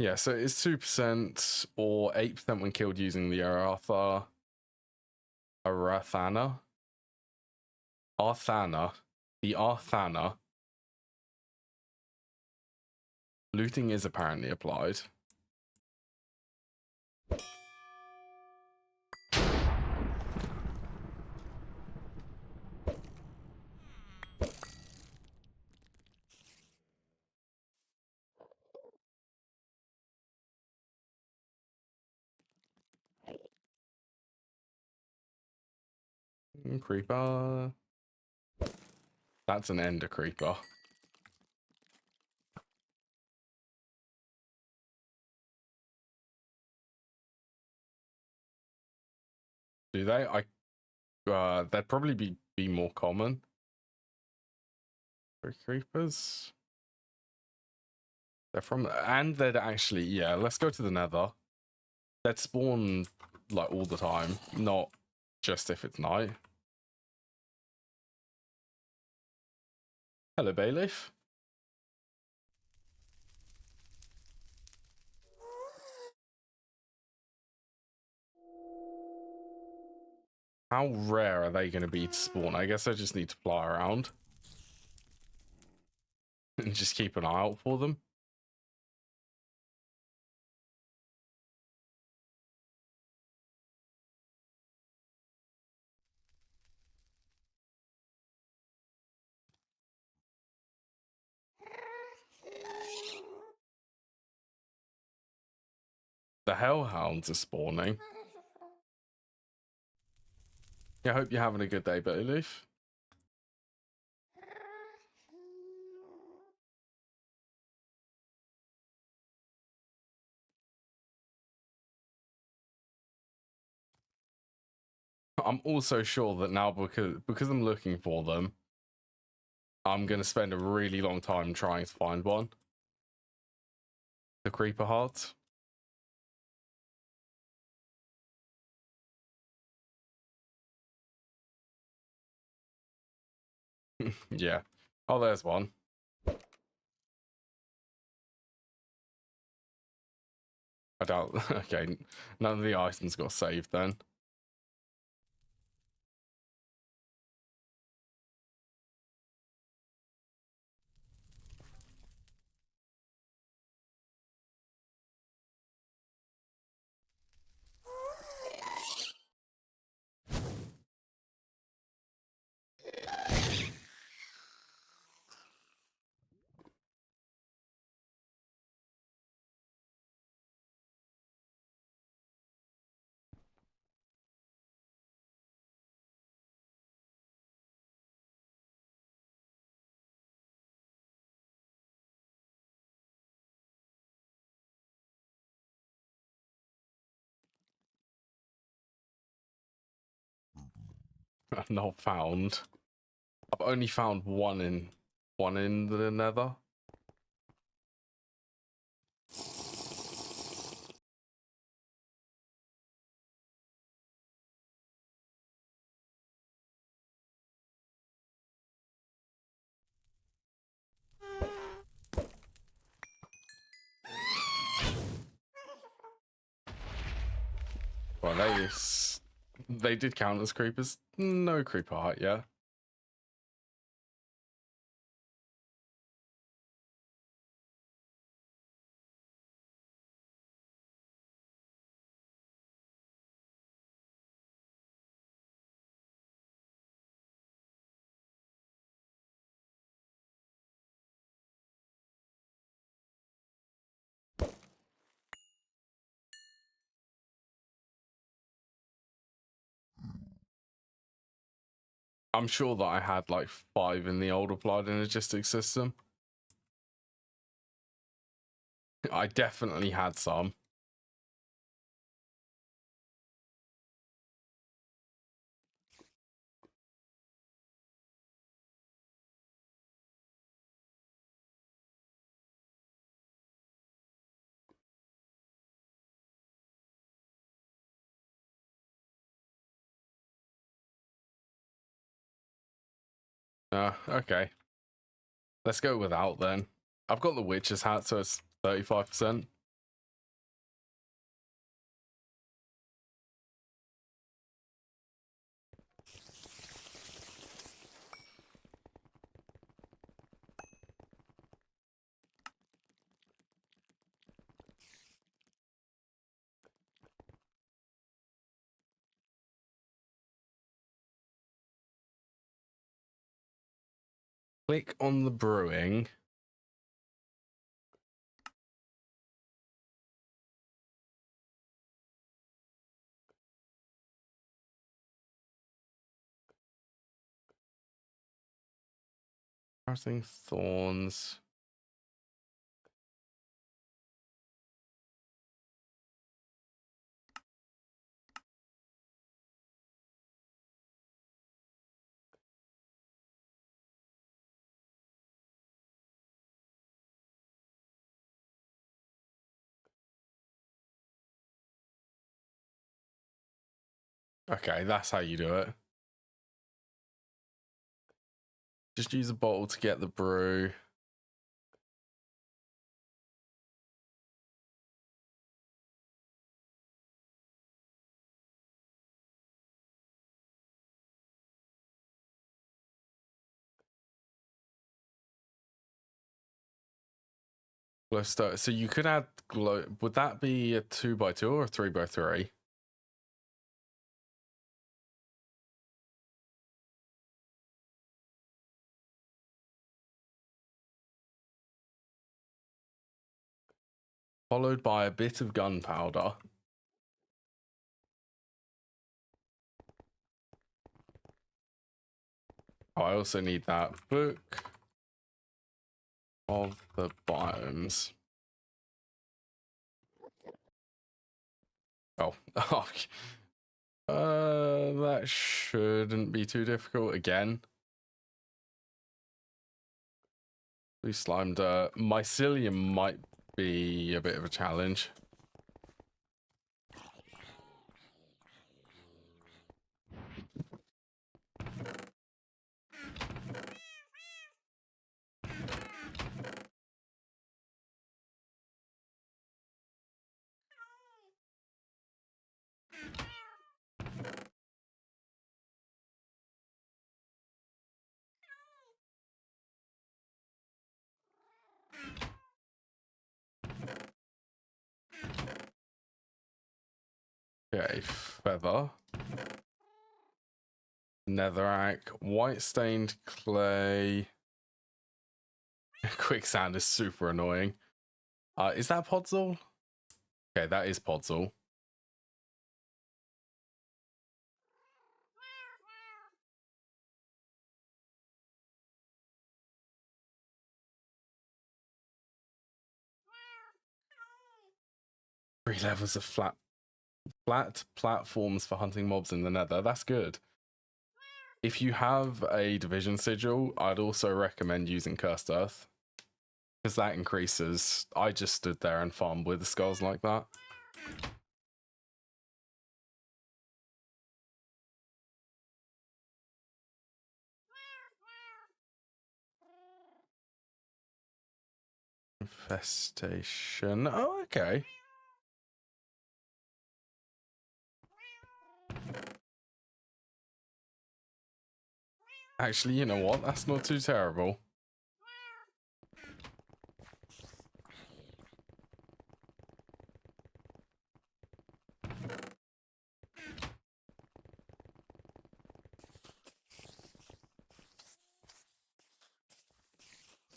Yeah, so it's 2% or 8% when killed using the Arathana. The Arthana. Looting is apparently applied. Creeper. That's an ender creeper. Do they? They'd probably be more common. Creepers. They're from, and they'd actually, yeah, let's go to the nether. They'd spawn like all the time, not just if it's night. Hello, Bailiff. How rare are they going to be to spawn? I guess I just need to fly around and just keep an eye out for them. The hellhounds are spawning. Yeah, I hope you're having a good day, Bailiff. I'm also sure that now, because I'm looking for them, I'm going to spend a really long time trying to find one. The creeper hearts. Yeah. Oh, there's one. I doubt. Okay, none of the items got saved then. Not found. I've only found one in the nether. Well, they did count as creepers. No creeper height, yeah. I'm sure that I had like 5 in the old applied energistic system. I definitely had some. Okay. Let's go without then. I've got the witch's hat, so it's 35%. Click on the brewing. Crossing thorns. Okay, that's how you do it. Just use a bottle to get the brew. Glowstone. So you could add glow. Would that be a 2x2 or a 3x3? Followed by a bit of gunpowder. Oh, I also need that book of the biomes. Oh, that shouldn't be too difficult again. We slimed. Mycelium might be a bit of a challenge. Okay, feather. Netherrack, white stained clay. Quicksand is super annoying. Is that Podzol? Okay, that is Podzol. Three levels of flat platforms for hunting mobs in the nether. That's good. If you have a division sigil, I'd also recommend using Cursed Earth, because that increases. I just stood there and farmed with the skulls like that. Infestation. Oh, okay. Actually, you know what? That's not too terrible.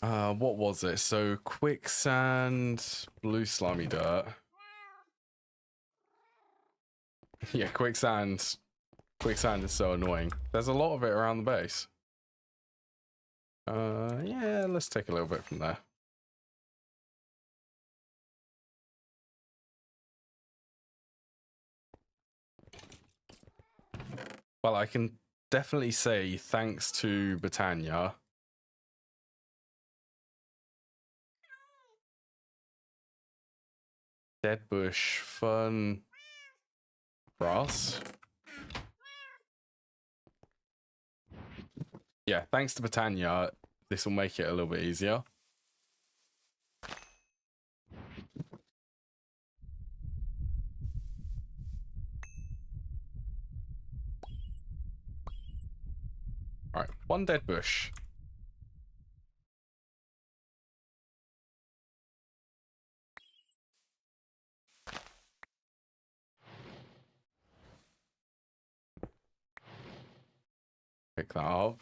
What was it? So quicksand, blue slimy dirt. Yeah, quicksand is so annoying. There's a lot of it around the base. Yeah, let's take a little bit from there. Well, I can definitely say thanks to Britannia. Dead bush, fern, grass. Yeah, thanks to Britannia, this will make it a little bit easier. All right, one dead bush. Pick that up.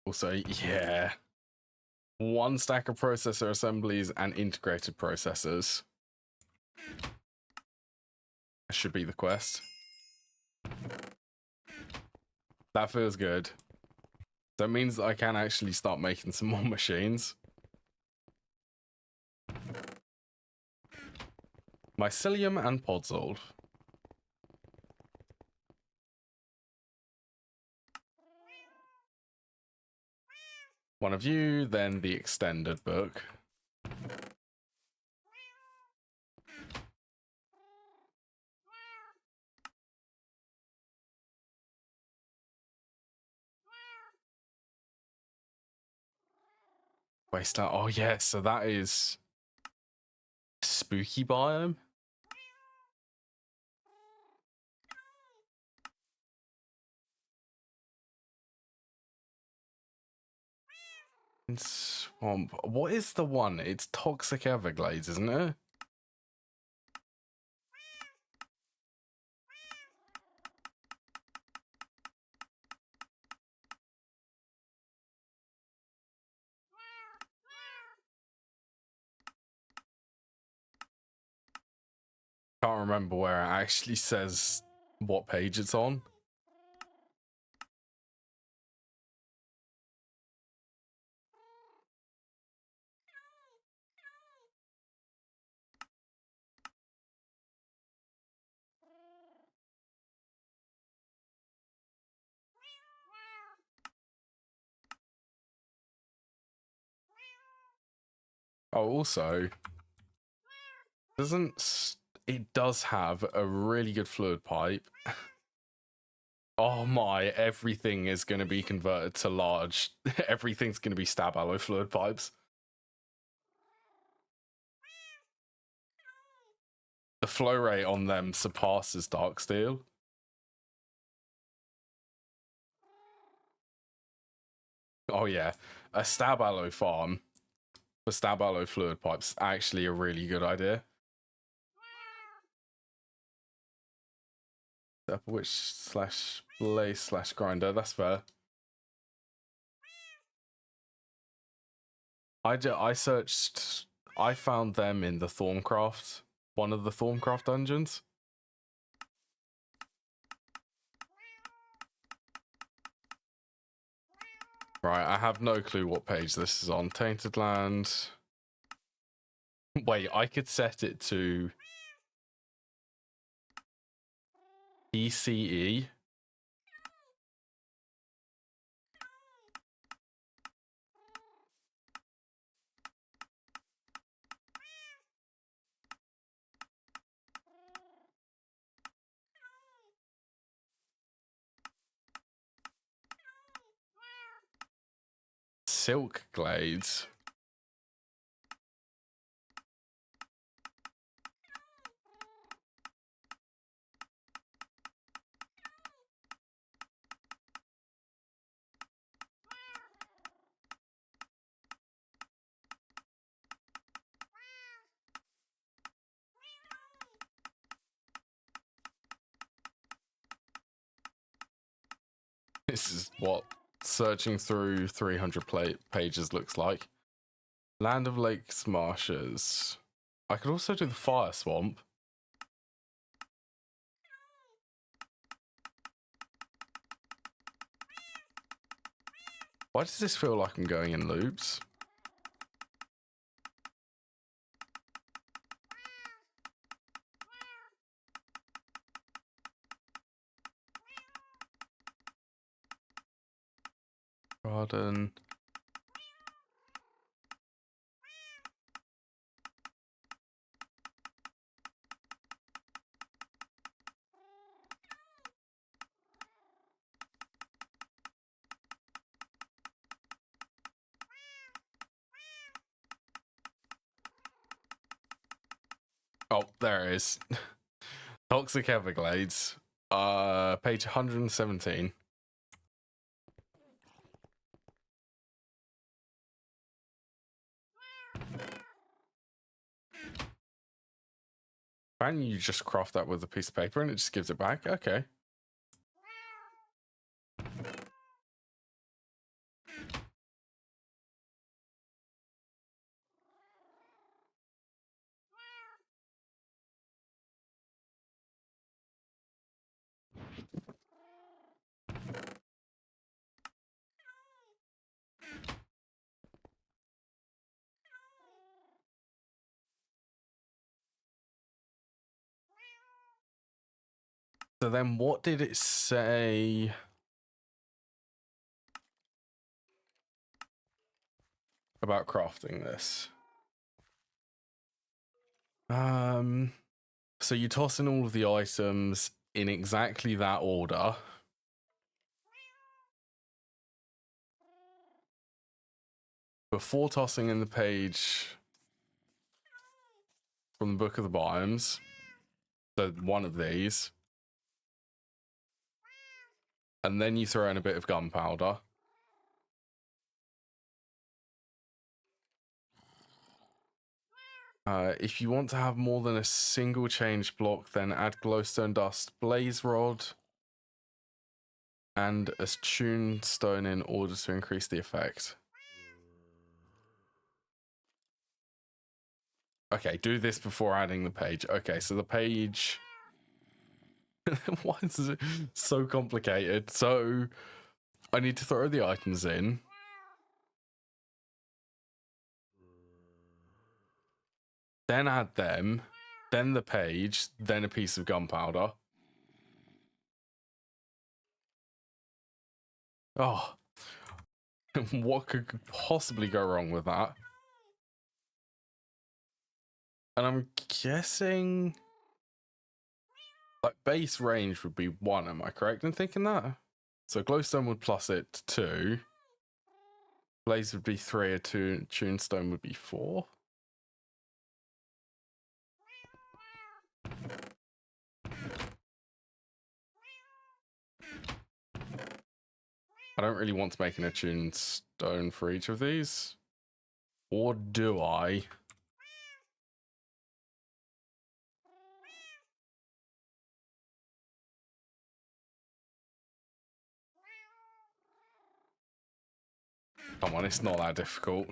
Also, yeah. One stack of processor assemblies and integrated processors. That should be the quest. That feels good. That means that I can actually start making some more machines. Mycelium and Podzol. One of you, then the extended book. Wasteland. Oh, yeah, so that is spooky biome. Swamp. What is the one? It's Toxic Everglades, isn't it? Can't remember where it actually says what page it's on. Oh, also, doesn't it does have a really good fluid pipe. Oh my, everything is going to be converted to large. Everything's going to be stab alloy fluid pipes. The flow rate on them surpasses dark steel. Oh yeah, a stab alloy farm for stab alloy fluid pipes actually a really good idea. Witch / blaze / grinder, that's fair. I searched, I found them in the Thorncraft, one of the Thorncraft dungeons. Right, I have no clue what page this is on. Tainted Land. Wait, I could set it to PCE. Silk Glades. This is what searching through 300 pages looks like. Land of Lakes Marshes. I could also do the Fire Swamp. Why does this feel like I'm going in loops? Garden. Oh, there it is. Toxic Everglades. Page 117. Apparently you just craft that with a piece of paper and it just gives it back. Okay. So then what did it say about crafting this? So you toss in all of the items in exactly that order. Before tossing in the page from the Book of the Biomes. So one of these. And then you throw in a bit of gunpowder. If you want to have more than a single change block, then add glowstone dust, blaze rod, and a tuned stone in order to increase the effect. Okay, do this before adding the page. Okay, so the page... Why is it so complicated? So I need to throw the items in. Then add them. Then the page. Then a piece of gunpowder. Oh. What could possibly go wrong with that? And I'm guessing Like, base range would be 1, am I correct in thinking that? So glowstone would plus it to 2. Blaze would be 3, a tunestone would be 4. I don't really want to make an attuned stone for each of these. Or do I? Come on, it's not that difficult.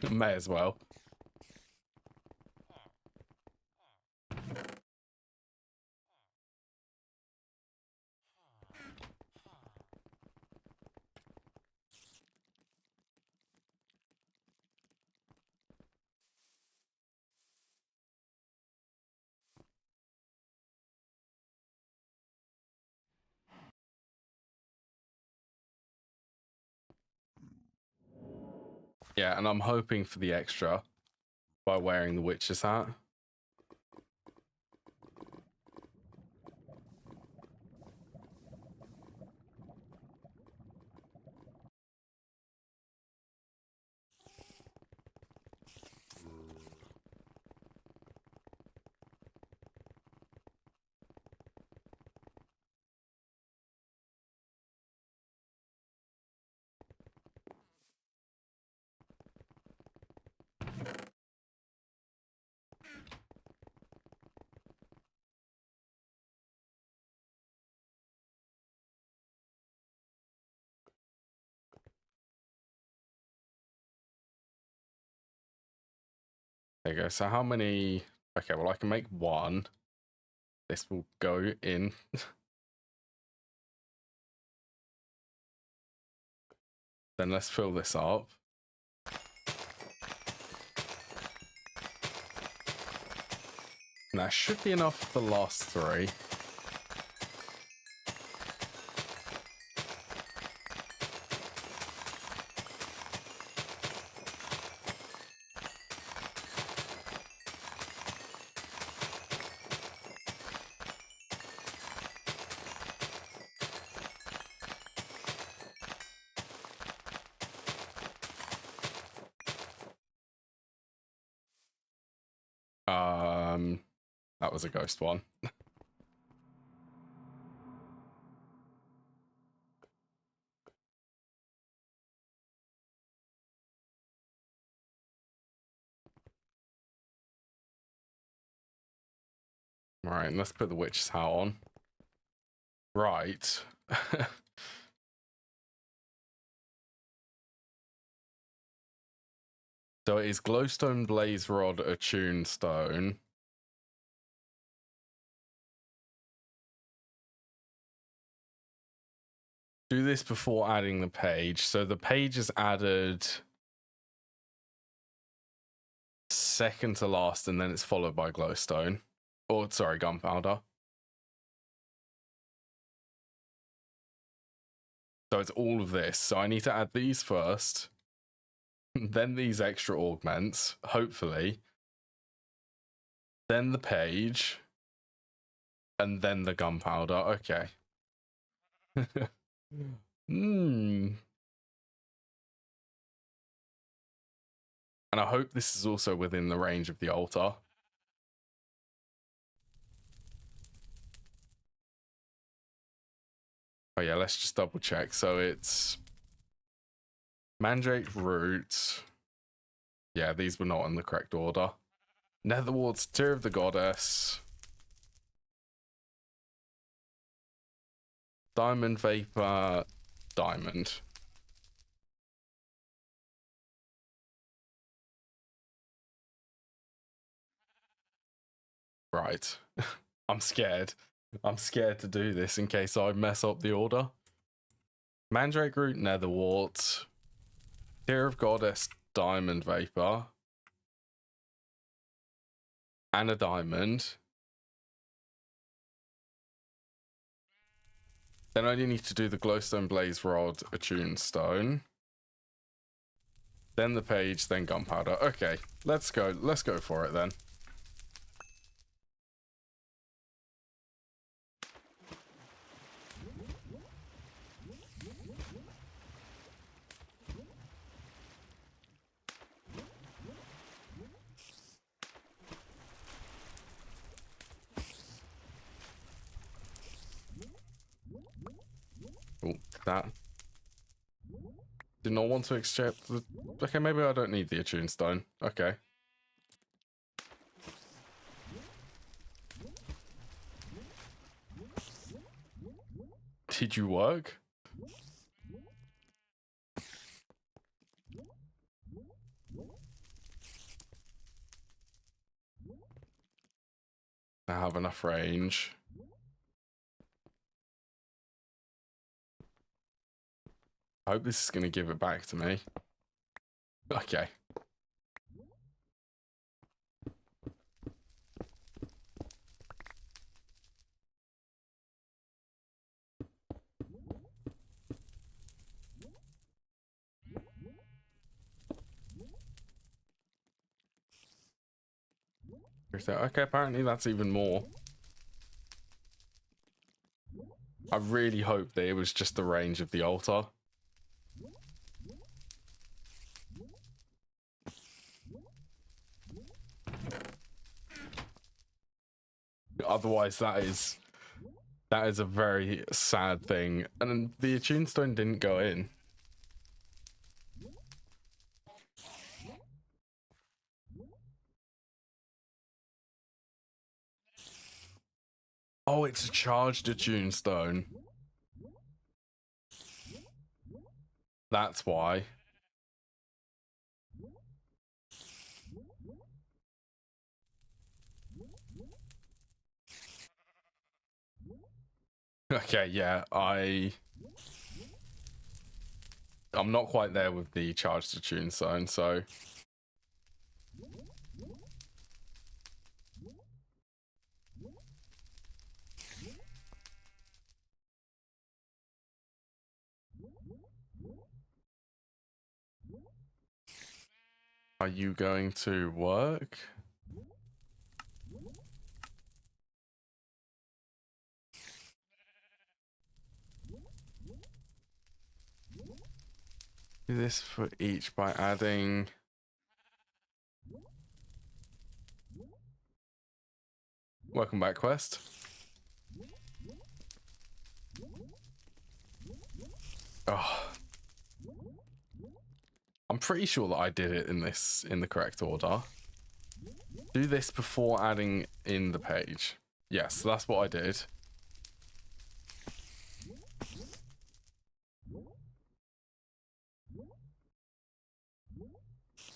May as well. Yeah, and I'm hoping for the extra by wearing the witch's hat. There you go. So how many? Okay, well, I can make 1. This will go in. Then let's fill this up. And that should be enough for the last 3. That was a ghost one. Right, let's put the witch's hat on. Right. So it is glowstone, blaze rod, attuned stone. Do this before adding the page. So the page is added second to last, and then it's followed by glowstone. Or, sorry, gunpowder. So it's all of this. So I need to add these first, then these extra augments, hopefully, then the page, and then the gunpowder. Okay. And I hope this is also within the range of the altar. Oh yeah, let's just double check. So it's Mandrake Root. Yeah, these were not in the correct order. Netherwart's Tear of the Goddess. Diamond Vapor, Diamond. Right. I'm scared. I'm scared to do this in case I mess up the order. Mandrake Root, Netherwart. Tear of Goddess, Diamond Vapor. And a diamond. Then I only need to do the glowstone, blaze rod, attuned stone. Then the page, then gunpowder. Okay, let's go. Let's go for it then. That. Did not want to accept the... Okay, maybe I don't need the attuned stone. Okay. Did you work? I have enough range. I hope this is going to give it back to me. Okay. Okay, apparently that's even more. I really hope that it was just the range of the altar. Otherwise, that is a very sad thing. And the attuned stone didn't go in. Oh, it's a charged attuned stone. That's why. Okay, yeah, I'm not quite there with the charged attuned stone, so... Are you going to work? Do this for each by adding... Welcome back, Quest. Oh. I'm pretty sure that I did it in the correct order. Do this before adding in the page. Yes, that's what I did.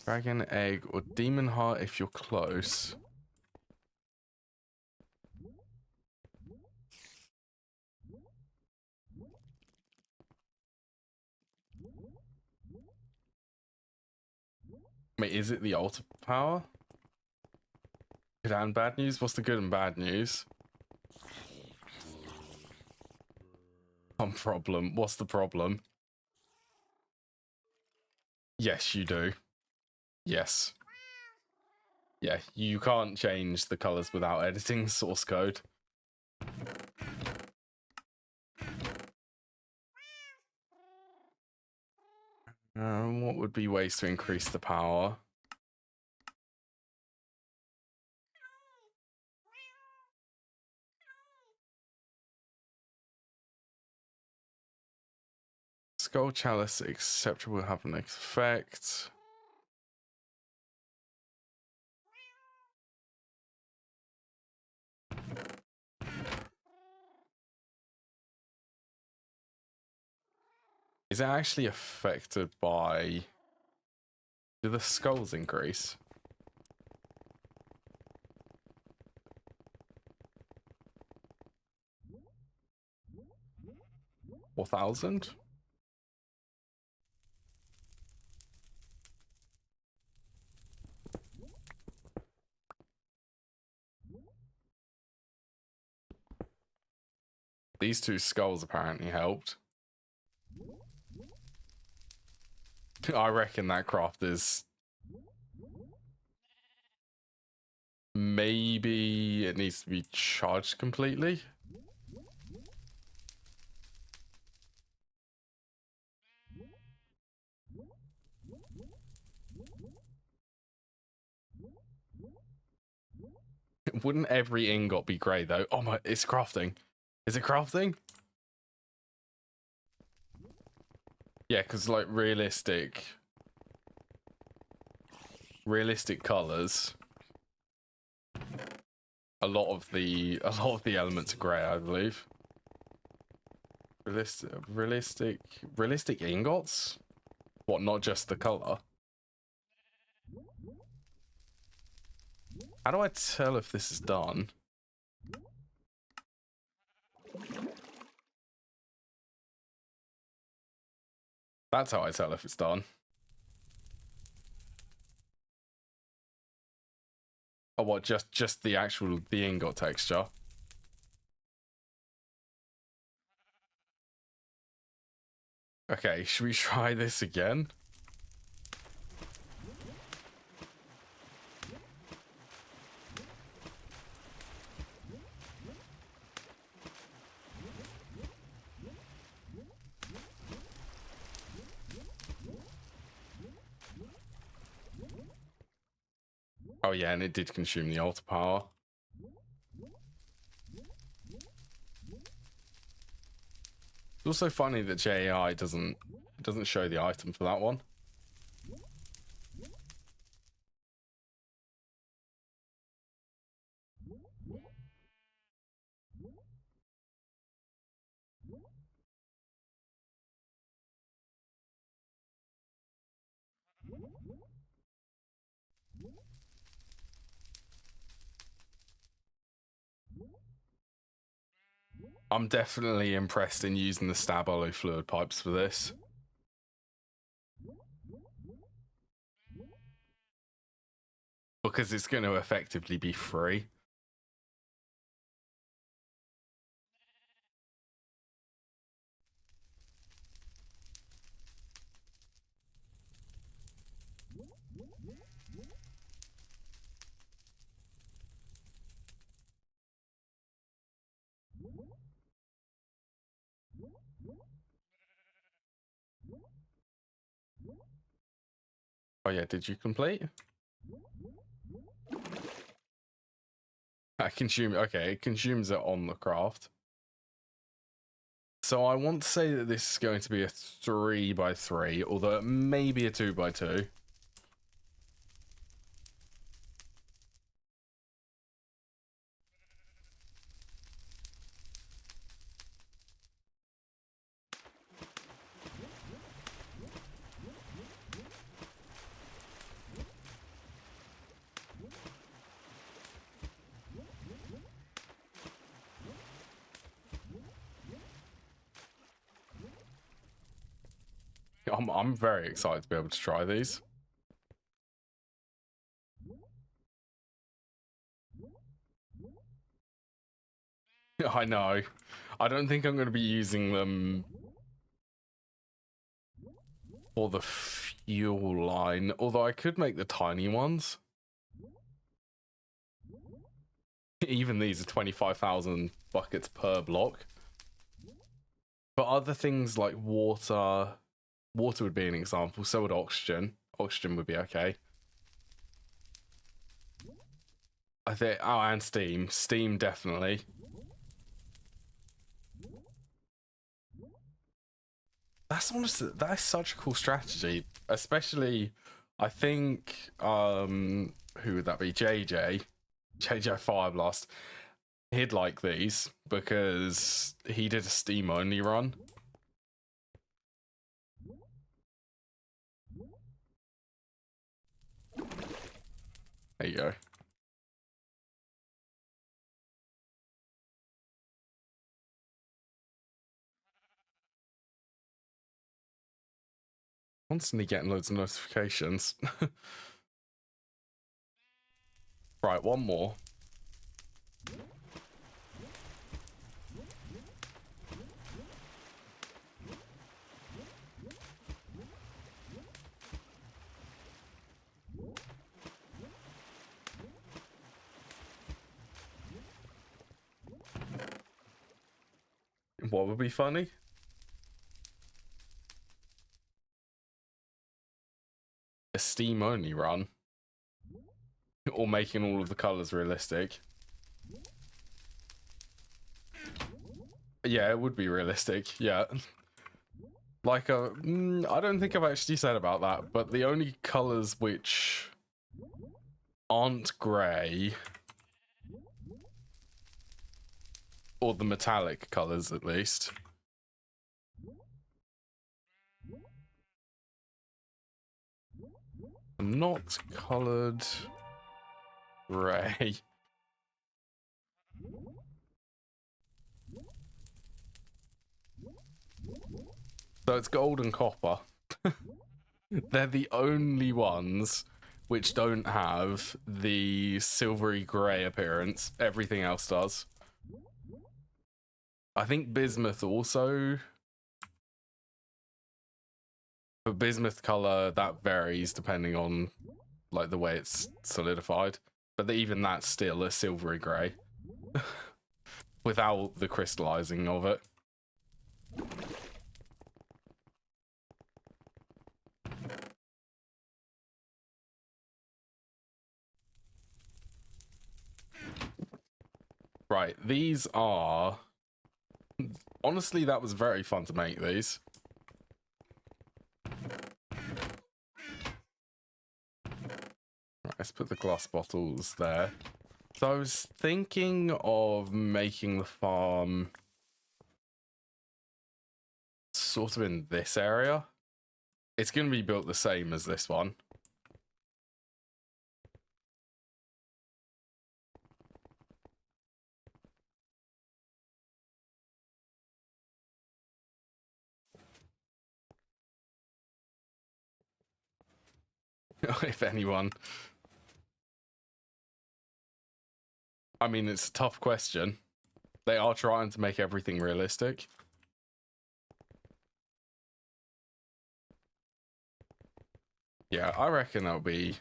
Dragon egg or demon heart if you're close. Wait, is it the altar power? Good and bad news? What's the good and bad news? Problem. What's the problem? Yes, you do. Yes. Yeah, you can't change the colors without editing source code. What would be ways to increase the power? Skull Chalice acceptable will have an effect. Is it actually affected by... Do the skulls increase? $4,000? These two skulls apparently helped. I reckon that craft is... Maybe it needs to be charged completely? Wouldn't every ingot be grey though? Oh my, it's crafting. Is it crafting? Yeah, because like realistic colors. A lot of the elements are grey, I believe. Realistic ingots? What, not just the color? How do I tell if this is done? That's how I tell if it's done. Oh, what, just the actual, the ingot texture? Okay, should we try this again? Oh yeah, and it did consume the altar power. It's also funny that JAI doesn't show the item for that one. I'm definitely impressed in using the stab aloe fluid pipes for this. Because it's going to effectively be free. Oh yeah, did you complete? I consume, okay, it consumes it on the craft. So I want to say that this is going to be a 3x3, although it may be a 2x2. I'm very excited to be able to try these. I know. I don't think I'm going to be using them for the fuel line, although I could make the tiny ones. Even these are 25,000 buckets per block. But other things like water would be an example, so would oxygen. Oxygen would be okay. I think, oh, and steam. Steam, definitely. That's honestly, that is such a cool strategy. Especially, I think, who would that be? JJ Fireblast. He'd like these because he did a steam only run. There you go. Constantly getting loads of notifications. Right, one more. What would be funny? A steam only run. Or making all of the colors realistic. Yeah, it would be realistic. Yeah. Like I don't think I've actually said about that, but the only colors which aren't grey, or the metallic colors at least, are not colored grey. So it's gold and copper. They're the only ones which don't have the silvery grey appearance. Everything else does. I think bismuth also. For bismuth color, that varies depending on like the way it's solidified. But even that's still a silvery grey. Without the crystallizing of it. Right, these are... Honestly, that was very fun to make these. Right, let's put the glass bottles there. So I was thinking of making the farm sort of in this area. It's going to be built the same as this one. If anyone. I mean, it's a tough question. They are trying to make everything realistic. Yeah, I reckon that'll be...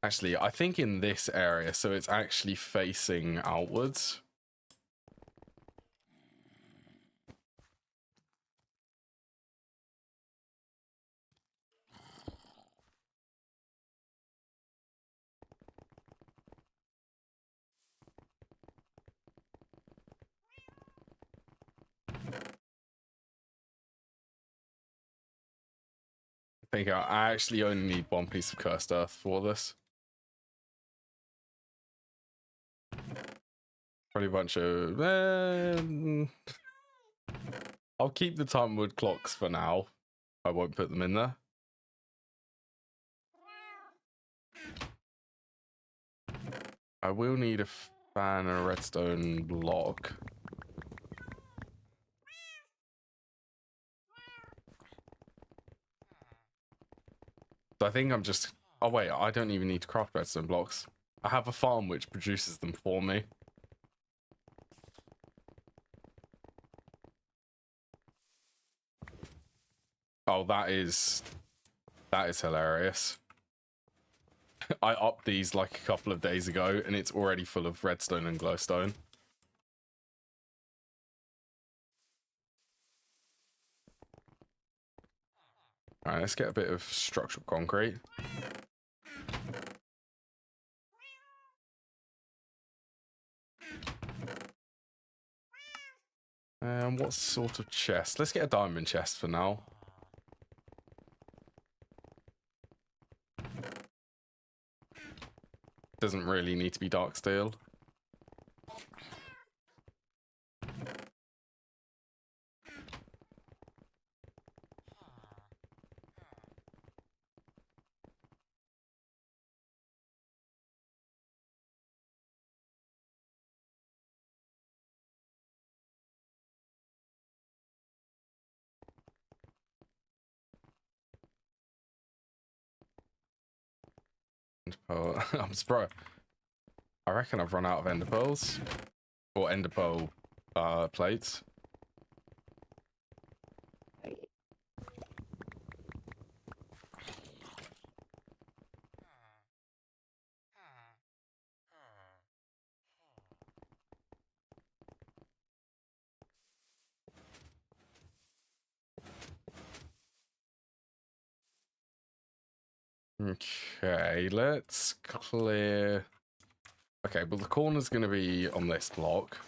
Actually, I think in this area, so it's actually facing outwards. I think I actually only need one piece of cursed earth for this. Probably a bunch of... I'll keep the time wood clocks for now. I won't put them in there. I will need a fan and a redstone block. So I think I'm just... Oh wait, I don't even need to craft redstone blocks. I have a farm which produces them for me. Oh, that is hilarious. I upped these like a couple of days ago and it's already full of redstone and glowstone. Alright, let's get a bit of structural concrete. And what sort of chest? Let's get a diamond chest for now. Doesn't really need to be dark steel. I'm surprised. I reckon I've run out of ender pearls. Or ender pearl plates. Okay, let's clear... Okay, well the corner's going to be on this block.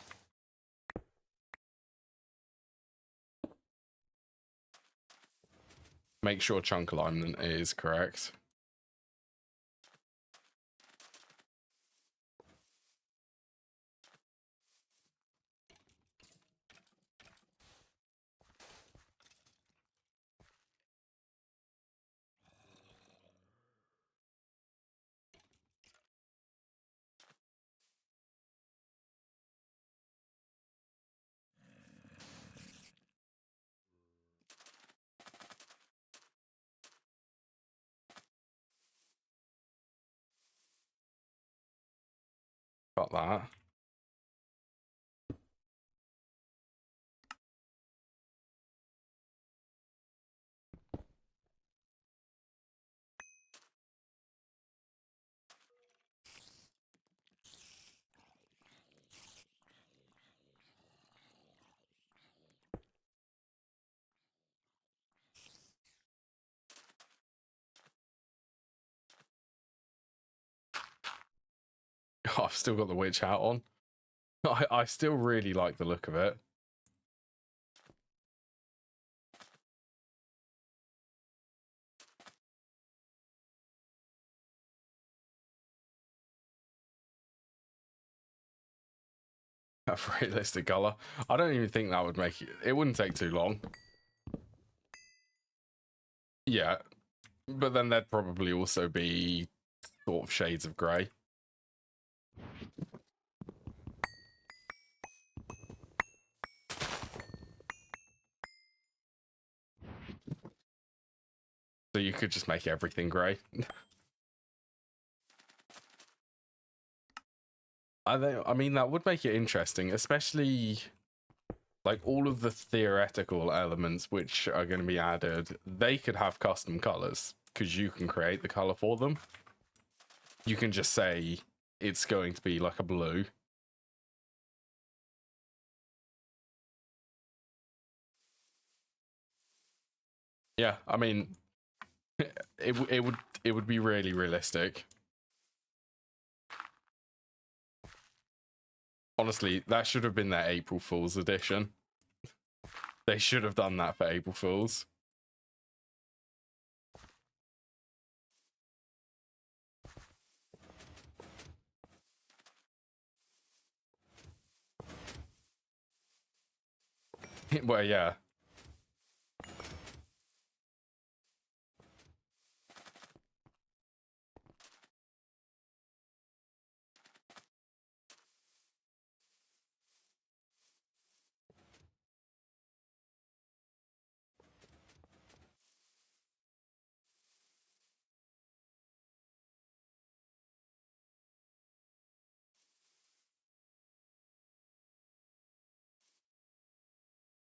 Make sure chunk alignment is correct. Got that. Oh, I've still got the witch hat on. I still really like the look of it. A realistic color. I don't even think that would make it. It wouldn't take too long. Yeah, but then there'd probably also be sort of shades of grey. So you could just make everything grey. I mean, that would make it interesting, especially like all of the theoretical elements which are going to be added. They could have custom colors because you can create the color for them. You can just say it's going to be like a blue. Yeah, I mean, it would be really realistic. Honestly, that should have been their April Fool's edition. They should have done that for April Fool's. Well, yeah.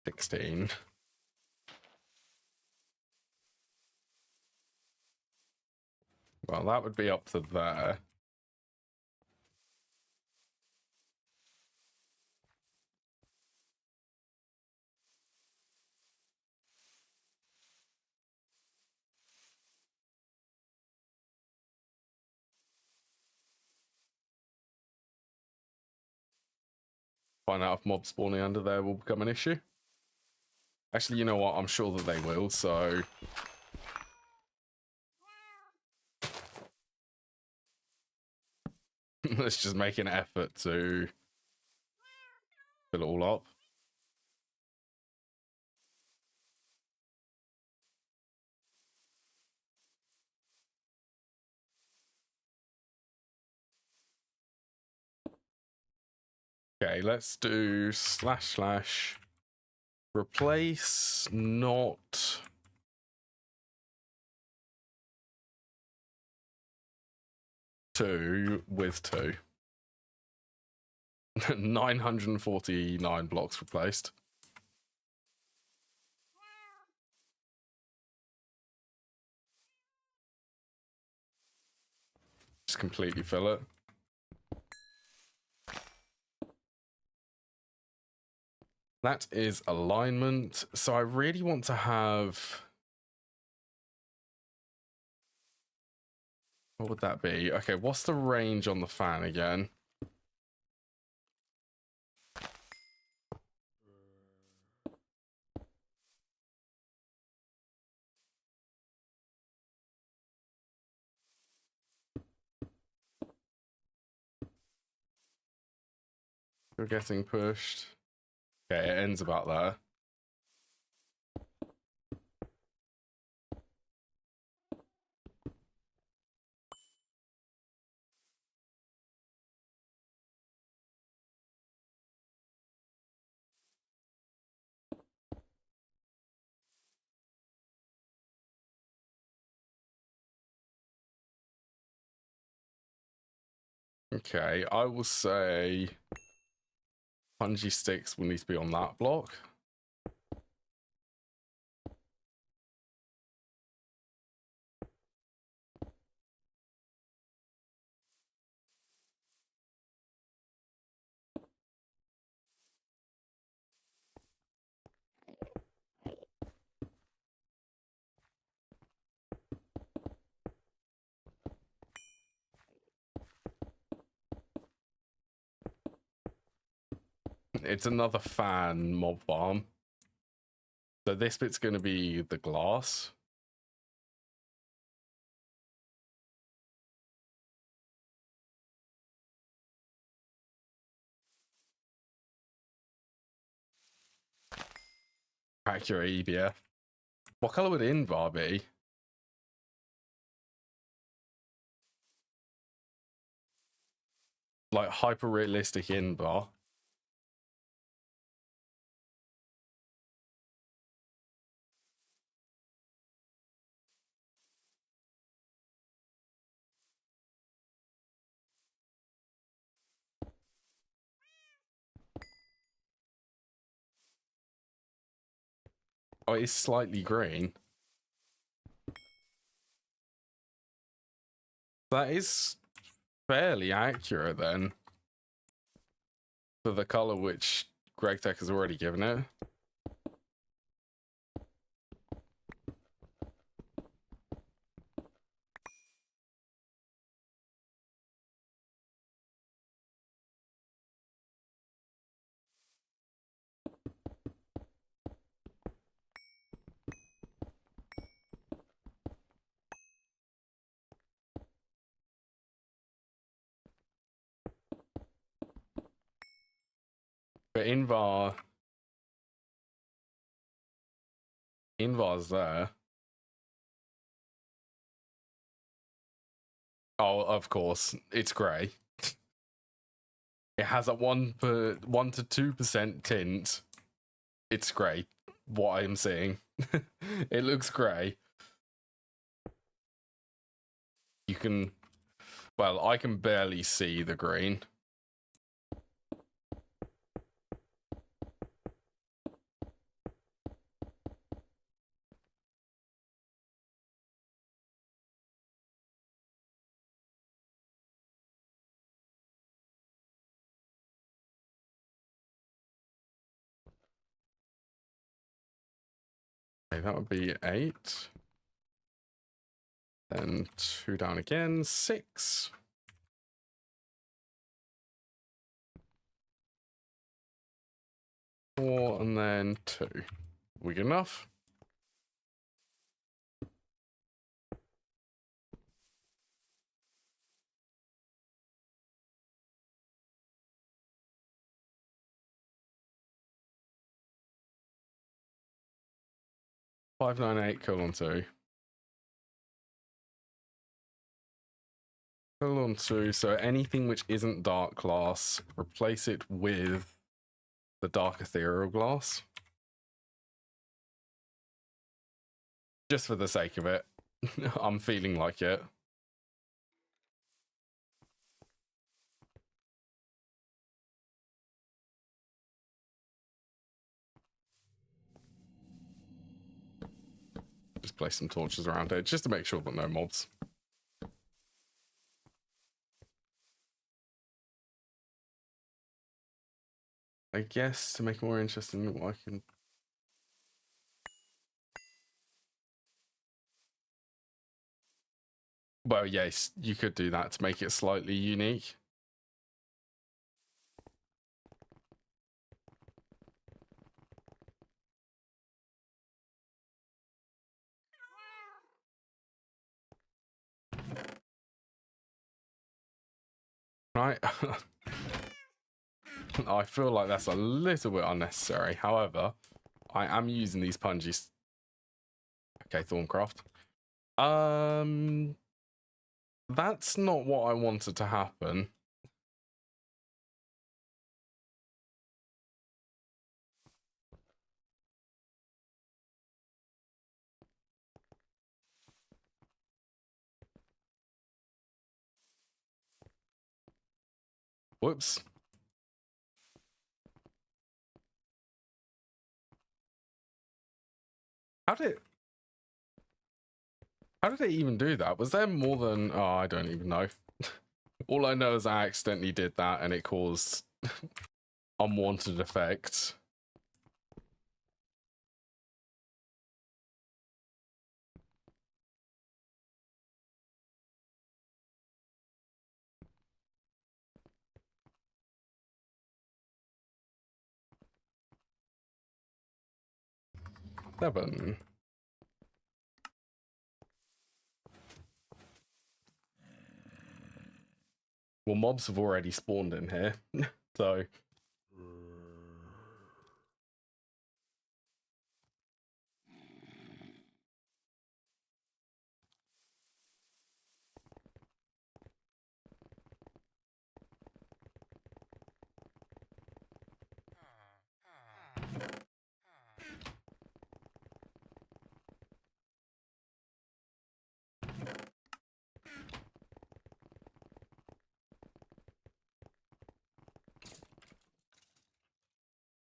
$16. Well, that would be up to there. Find out if mob spawning under there will become an issue. Actually, you know what? I'm sure that they will, so... let's just make an effort to fill it all up. Okay, let's do / replace not... two with two. 949 blocks replaced. Just completely fill it. That is alignment. So I really want to have... what would that be? Okay, what's the range on the fan again? We're getting pushed. Okay, it ends about there. Okay, I will say punji sticks will need to be on that block. It's another fan mob farm. So this bit's going to be the glass. Accurate EBF. What color would Invar be? Like hyper realistic Invar. Oh, it's slightly green. That is fairly accurate then. For the color which Greg Tech has already given it. But Invar's there. Oh, of course, it's grey. It has a 1 to 2% tint. It's grey. What I'm seeing, it looks grey. You can, well, I can barely see the green. Okay, that would be 8. Then 2 down again, 6. 4 and then 2. We good enough? (598:2). (2). So anything which isn't dark glass, replace it with the dark ethereal glass. Just for the sake of it. I'm feeling like it. Just place some torches around it, just to make sure that no mobs. I guess to make it more interesting, I can... Well, yes, you could do that to make it slightly unique. Right. I feel like that's a little bit unnecessary. However, I am using these punjies. Okay, Thorncraft. That's not what I wanted to happen. Whoops. How did it even do that? Was there more than... Oh, I don't even know. All I know is I accidentally did that and it caused unwanted effects. Seven. Well, mobs have already spawned in here, so...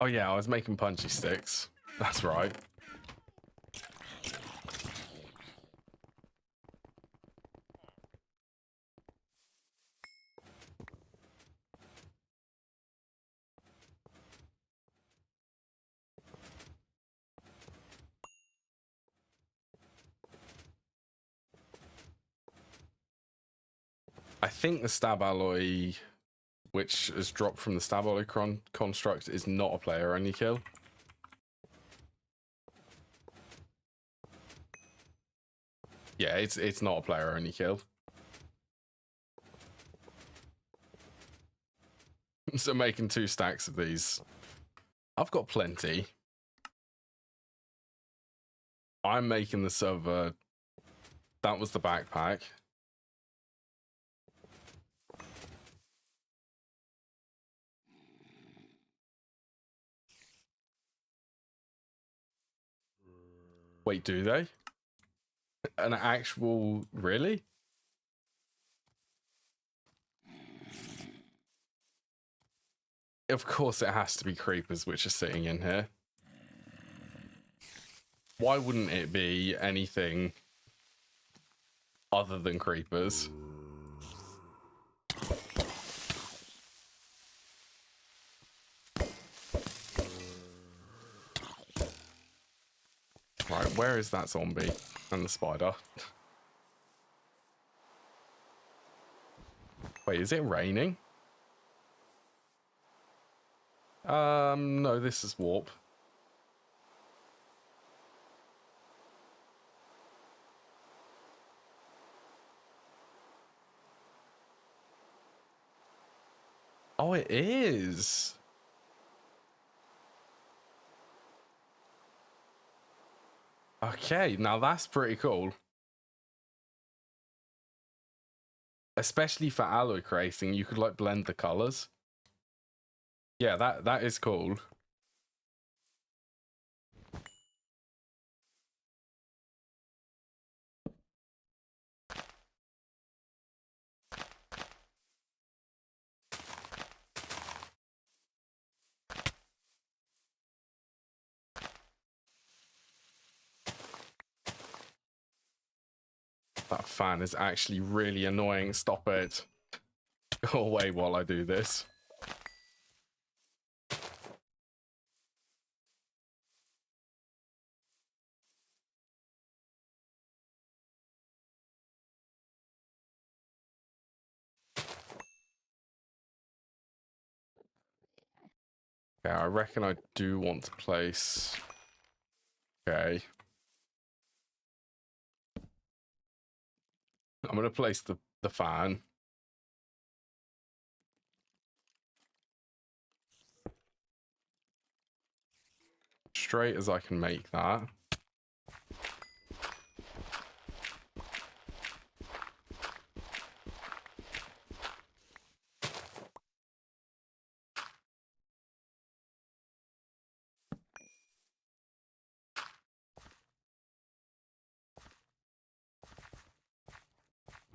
Oh yeah, I was making punchy sticks. That's right. I think the stab alloy, which is dropped from the stab alloy construct, is not a player only kill. Yeah, it's not a player only kill. So making 2 stacks of these. I've got plenty. I'm making the server. That was the backpack. Wait, do they? An actual... Really? Of course it has to be creepers which are sitting in here. Why wouldn't it be anything other than creepers? Right, where is that zombie and the spider? Wait, is it raining? No, this is warp. Oh, it is. Okay, now that's pretty cool. Especially for alloy creating, you could like blend the colors. Yeah, that is cool. That fan is actually really annoying. Stop it. Go away while I do this. Yeah, I reckon I do want to place... Okay. I'm going to place the fan. straight as I can make that.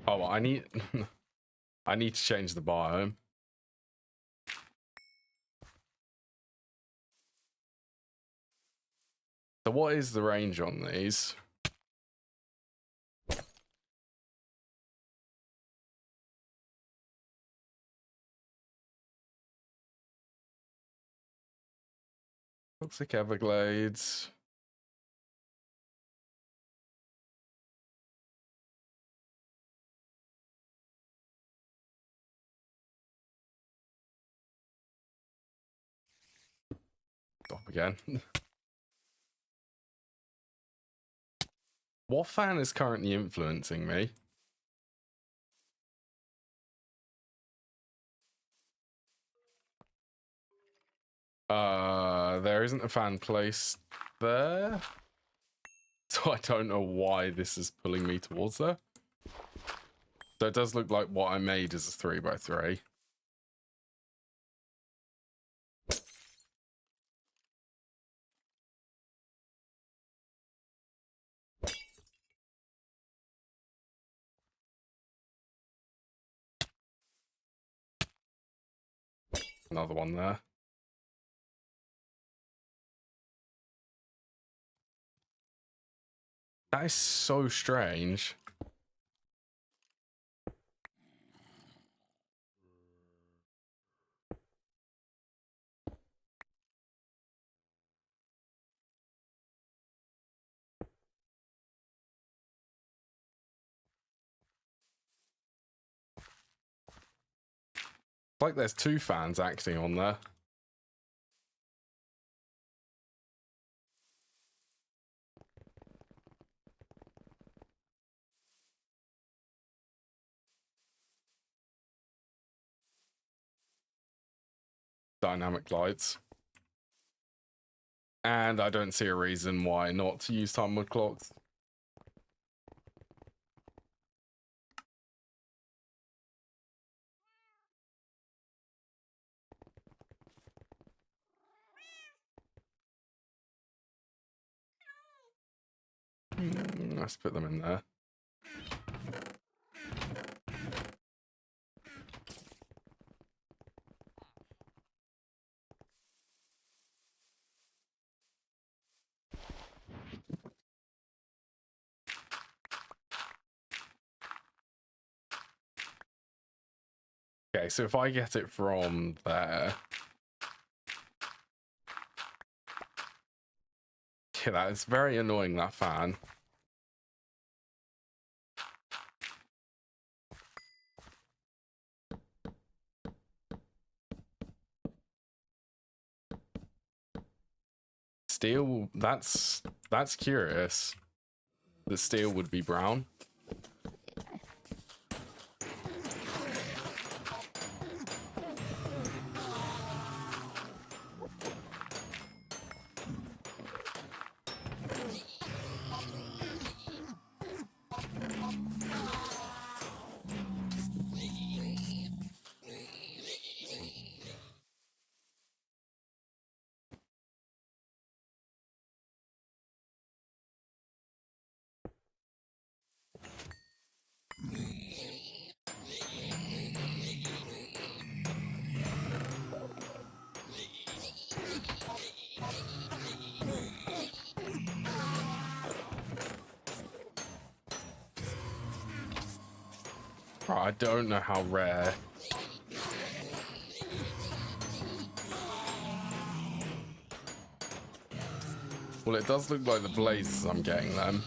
Oh, I need I need to change the biome. So what is the range on these? Looks like Everglades. Stop again. What fan is currently influencing me? There isn't a fan placed there. So I don't know why this is pulling me towards there. So it does look like what I made is a 3x3. Another one there. That is so strange. It's like there's two fans acting on there. Dynamic lights. And I don't see a reason why not to use timer clocks. Let's put them in there. Okay, so if I get it from there... Yeah, that is very annoying, that fan. Steel, that's curious. The steel would be brown. I don't know how rare. Well, it does look like the blazes I'm getting them.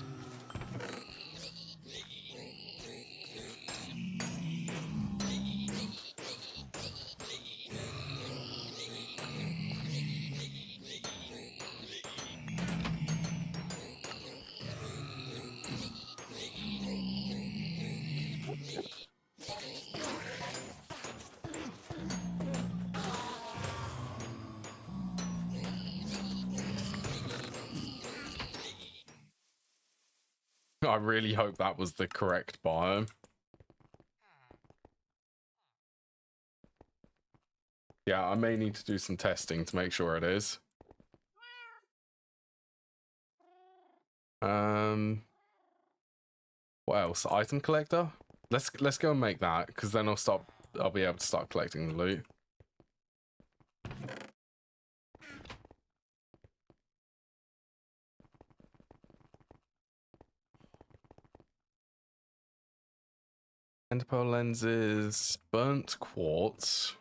I really hope that was the correct biome. Yeah, I may need to do some testing to make sure it is. What else? Item collector? Let's go and make that, because then I'll be able to start collecting the loot. Enderpearl lenses, burnt quartz.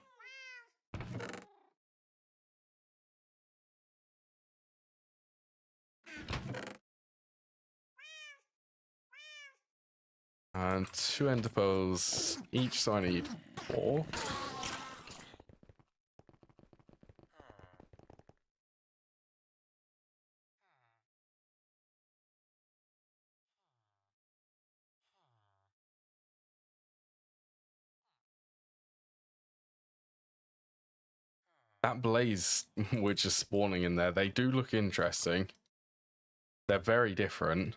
And 2 enderpearls each, so I need 4. That blaze which is spawning in there, they do look interesting. They're very different.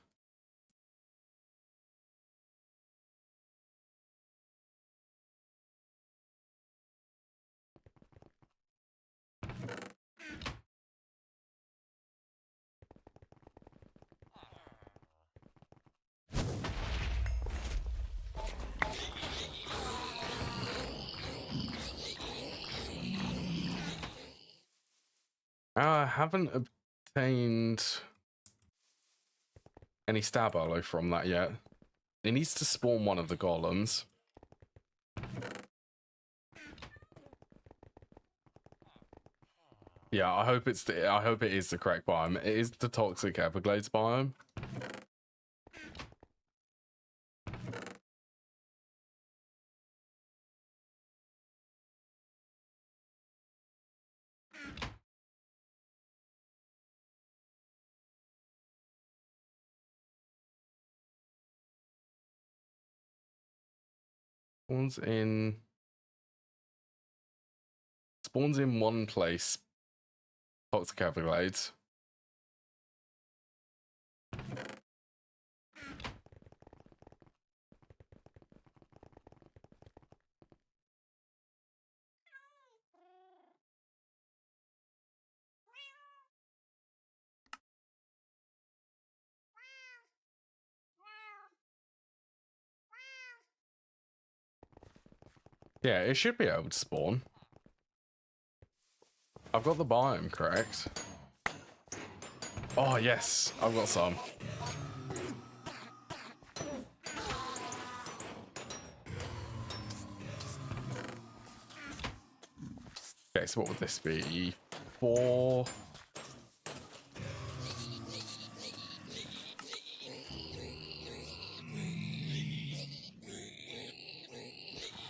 I haven't obtained any stab arrow from that yet. It needs to spawn one of the golems. Yeah, I hope it is the correct biome. It is the toxic Everglades biome. Spawns in one place. Toxic Everglades. Yeah, it should be able to spawn. I've got the biome correct. Oh yes, I've got some. Okay, so what would this be? 4.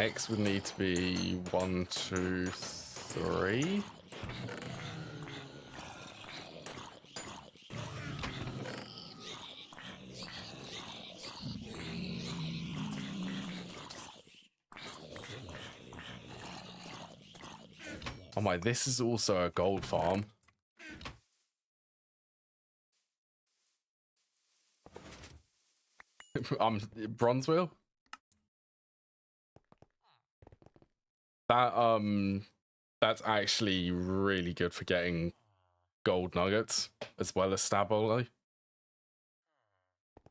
X would need to be 1, 2, 3. Oh my, this is also a gold farm. Bronze wheel? That's actually really good for getting gold nuggets as well as stab arrow.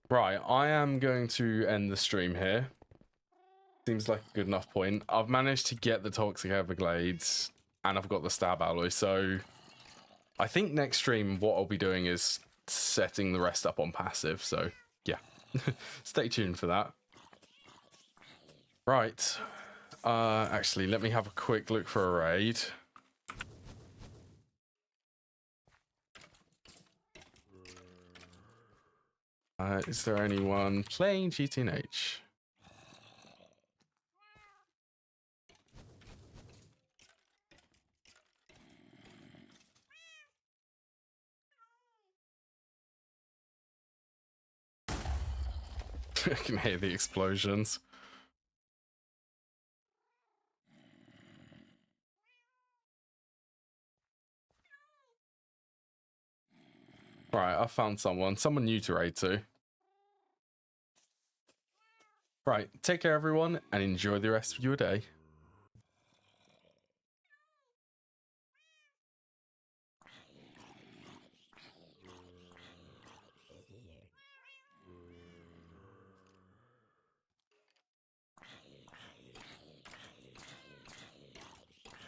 Right, I am going to end the stream here. Seems like a good enough point. I've managed to get the Toxic Everglades and I've got the stab alloy, so I think next stream what I'll be doing is setting the rest up on passive, so yeah. Stay tuned for that. Right. Actually, let me have a quick look for a raid. Is there anyone playing GTNH? I can hear the explosions. Right, I found someone new to raid to. Right, take care everyone and enjoy the rest of your day.